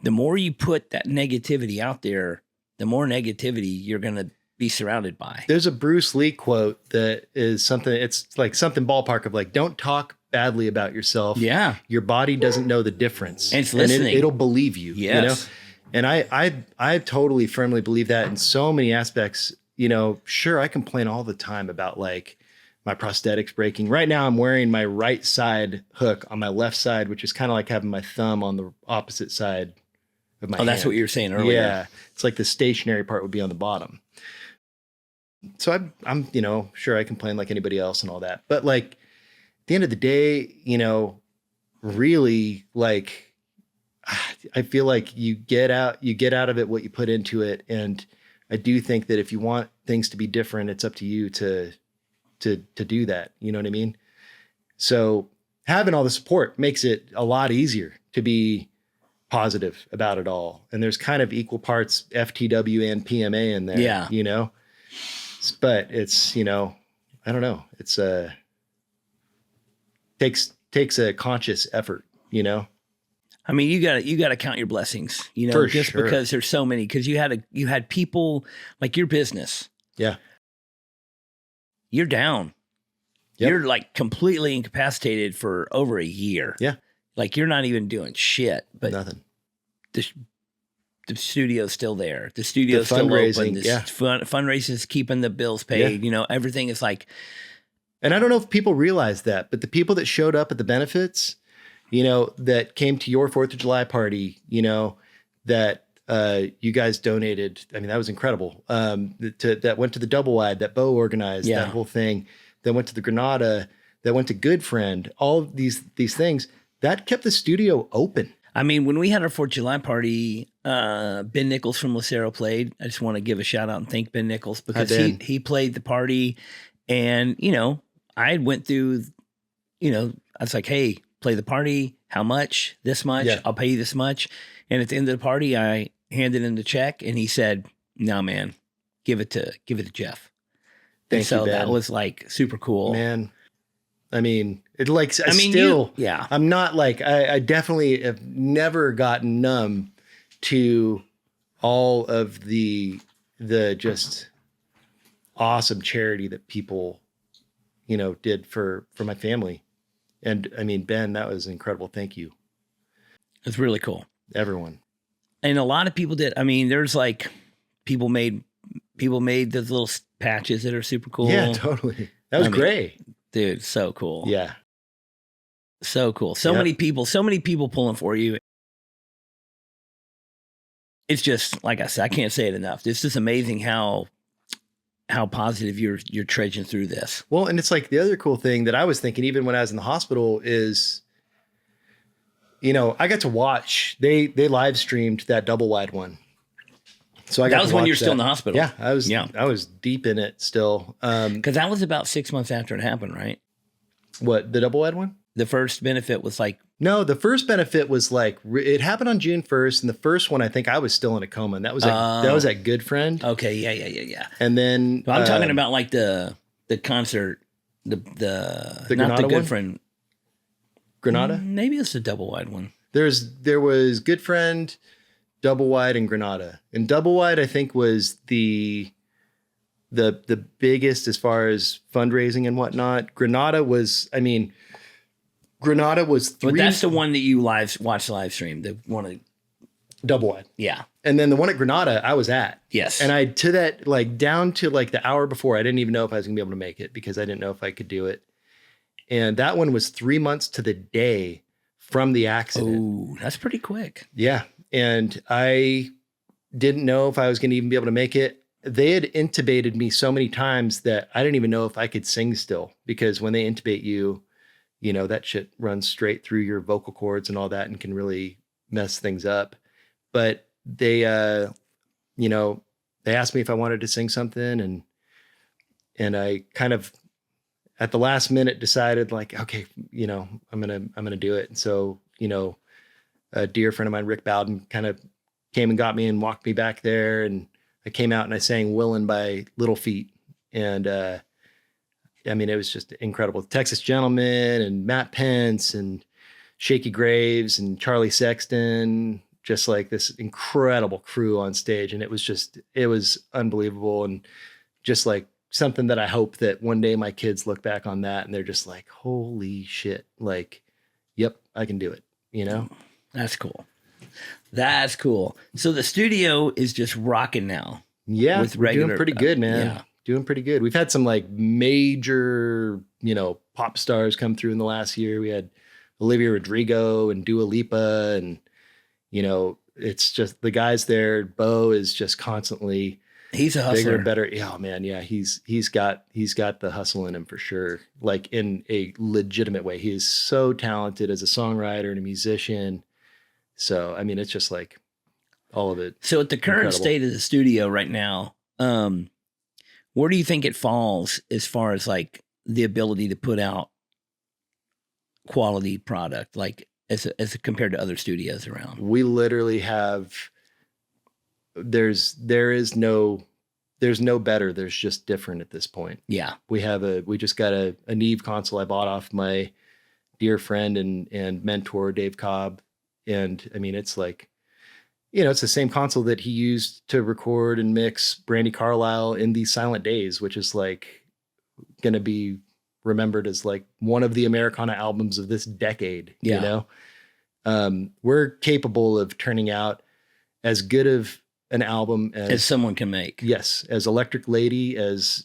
the more you put that negativity out there, the more negativity you're going to be surrounded by. There's a Bruce Lee quote that is something, it's like something ballpark of like, don't talk badly about yourself. Yeah. Your body doesn't know the difference. And it's listening. It'll believe you. Yes. You know? And I totally firmly believe that in so many aspects. You know, sure, I complain all the time about like my prosthetics breaking. Right now, I'm wearing my right side hook on my left side, which is kind of like having my thumb on the opposite side of my hand. That's what you were saying earlier. Yeah. It's like the stationary part would be on the bottom. So I'm, you know, sure I complain like anybody else and all that. But like at the end of the day, you know, really like I feel like you get out of it what you put into it. And I do think that if you want things to be different, it's up to you to do that. You know what I mean? So having all the support makes it a lot easier to be positive about it all. And there's kind of equal parts FTW and PMA in there, Yeah. You know, but it's, you know, I don't know. It's takes a conscious effort, you know? I mean, you gotta count your blessings, you know, For just sure. because there's so many, because you had people like your business. Yeah. You're down. Yep. You're like completely incapacitated for over a year. Yeah. Like you're not even doing shit, but Nothing. The studio's still there. The studio's still fundraising, open. The yeah. fundraising is keeping the bills paid. Yeah. You know, everything is like. And I don't know if people realize that, but the people that showed up at the benefits, you know, that came to your 4th of July party, you know, that you guys donated. I mean, that was incredible. That went to the double wide that Bo organized, Yeah. that whole thing. That went to the Granada, that went to Good Friend. All of these things that kept the studio open. I mean, when we had our 4th of July party, Ben Nichols from Lucero played. I just want to give a shout out and thank Ben Nichols because he played the party. And, you know, I went through, you know, I was like, hey, play the party. How much? This much. Yeah. I'll pay you this much. And at the end of the party, I handed him the check and he said, no, man, give it to Jeff. Thank and so you, Ben. that was like super cool. Man, I mean, it like, yeah. I'm not like, I definitely have never gotten numb to all of the just awesome charity that people, you know, did for my family. And I mean, Ben, that was incredible. Thank you. It's really cool. Everyone. And a lot of people did. I mean, there's like people made those little patches that are super cool. Yeah, totally. That was great. Dude, so cool. Yeah. So cool. So many people pulling for you. It's just, like I said, I can't say it enough. It's just amazing how positive you're trudging through this. Well, and it's like the other cool thing that I was thinking, even when I was in the hospital, is, you know, I got to watch, they live streamed that double wide one. So I got that was when you're still in the hospital. Yeah, I was deep in it still. Because that was about 6 months after it happened, right? What, the double wide one? The first benefit was like, no, the first benefit was like, it happened on June 1st. And the first one, I think I was still in a coma. And that was at Good Friend. Okay. Yeah. And then I'm talking about like the concert, the not Granada the Good one? Friend. Granada? Maybe it's a double wide one. There was Good Friend, double wide, and Granada. And double wide, I think, was the biggest as far as fundraising and whatnot. Granada was three. But that's the one that you watched live stream. The one, double wide. yeah. And then the one at Granada, I was at. Yes. And down to like the hour before, I didn't even know if I was gonna be able to make it because I didn't know if I could do it. And that one was 3 months to the day from the accident. Oh, that's pretty quick. Yeah. And I didn't know if I was going to even be able to make it. They had intubated me so many times that I didn't even know if I could sing still, because when they intubate you, you know, that shit runs straight through your vocal cords and all that and can really mess things up. But they, you know, they asked me if I wanted to sing something, and I kind of at the last minute decided like, okay, you know, I'm going to do it. And so, you know, a dear friend of mine, Rick Bowden, kind of came and got me and walked me back there. And I came out and I sang Willin' by Little Feat. And, I mean, it was just incredible. Texas Gentleman and Matt Pence and Shaky Graves and Charlie Sexton, just like this incredible crew on stage. And it was unbelievable. And just like something that I hope that one day my kids look back on that and they're just like, holy shit. Like, yep, I can do it, you know? That's cool. That's cool. So the studio is just rocking now. Yeah, with we're regular, doing pretty good, man. yeah. Doing pretty good. We've had some like major, pop stars come through in the last year. We had Olivia Rodrigo and Dua Lipa, and it's just the guys there. Bo is just constantly He's a bigger hustler. and better. Yeah, man. Yeah, he's got the hustle in him for sure. Like in a legitimate way. He is so talented as a songwriter and a musician. So I mean, it's just like all of it. So at the current Incredible. state of the studio right now, where do you think it falls as far as like the ability to put out quality product, like as compared to other studios around? We literally have. There's no better. There's just different at this point. Yeah. We just got a Neve console I bought off my dear friend and mentor, Dave Cobb. And I mean, it's like, it's the same console that he used to record and mix Brandy Carlisle in These Silent Days, which is like going to be remembered as like one of the Americana albums of this decade. Yeah. We're capable of turning out as good of an album as someone can make. Yes. As Electric Lady, as,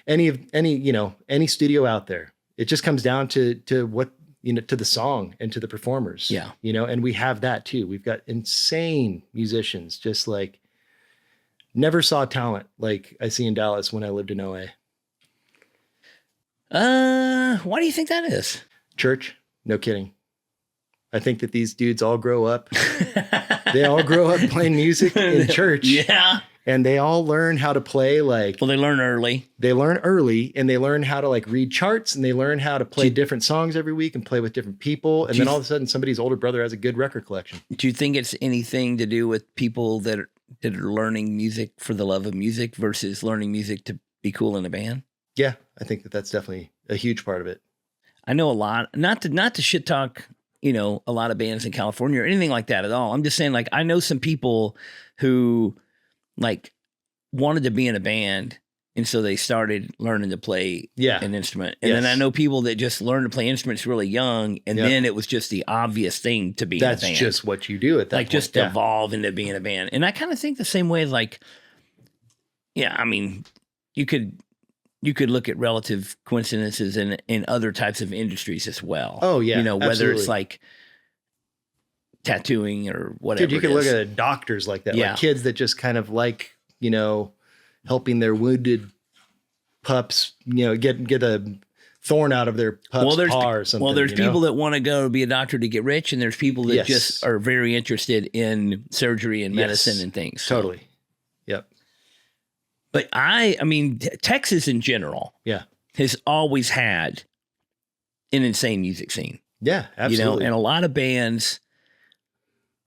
any studio out there. It just comes down to what, to the song and to the performers. Yeah. And we have that too. We've got insane musicians, just like never saw talent like I see in Dallas when I lived in OA. Why do you think that is? Church? No kidding. I think that these dudes all grow up. They all grow up playing music in church. Yeah. And they all learn how to play like... Well, they learn early. They learn early, and they learn how to like read charts, and they learn how to play different songs every week and play with different people. And then all of a sudden somebody's older brother has a good record collection. Do you think it's anything to do with people that are learning music for the love of music versus learning music to be cool in a band? Yeah, I think that that's definitely a huge part of it. I know a lot, not to shit talk, a lot of bands in California or anything like that at all. I'm just saying, like, I know some people who like wanted to be in a band, and so they started learning to play an instrument. And then I know people that just learned to play instruments really young, and then it was just the obvious thing to be in a band. That's just what you do at that like point. Just evolve into being a band. And I kind of think the same way, like, I mean, you could look at relative coincidences in other types of industries as well. Oh yeah. Whether absolutely. it's like tattooing or whatever. Dude, you can look at doctors like that, like kids that just kind of like, helping their wounded pups, get a thorn out of their pup's paw or something. Well, there's people that want to go be a doctor to get rich, and there's people that just are very interested in surgery and medicine and things. So. Totally. Yep. But I mean, Texas in general has always had an insane music scene. Yeah, absolutely. And a lot of bands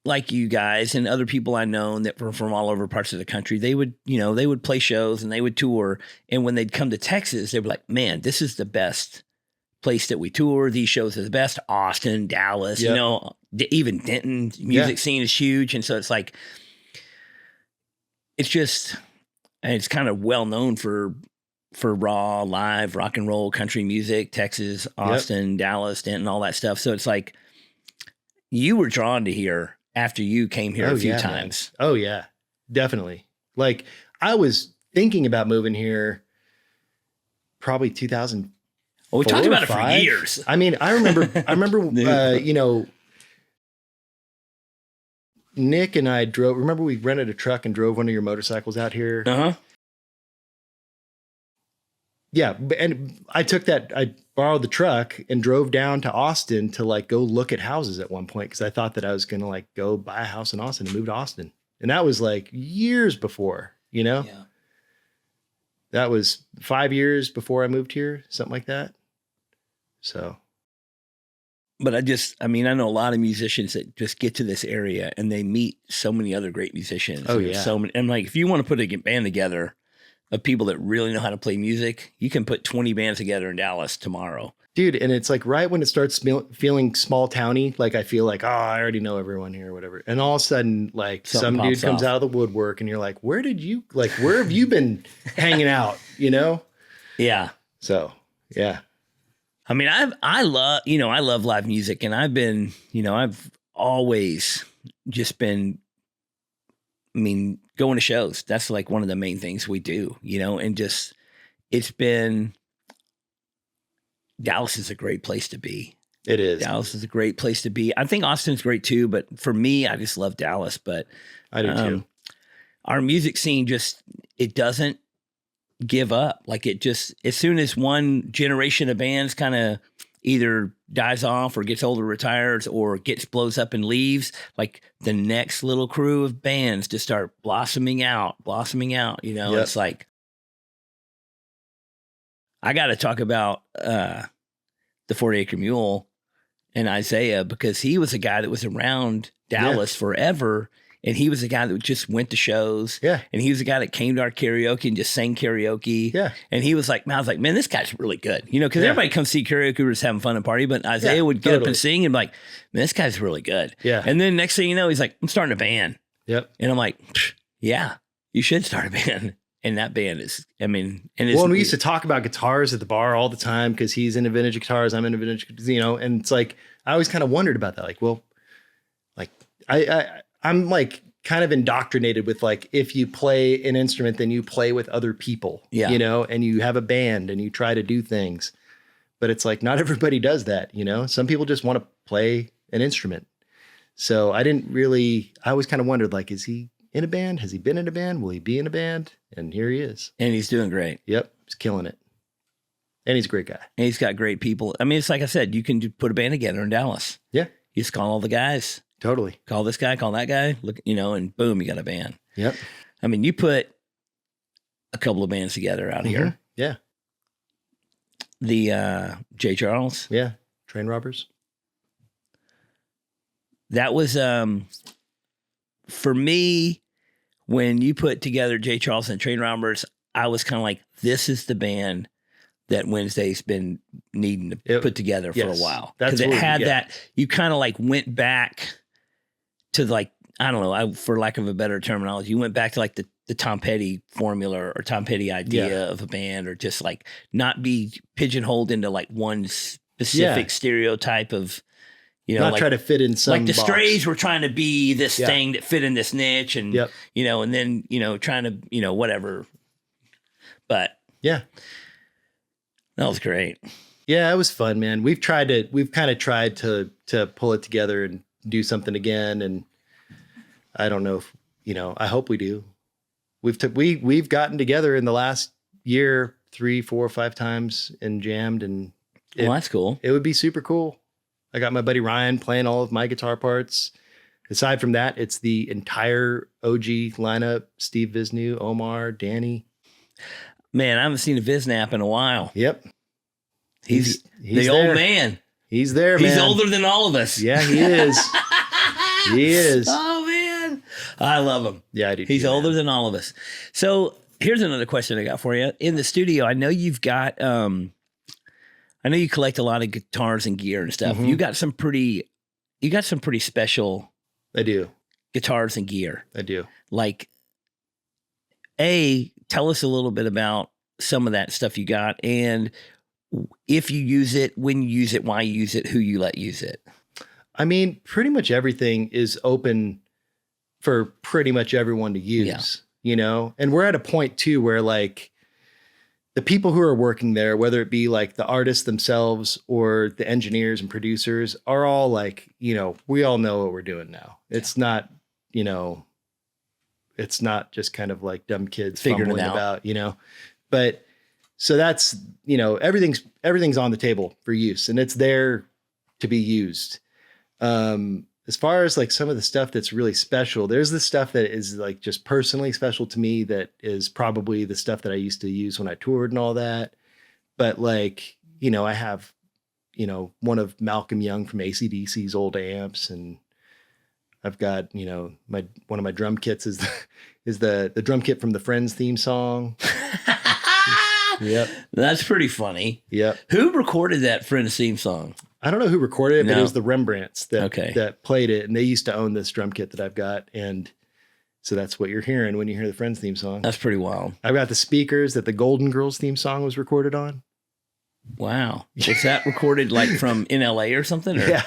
like you guys and other people I know that were from all over parts of the country, they would play shows and they would tour. And when they'd come to Texas, they were like, man, this is the best place that we tour. These shows are the best. Austin, Dallas, even Denton music scene is huge. And so it's like, it's kind of well known for raw, live, rock and roll, country music, Texas, Austin, Dallas, Denton, all that stuff. So it's like you were drawn to here after you came here a few times. Man. Oh, yeah, definitely. Like I was thinking about moving here probably 2000. Well, we talked about it for years. I mean, I remember, Nick and I drove. Remember, we rented a truck and drove one of your motorcycles out here. Uh-huh. Yeah, and I borrowed the truck and drove down to Austin to like go look at houses at one point because I thought that I was gonna like go buy a house in Austin and move to Austin, and that was like years before, Yeah. That was 5 years before I moved here, something like that. So. But I know a lot of musicians that just get to this area and they meet so many other great musicians. Oh, yeah. So many, and like, if you want to put a band together of people that really know how to play music, you can put 20 bands together in Dallas tomorrow. Dude, and it's like right when it starts feeling small towny, like I feel like, I already know everyone here or whatever. And all of a sudden, like some dude comes out of the woodwork and you're like, where have you been hanging out, Yeah. So, yeah. I mean, I love live music, and I've been, I've always just been, I mean, going to shows. That's like one of the main things we do, you know, and just, it's been, Dallas is a great place to be. It is. Dallas is a great place to be. I think Austin's great too, but for me, I just love Dallas. But I do too. Our music scene just, it doesn't give up. Like it just, as soon as one generation of bands kind of either dies off or gets older, retires, or blows up and leaves, like the next little crew of bands just start blossoming out, you know. It's like, I got to talk about the 40 Acre Mule and Isaiah, because he was a guy that was around Dallas forever. And he was a guy that just went to shows. Yeah. And he was a guy that came to our karaoke and just sang karaoke. Yeah. And he was like, man, I was like, man, this guy's really good. You know, because everybody comes see karaoke, we're just having fun and party. But Isaiah would get up and sing and be like, man, this guy's really good. Yeah. And then next thing you know, he's like, I'm starting a band. Yep. And I'm like, yeah, you should start a band. And that band is, I mean, and it's, well, and we used to talk about guitars at the bar all the time because he's into vintage guitars, I'm into vintage, you know, and it's like, I always kind of wondered about that. Like, well, like I'm like kind of indoctrinated with like, if you play an instrument, then you play with other people, you know, and you have a band and you try to do things, but it's like, not everybody does that. You know, some people just want to play an instrument. So I always kind of wondered, like, is he in a band? Has he been in a band? Will he be in a band? And here he is. And he's doing great. Yep. He's killing it. And he's a great guy. And he's got great people. I mean, it's like I said, you can put a band together in Dallas. Yeah. You just call all the guys. Totally. Call this guy, call that guy, look, you know, and boom, you got a band. Yep. I mean, you put a couple of bands together out here. Yeah. The J. Charles. Yeah. Train Robbers. That was, for me, when you put together J. Charles and Train Robbers, I was kind of like, this is the band that Wednesday's been needing to put together for a while. Because it had that, you kind of like went back to like, I don't know, for lack of a better terminology, you went back to like the Tom Petty formula or Tom Petty idea of a band, or just like not be pigeonholed into like one specific stereotype of, you know, not like, try to fit in some like the box. Strays were trying to be this thing that fit in this niche, and you know, and then, you know, trying to, you know, whatever. But yeah, that was great. Yeah, it was fun, man. We've kind of tried to pull it together and do something again, and I don't know if, you know, I hope we do. We've gotten together in the last year 3, 4, 5 times and jammed, and well, that's cool. It would be super cool. I got my buddy Ryan playing all of my guitar parts. Aside from that, it's the entire OG lineup: Steve Visnu, Omar, Danny. Man, I haven't seen a Visnap in a while. Yep. He's the there. old man. He's there, man. He's older than all of us. Yeah, he is. He is. Oh, man. I love him. Yeah, I do. He's older than all of us. So here's another question I got for you. In the studio, I know you've got, I know you collect a lot of guitars and gear and stuff. Mm-hmm. You got some pretty special. I do. Guitars and gear. I do. Like, tell us a little bit about some of that stuff you got, and if you use it, when you use it, why you use it, who you let use it. I mean, pretty much everything is open for pretty much everyone to use, you know? And we're at a point too where like the people who are working there, whether it be like the artists themselves or the engineers and producers, are all like, you know, we all know what we're doing now. It's not, you know, it's not just kind of like dumb kids figuring it out, about, you know, but so that's, you know, everything's on the table for use, and it's there to be used. As far as like some of the stuff that's really special, there's the stuff that is like just personally special to me, that is probably the stuff that I used to use when I toured and all that. But like, you know, I have, you know, one of Malcolm Young from AC/DC's old amps, and I've got, you know, one of my drum kits is the drum kit from the Friends theme song. Yep. That's pretty funny. Yep. Who recorded that Friends theme song? I don't know who recorded it, but it was the Rembrandts that played it, and they used to own this drum kit that I've got, and so that's what you're hearing when you hear the Friends theme song. That's pretty wild. I've got the speakers that the Golden Girls theme song was recorded on. Wow. Was that recorded like from in LA or something? Or? Yeah.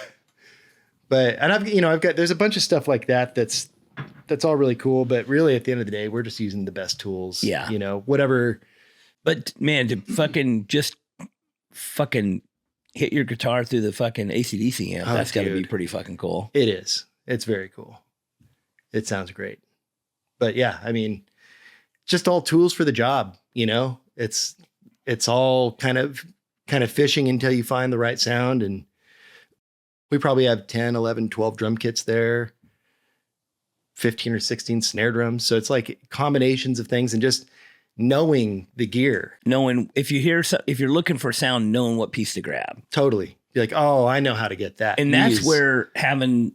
But, and I've got, there's a bunch of stuff like that. That's all really cool. But really at the end of the day, we're just using the best tools. Yeah. Whatever. But man, to fucking hit your guitar through the fucking AC/DC amp, that's got to be pretty fucking cool. It is. It's very cool. It sounds great. But yeah, I mean, just all tools for the job, it's all kind of fishing until you find the right sound. And we probably have 10, 11, 12 drum kits there, 15 or 16 snare drums. So it's like combinations of things and just knowing the gear. Knowing if you're looking for sound, knowing what piece to grab. Totally. Be like, oh, I know how to get that. And that's where having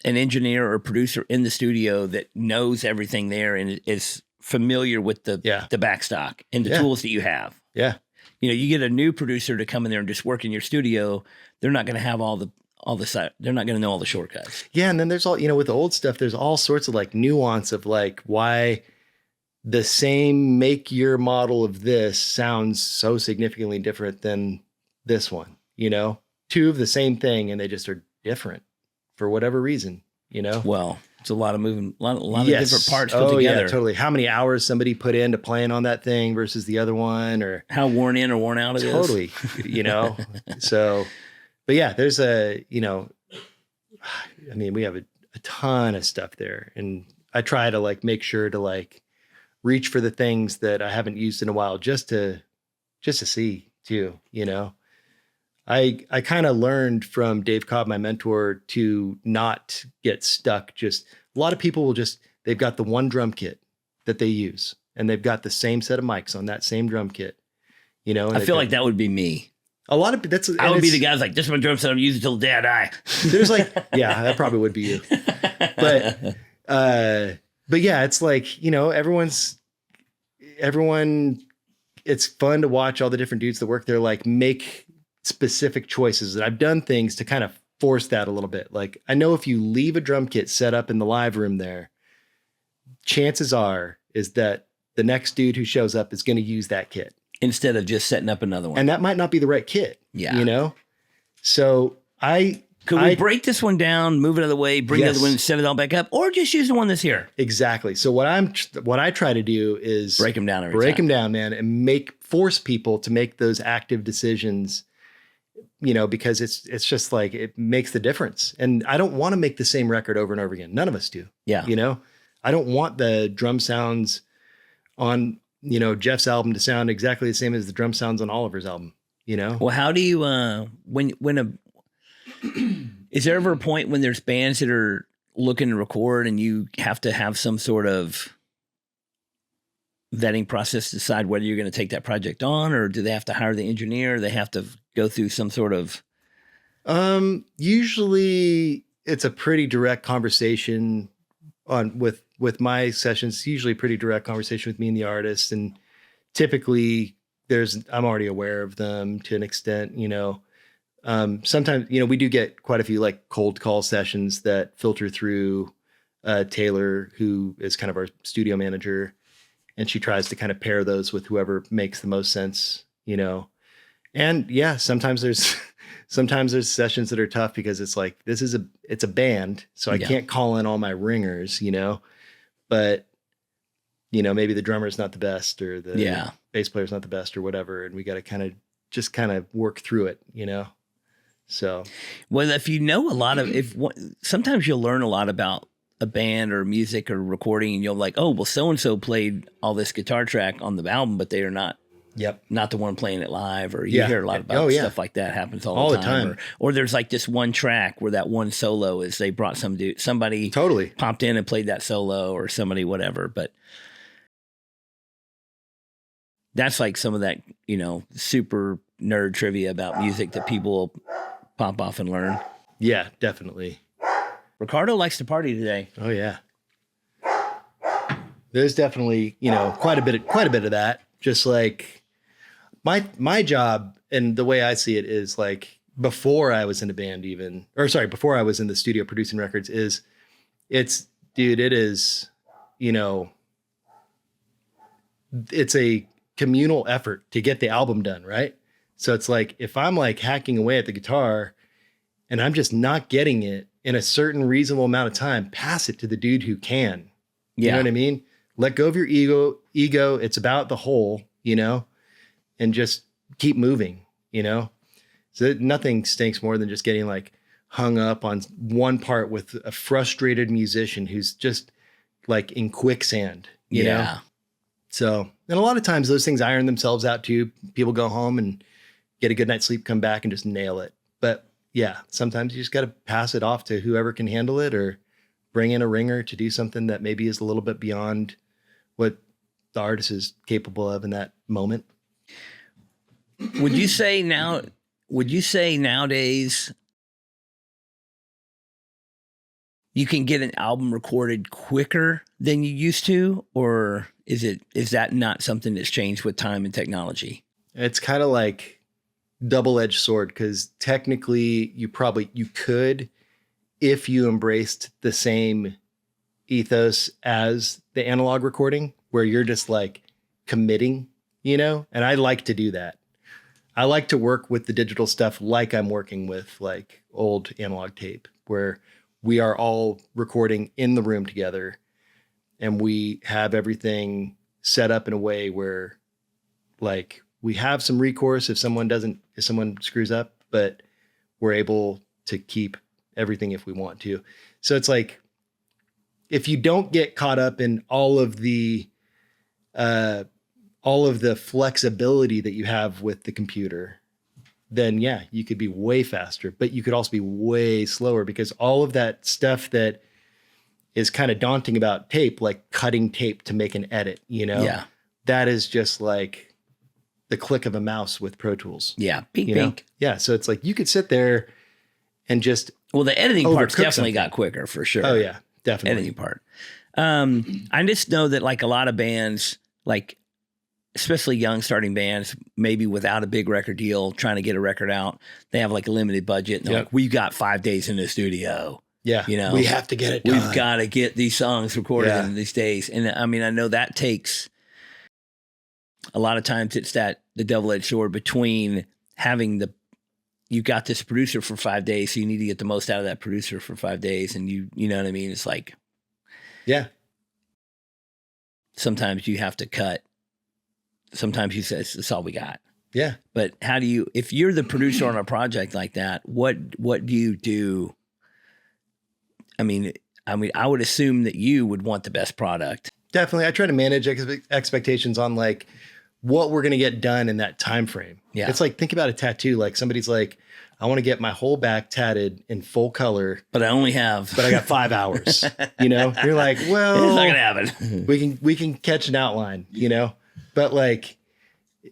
an engineer or producer in the studio that knows everything there and is familiar with the backstock and the tools that you have. Yeah. You get a new producer to come in there and just work in your studio. They're not going to have all the they're not going to know all the shortcuts. Yeah. And then there's all, with the old stuff, there's all sorts of like nuance of like why the same make year model of this sounds so significantly different than this one, two of the same thing and they just are different for whatever reason, Well, it's a lot of moving, a lot of different parts put together. Yeah, totally. How many hours somebody put into playing on that thing versus the other one, or how worn in or worn out it is. Totally. So, but yeah, there's we have a ton of stuff there, and I try to like make sure to like reach for the things that I haven't used in a while just to see too, I kind of learned from Dave Cobb, my mentor, to not get stuck. Just a lot of people they've got the one drum kit that they use and they've got the same set of mics on that same drum kit, and I feel like that would be me. A lot of I would be the guys like, this is my drum set I'm using till the day I die. There's like, yeah, that probably would be you. But yeah, it's like, everyone, it's fun to watch all the different dudes that work there, like make specific choices. And I've done things to kind of force that a little bit. Like I know if you leave a drum kit set up in the live room there, chances are is that the next dude who shows up is going to use that kit instead of just setting up another one. And that might not be the right kit. Yeah. So could we break this one down, move it out of the way, bring the other one, set it all back up, or just use the one that's here? Exactly. So what I try to do is break them down man, and force people to make those active decisions, because it's just like, it makes the difference. And I don't want to make the same record over and over again. None of us do. Yeah. I don't want the drum sounds on, Jeff's album to sound exactly the same as the drum sounds on Oliver's album, Well, how do you, is there ever a point when there's bands that are looking to record and you have to have some sort of vetting process to decide whether you're going to take that project on, or do they have to hire the engineer? They have to go through some sort of... Usually it's a pretty direct conversation with my sessions, usually a pretty direct conversation with me and the artist. And typically I'm already aware of them to an extent, sometimes, we do get quite a few like cold call sessions that filter through Taylor, who is kind of our studio manager, and she tries to kind of pair those with whoever makes the most sense, And yeah, sometimes there's sessions that are tough because it's like, it's a band, so I can't call in all my ringers, but maybe the drummer's not the best, or the bass player's not the best, or whatever, and we got to kind of work through it, So, well, if you know a lot of, sometimes you'll learn a lot about a band or music or recording, and you'll like, oh, well, so-and-so played all this guitar track on the album, but they are not the one playing it live, or you hear a lot about stuff like that happens all the time. Or there's like this one track where that one solo is, they brought somebody totally popped in and played that solo, or somebody, whatever. But that's like some of that, super nerd trivia about music that people pop off and learn. Yeah, definitely. Ricardo likes to party today. Oh yeah. There's definitely, quite a bit of that. Just like my job, and the way I see it is like, before I was in a band before I was in the studio producing records, it is, it's a communal effort to get the album done, right? So it's like, if I'm like hacking away at the guitar and I'm just not getting it, in a certain reasonable amount of time, pass it to the dude who can. You Yeah. know what I mean? Let go of your ego. It's about the whole, and just keep moving, So nothing stinks more than just getting like hung up on one part with a frustrated musician who's just like in quicksand, you know? So, and a lot of times those things iron themselves out too. People go home and get a good night's sleep, come back and just nail it. But yeah, sometimes you just got to pass it off to whoever can handle it, or bring in a ringer to do something that maybe is a little bit beyond what the artist is capable of in that moment. Would you say nowadays you can get an album recorded quicker than you used to, or is that not something that's changed with time and technology? It's kind of like double-edged sword, because technically you could, if you embraced the same ethos as the analog recording, where you're just like committing, and I like to do that. I like to work with the digital stuff like I'm working with like old analog tape, where we are all recording in the room together and we have everything set up in a way where like we have some recourse if someone screws up, but we're able to keep everything if we want to. So it's like, if you don't get caught up in all of the flexibility that you have with the computer, then yeah, you could be way faster, but you could also be way slower, because all of that stuff that is kind of daunting about tape, like cutting tape to make an edit, that is just like the click of a mouse with Pro Tools. Yeah. Pink. Yeah. So it's like, you could sit there and just, well, the editing part's definitely something. got quicker for sure. Oh yeah, definitely. Editing part. I just know that like a lot of bands, like especially young starting bands, maybe without a big record deal, trying to get a record out, they have like a limited budget. And they're like, we've got 5 days in the studio. Yeah. We have to get it done. We've got to get these songs recorded in these days. And I mean, I know that takes a lot of times. It's the double-edged sword between having you got this producer for 5 days, so you need to get the most out of that producer for 5 days. And you know what I mean? It's like, yeah, sometimes you have to cut. Sometimes you say, that's all we got. Yeah. But how do you, if you're the producer on a project like that, what do you do? I mean, I would assume that you would want the best product. Definitely. I try to manage expectations on like what we're going to get done in that time frame. Yeah. It's like, think about a tattoo. Like somebody's like, I want to get my whole back tatted in full color, but I got 5 hours, you're like, well, it's not going to happen. we can catch an outline, but like,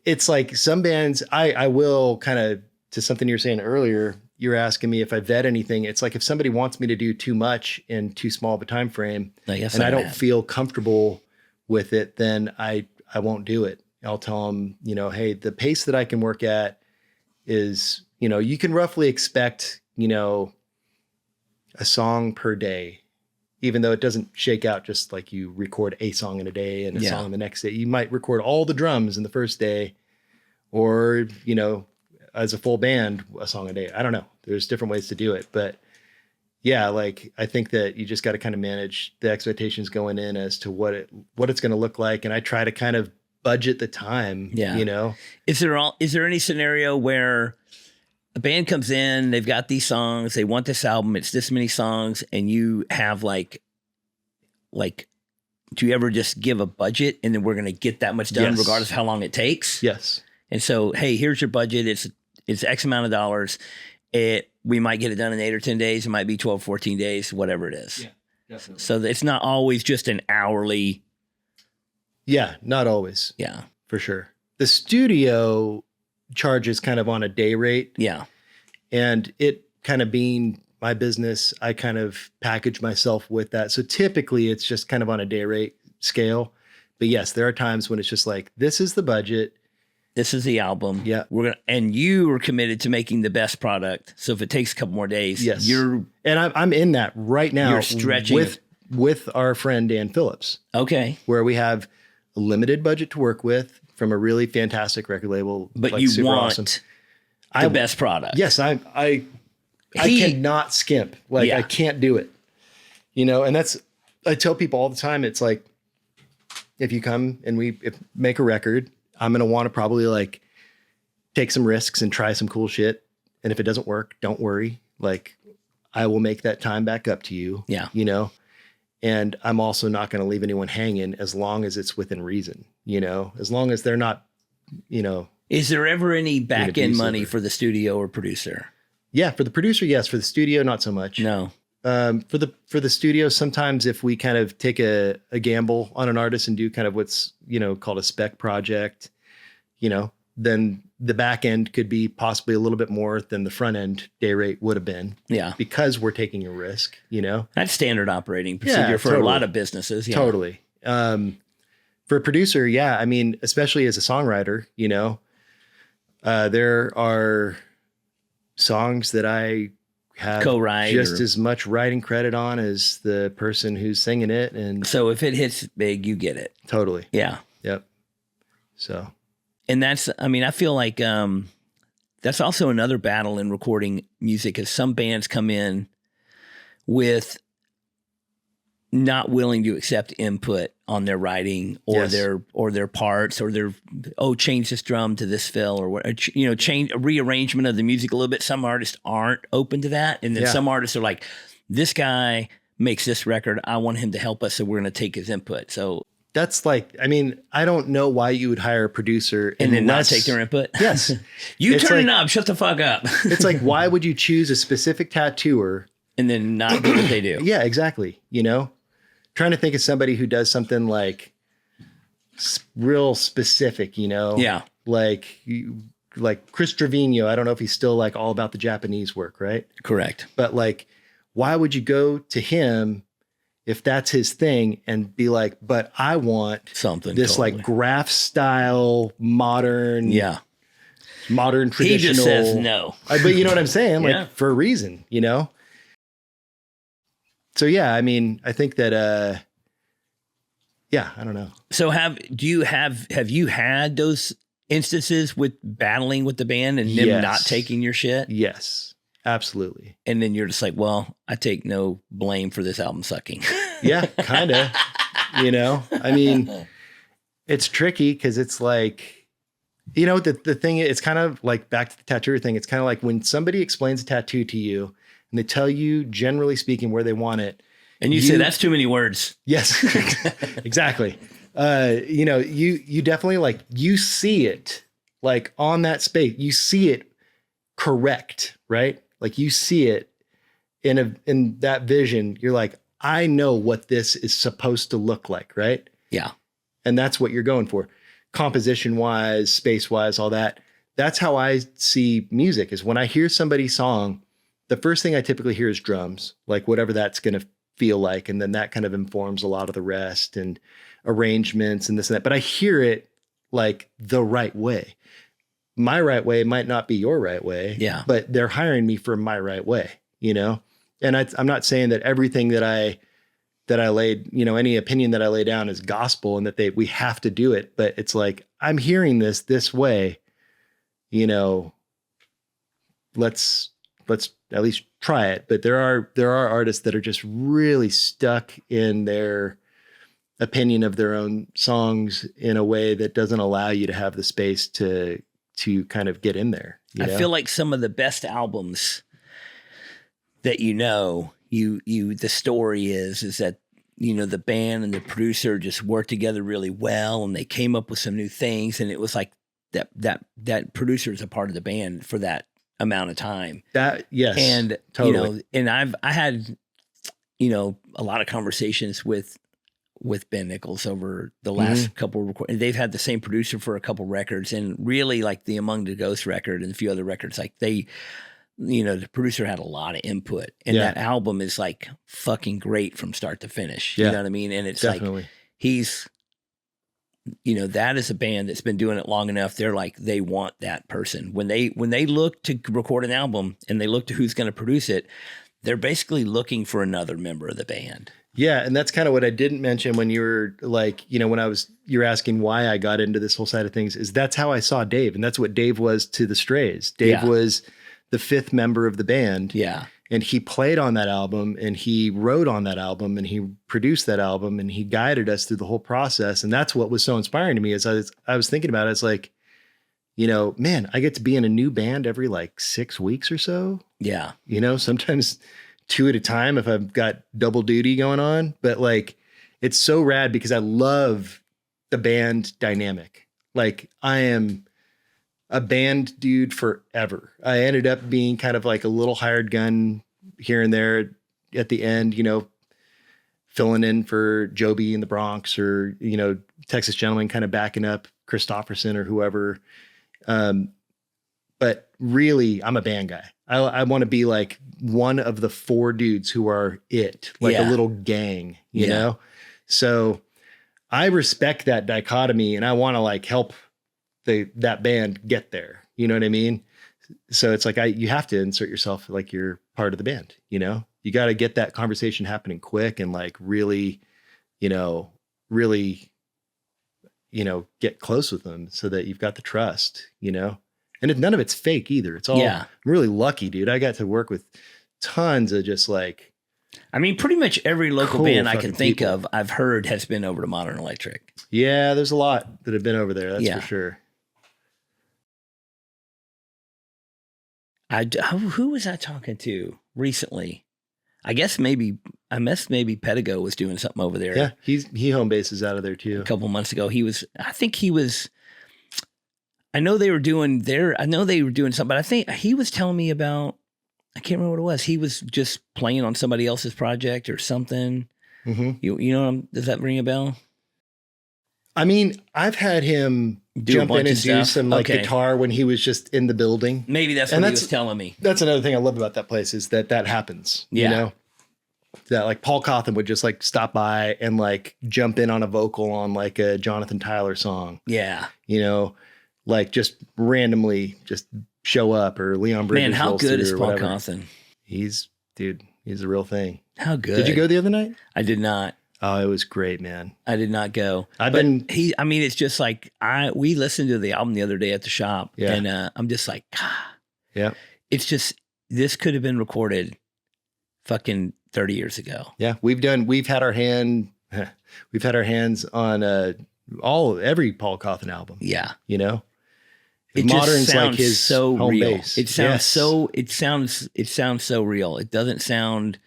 it's like some bands, I will kind of, to something you were saying earlier, you're asking me if I vet anything. It's like, if somebody wants me to do too much in too small of a time frame, and I don't feel comfortable with it, then I won't do it. I'll tell them, hey, the pace that I can work at is, you can roughly expect, a song per day, even though it doesn't shake out just like you record a song in a day and a song the next day. You might record all the drums in the first day, or, as a full band, a song a day. I don't know. There's different ways to do it. But yeah, like, I think that you just got to kind of manage the expectations going in as to what it's going to look like. And I try to kind of budget the time, Is there any scenario where a band comes in, they've got these songs, they want this album, it's this many songs, and you have like, do you ever just give a budget and then we're going to get that much done regardless of how long it takes? Yes. And so, hey, here's your budget. It's X amount of dollars. We might get it done in 8 or 10 days. It might be 12, 14 days, whatever it is. Yeah, definitely. So it's not always just an hourly. Yeah, not always. Yeah. For sure. The studio charges kind of on a day rate. Yeah. And it kind of being my business, I kind of package myself with that. So typically it's just kind of on a day rate scale. But yes, there are times when it's just like, this is the budget. This is the album. Yeah. And you are committed to making the best product. So if it takes a couple more days, and I'm in that right now. You're stretching with our friend Dan Phillips. Okay. Where we have a limited budget to work with from a really fantastic record label. But you want the best product. Yes, I cannot skimp. Like I can't do it, you know? And I tell people all the time, it's like, if you come and we make a record, I'm going to want to probably like take some risks and try some cool shit. And if it doesn't work, don't worry. Like I will make that time back up to you. Yeah. You know, and I'm also not going to leave anyone hanging as long as it's within reason, you know, as long as they're not, you know. Is there ever any back end money for the studio or producer? Yeah. For the producer, yes. For the studio, not so much. No. For the studio, sometimes if we kind of take a gamble on an artist and do kind of what's, you know, called a spec project, you know, then the back end could be possibly a little bit more than the front end day rate would have been. Yeah. Because we're taking a risk, you know. That's standard operating procedure for a lot of businesses. Yeah. Totally. For a producer, yeah. I mean, especially as a songwriter, you know, there are songs that I have co-write just as much writing credit on as the person who's singing it. And so if it hits big, you get it. Totally. Yeah. Yep. So. And that's, I mean, I feel like that's also another battle in recording music is some bands come in with not willing to accept input on their writing or their parts or their, change this drum to this fill or what, you know, change a rearrangement of the music a little bit. Some artists aren't open to that. And then some artists are like, this guy makes this record. I want him to help us. So we're going to take his input. So that's like, I mean, I don't know why you would hire a producer and then not take their input. Yes. You turn it up. Shut the fuck up. It's like, why would you choose a specific tattooer and then not do what they do? Yeah, exactly. You know, trying to think of somebody who does something like real specific, you know? Yeah. Like Chris Trevino. I don't know if he's still like all about the Japanese work, right? Correct. But like, why would you go to him if that's his thing and be like, but I want something this like graph style, modern, modern traditional. He just says no. But you know what I'm saying? Like for a reason, you know? So yeah, I mean, I think that, I don't know. So have you had those instances with battling with the band and them not taking your shit? Yes. Absolutely. And then you're just like, well, I take no blame for this album sucking. Yeah, kind of, you know, I mean, it's tricky because it's like, you know, the thing, it's kind of like back to the tattoo thing. It's kind of like when somebody explains a tattoo to you and they tell you, generally speaking, where they want it. And you say, that's too many words. Yes, exactly. You know, you definitely like, you see it like on that space, you see it correct, right? Like you see it in that vision. You're like, I know what this is supposed to look like, right? Yeah. And that's what you're going for. Composition wise, space wise, all that. That's how I see music is when I hear somebody's song, the first thing I typically hear is drums, like whatever that's going to feel like. And then that kind of informs a lot of the rest and arrangements and this and that. But I hear it like the right way. My right way might not be your right way, but they're hiring me for my right way, you know? And I'm not saying that everything that I laid, you know, any opinion that I lay down is gospel and that we have to do it, but it's like, I'm hearing this way, you know, let's at least try it. But there are artists that are just really stuck in their opinion of their own songs in a way that doesn't allow you to have the space to kind of get in there. You know? I feel like some of the best albums that, you know, the story is that, you know, the band and the producer just worked together really well and they came up with some new things. And it was like that producer is a part of the band for that amount of time. Yes. And, totally. you know, and I had, you know, a lot of conversations with Ben Nichols over the last couple of recordings. They've had the same producer for a couple records, and really like the Among the Ghosts record and a few other records, like they, you know, the producer had a lot of input, and that album is like fucking great from start to finish. You know what I mean? And it's definitely. Like, he's, you know, that is a band that's been doing it long enough. They're like, they want that person. When they look to record an album and they look to who's going to produce it, they're basically looking for another member of the band. Yeah. And that's kind of what I didn't mention when you were like, you know, when you're asking why I got into this whole side of things, is that's how I saw Dave. And that's what Dave was to the Strays. Dave was the fifth member of the band. Yeah. And he played on that album and he wrote on that album and he produced that album and he guided us through the whole process. And that's what was so inspiring to me as I was thinking about it. It's like, you know, man, I get to be in a new band every like 6 weeks or so. Yeah. You know, sometimes 2 at a time if I've got double duty going on. But like, it's so rad because I love the band dynamic. Like I am a band dude forever. I ended up being kind of like a little hired gun here and there at the end, you know, filling in for Joby in the Bronx or, you know, Texas Gentleman, kind of backing up Christopherson or whoever. But really I'm a band guy. I want to be like one of the 4 dudes who are it, like a little gang, you know? So I respect that dichotomy and I want to like help that band get there. You know what I mean? So it's like, you have to insert yourself like you're part of the band, you know, you got to get that conversation happening quick and like really, you know, get close with them so that you've got the trust, you know, and none of it's fake either. It's all, I'm really lucky, dude. I got to work with tons of just like, I mean, pretty much every local band I can think of, I've heard has been over to Modern Electric. Yeah. There's a lot that have been over there. That's for sure. Who was I talking to recently? I guess maybe Pedigo was doing something over there. Yeah, he home bases out of there too. A couple months ago, I know they were doing something, but I think he was telling me about, I can't remember what it was. He was just playing on somebody else's project or something. Mm-hmm. You know, does that ring a bell? I mean, I've had him jump in and do some like guitar when he was just in the building. Maybe that's what he was telling me. That's another thing I love about that place is that happens. Yeah. You know, that like Paul Cawthon would just like stop by and like jump in on a vocal on like a Jonathan Tyler song. Yeah. You know, like just randomly just show up, or Leon Bridges. Man, how good is Paul Cawthon? He's the real thing. How good. Did you go the other night? I did not. Oh, it was great, man. I did not go. It's just like we listened to the album the other day at the shop, and I'm just like, God. Yeah. It's just, this could have been recorded fucking 30 years ago. Yeah, we've had our hands on every Paul Cawthon album. Yeah. You know? It Modern's just sounds like his so home real. base. It sounds it sounds so real. It definitely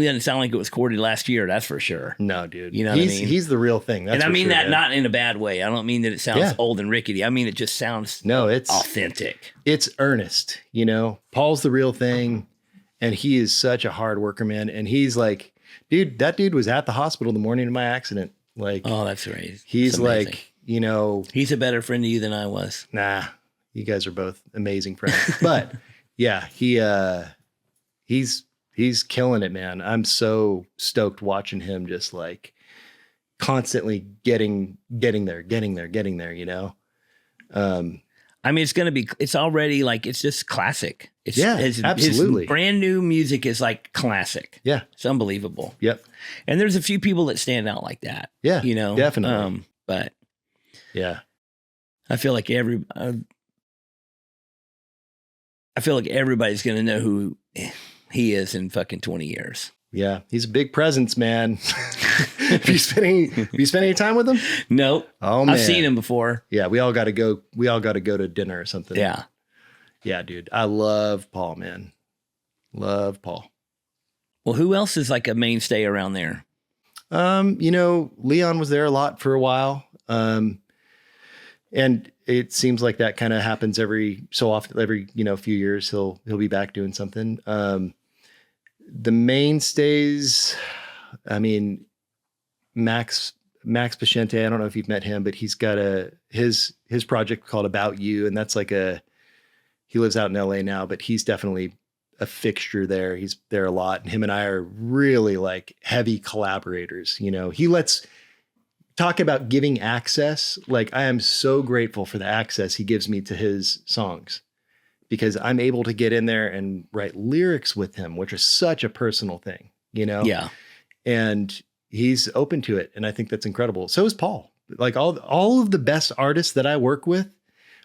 doesn't sound like it was recorded last year, that's for sure. No, dude. You know what I mean? He's the real thing. That's and I mean that man. Not in a bad way. I don't mean that it sounds old and rickety. I mean it just sounds it's authentic. It's earnest, you know? Paul's the real thing, and he is such a hard worker, man. And he's like, dude, that dude was at the hospital the morning of my accident. Like, oh, that's right. He's like, you know, he's a better friend to you than I was. Nah, you guys are both amazing friends. But yeah, he's killing it, man. I'm so stoked watching him just like constantly getting there, you know? I mean, it's already like, it's just classic. Absolutely. His brand new music is like classic. Yeah. It's unbelievable. Yep. And there's a few people that stand out like that. Yeah. You know? Definitely. But yeah, I feel like everybody's going to know who he is in fucking 20 years. Yeah. He's a big presence, man. Have you spent any time with him? Nope. Oh man. I've seen him before. Yeah. We all got to go to dinner or something. Yeah. Yeah, dude. I love Paul, man. Love Paul. Well, who else is like a mainstay around there? You know, Leon was there a lot for a while. And it seems like that kind of happens every so often, every, few years, he'll be back doing something. The mainstays, I mean, Max Pachente, I don't know if you've met him, but he's got his project called About You. And that's like he lives out in LA now, but he's definitely a fixture there. He's there a lot. And him and I are really like heavy collaborators. You know, he lets talk about giving access. Like, I am so grateful for the access he gives me to his songs, because I'm able to get in there and write lyrics with him, which is such a personal thing, you know? Yeah. And he's open to it. And I think that's incredible. So is Paul. Like all of the best artists that I work with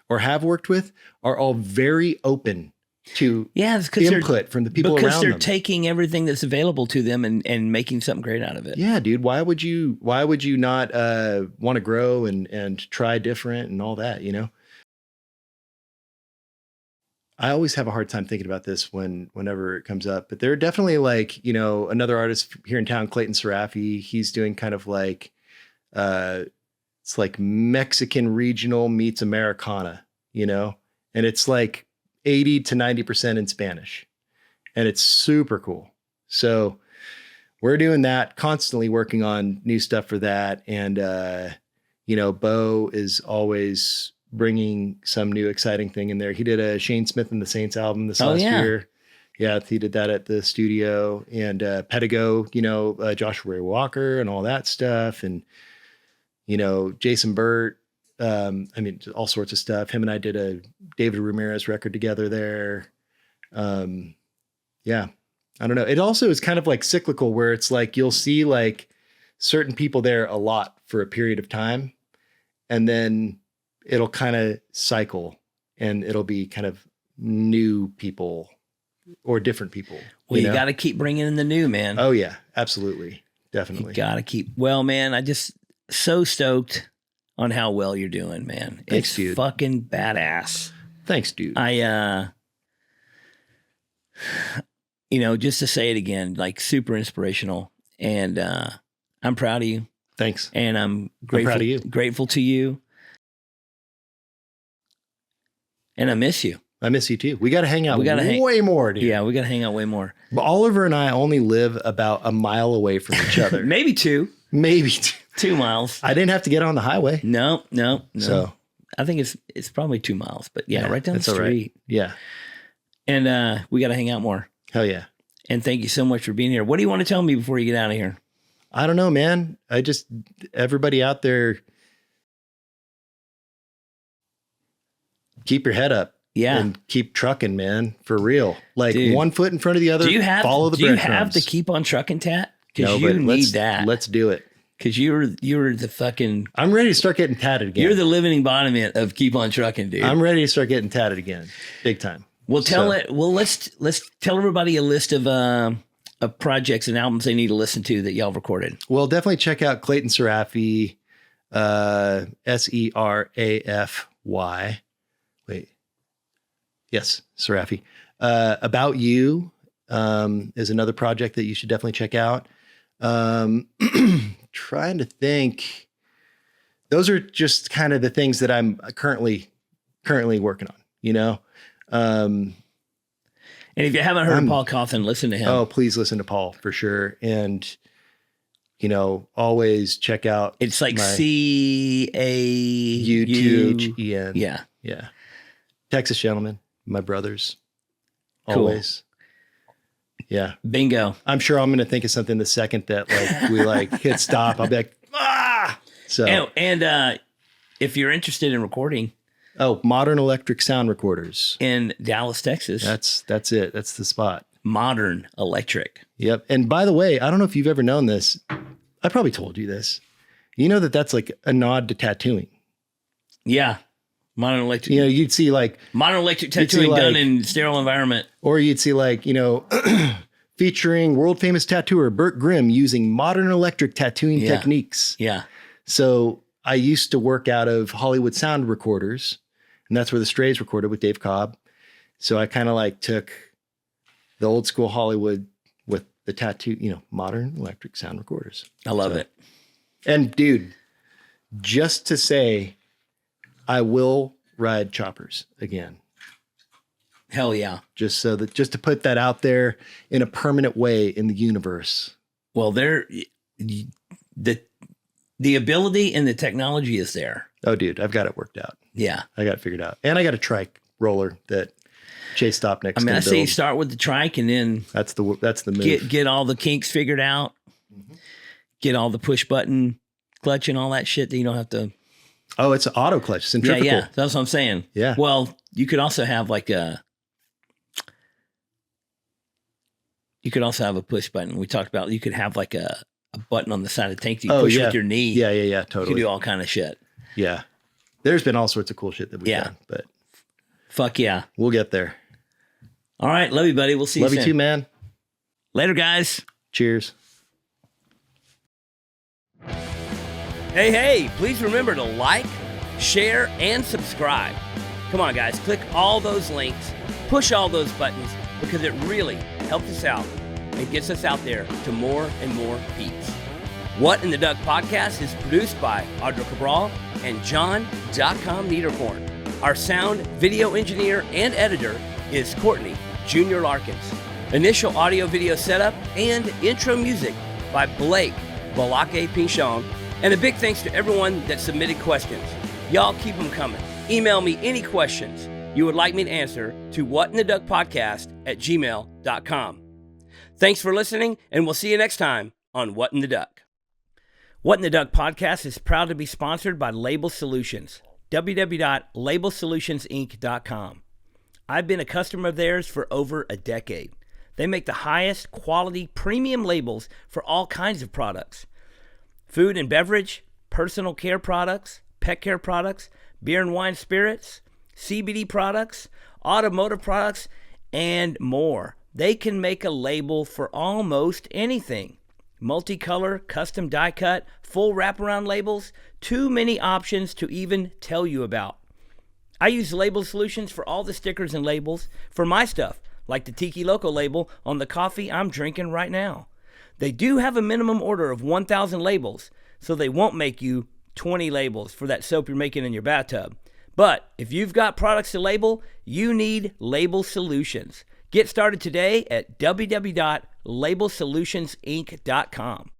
or have worked with are all very open to it's input from the people around them. Because they're taking everything that's available to them and making something great out of it. Yeah, dude. Why would you not want to grow and try different and all that, you know? I always have a hard time thinking about this whenever it comes up, but there are definitely like, you know, another artist here in town, Clayton Serafi, he's doing kind of like, it's like Mexican regional meets Americana, you know, and it's like 80 to 90% in Spanish, and it's super cool. So we're doing that, constantly working on new stuff for that. And, you know, Bo is always bringing some new exciting thing in there. He did a Shane Smith and the Saints album this last year. Yeah, he did that at the studio. And Pedigo, you know, Joshua Ray Walker and all that stuff. And, you know, Jason Burt, I mean, all sorts of stuff. Him and I did a David Ramirez record together there. Yeah, I don't know. It also is kind of like cyclical, where it's like you'll see like certain people there a lot for a period of time, and then it'll kind of cycle and it'll be kind of new people or different people. Well, you got to keep bringing in the new, man. Oh yeah, absolutely. Definitely. You got to keep, well, man, I just so stoked on how well you're doing, man. Thanks, it's dude. Fucking badass. Thanks, dude. You know, just to say it again, like super inspirational, and I'm proud of you. Thanks. And I'm grateful, proud of you. Grateful to you. And I miss you. I miss you too. We got to hang out way more, dude. Yeah, we got to hang out way more. But Oliver and I only live about a mile away from each other. Maybe 2. Maybe 2 miles. I didn't have to get on the highway. No. So I think it's probably 2 miles, but yeah, right down the street. Right. Yeah. And we got to hang out more. Hell yeah. And thank you so much for being here. What do you want to tell me before you get out of here? I don't know, man. Everybody out there, keep your head up. Yeah. And keep trucking, man, for real. Like, dude, one foot in front of the other. Follow the breadcrumbs. Do you have to keep on trucking, Tat? No, because you need that. Let's do it. Because you're the fucking. I'm ready to start getting tatted again. You're the living embodiment of keep on trucking, dude. I'm ready to start getting tatted again, big time. Let's tell everybody a list of projects and albums they need to listen to that y'all recorded. Well, definitely check out Clayton Serafi, Serafy. Wait. Yes, Serafi. About You is another project that you should definitely check out. Trying to think. Those are just kind of the things that I'm currently working on, you know? And if you haven't heard of Paul Cawthon, listen to him. Oh, please listen to Paul for sure. And, you know, always check out. It's like CAUTHEN. Yeah. Yeah. Texas Gentlemen, my brothers. Cool. Always. Yeah. Bingo. I'm sure I'm going to think of something the second that like we like hit stop. I'll be like, ah. So, and if you're interested in recording. Oh, Modern Electric Sound Recorders in Dallas, Texas. That's it. That's the spot. Modern Electric. Yep. And by the way, I don't know if you've ever known this. I probably told you this. You know that's like a nod to tattooing. Yeah. Modern Electric. You know, you'd see like Modern Electric tattooing done in sterile environment. Or you'd see like, you know, featuring world famous tattooer Burt Grimm using modern electric tattooing techniques. Yeah. So I used to work out of Hollywood Sound Recorders, and that's where the Strays recorded with Dave Cobb. So I kind of like took the old school Hollywood with the tattoo, you know, Modern Electric Sound Recorders. I love it. And dude, just to say, I will ride choppers again. Hell yeah. Just to put that out there in a permanent way in the universe. Well, the ability and the technology is there. Oh, dude, I've got it worked out. Yeah. I got it figured out. And I got a trike roller that Chase Stopnick's I mean, I say you start with the trike and then that's the move. Get all the kinks figured out. Mm-hmm. Get all the push button clutch and all that shit that you don't have to. Oh, it's an auto clutch, centrifugal. Yeah. That's what I'm saying. Yeah. Well, you could also have like you could also have a push button. We talked about you could have like a button on the side of the tank that you push with your knee. Yeah, totally. You could do all kind of shit. Yeah. There's been all sorts of cool shit that we've done, but fuck yeah. We'll get there. All right. Love you, buddy. We'll see you soon. Love you too, man. Later, guys. Cheers. Hey, please remember to like, share, and subscribe. Come on, guys. Click all those links. Push all those buttons because it really helps us out and gets us out there to more and more peeps. What in the Duck podcast is produced by Audra Cabral and John.com Niederkorn. Our sound, video engineer, and editor is Courtney, Jr. Larkins. Initial audio video setup and intro music by Blake Balake Pinchon. And a big thanks to everyone that submitted questions. Y'all keep them coming. Email me any questions you would like me to answer to whatintheduckpodcast@gmail.com. Thanks for listening, and we'll see you next time on What in the Duck. What in the Duck podcast is proud to be sponsored by Label Solutions, www.labelsolutionsinc.com. I've been a customer of theirs for over a decade. They make the highest quality premium labels for all kinds of products. Food and beverage, personal care products, pet care products, beer and wine spirits, CBD products, automotive products, and more. They can make a label for almost anything. Multicolor, custom die cut, full wraparound labels, too many options to even tell you about. I use Label Solutions for all the stickers and labels for my stuff, like the Tiki Loco label on the coffee I'm drinking right now. They do have a minimum order of 1,000 labels, so they won't make you 20 labels for that soap you're making in your bathtub. But if you've got products to label, you need Label Solutions. Get started today at www.labelsolutionsinc.com.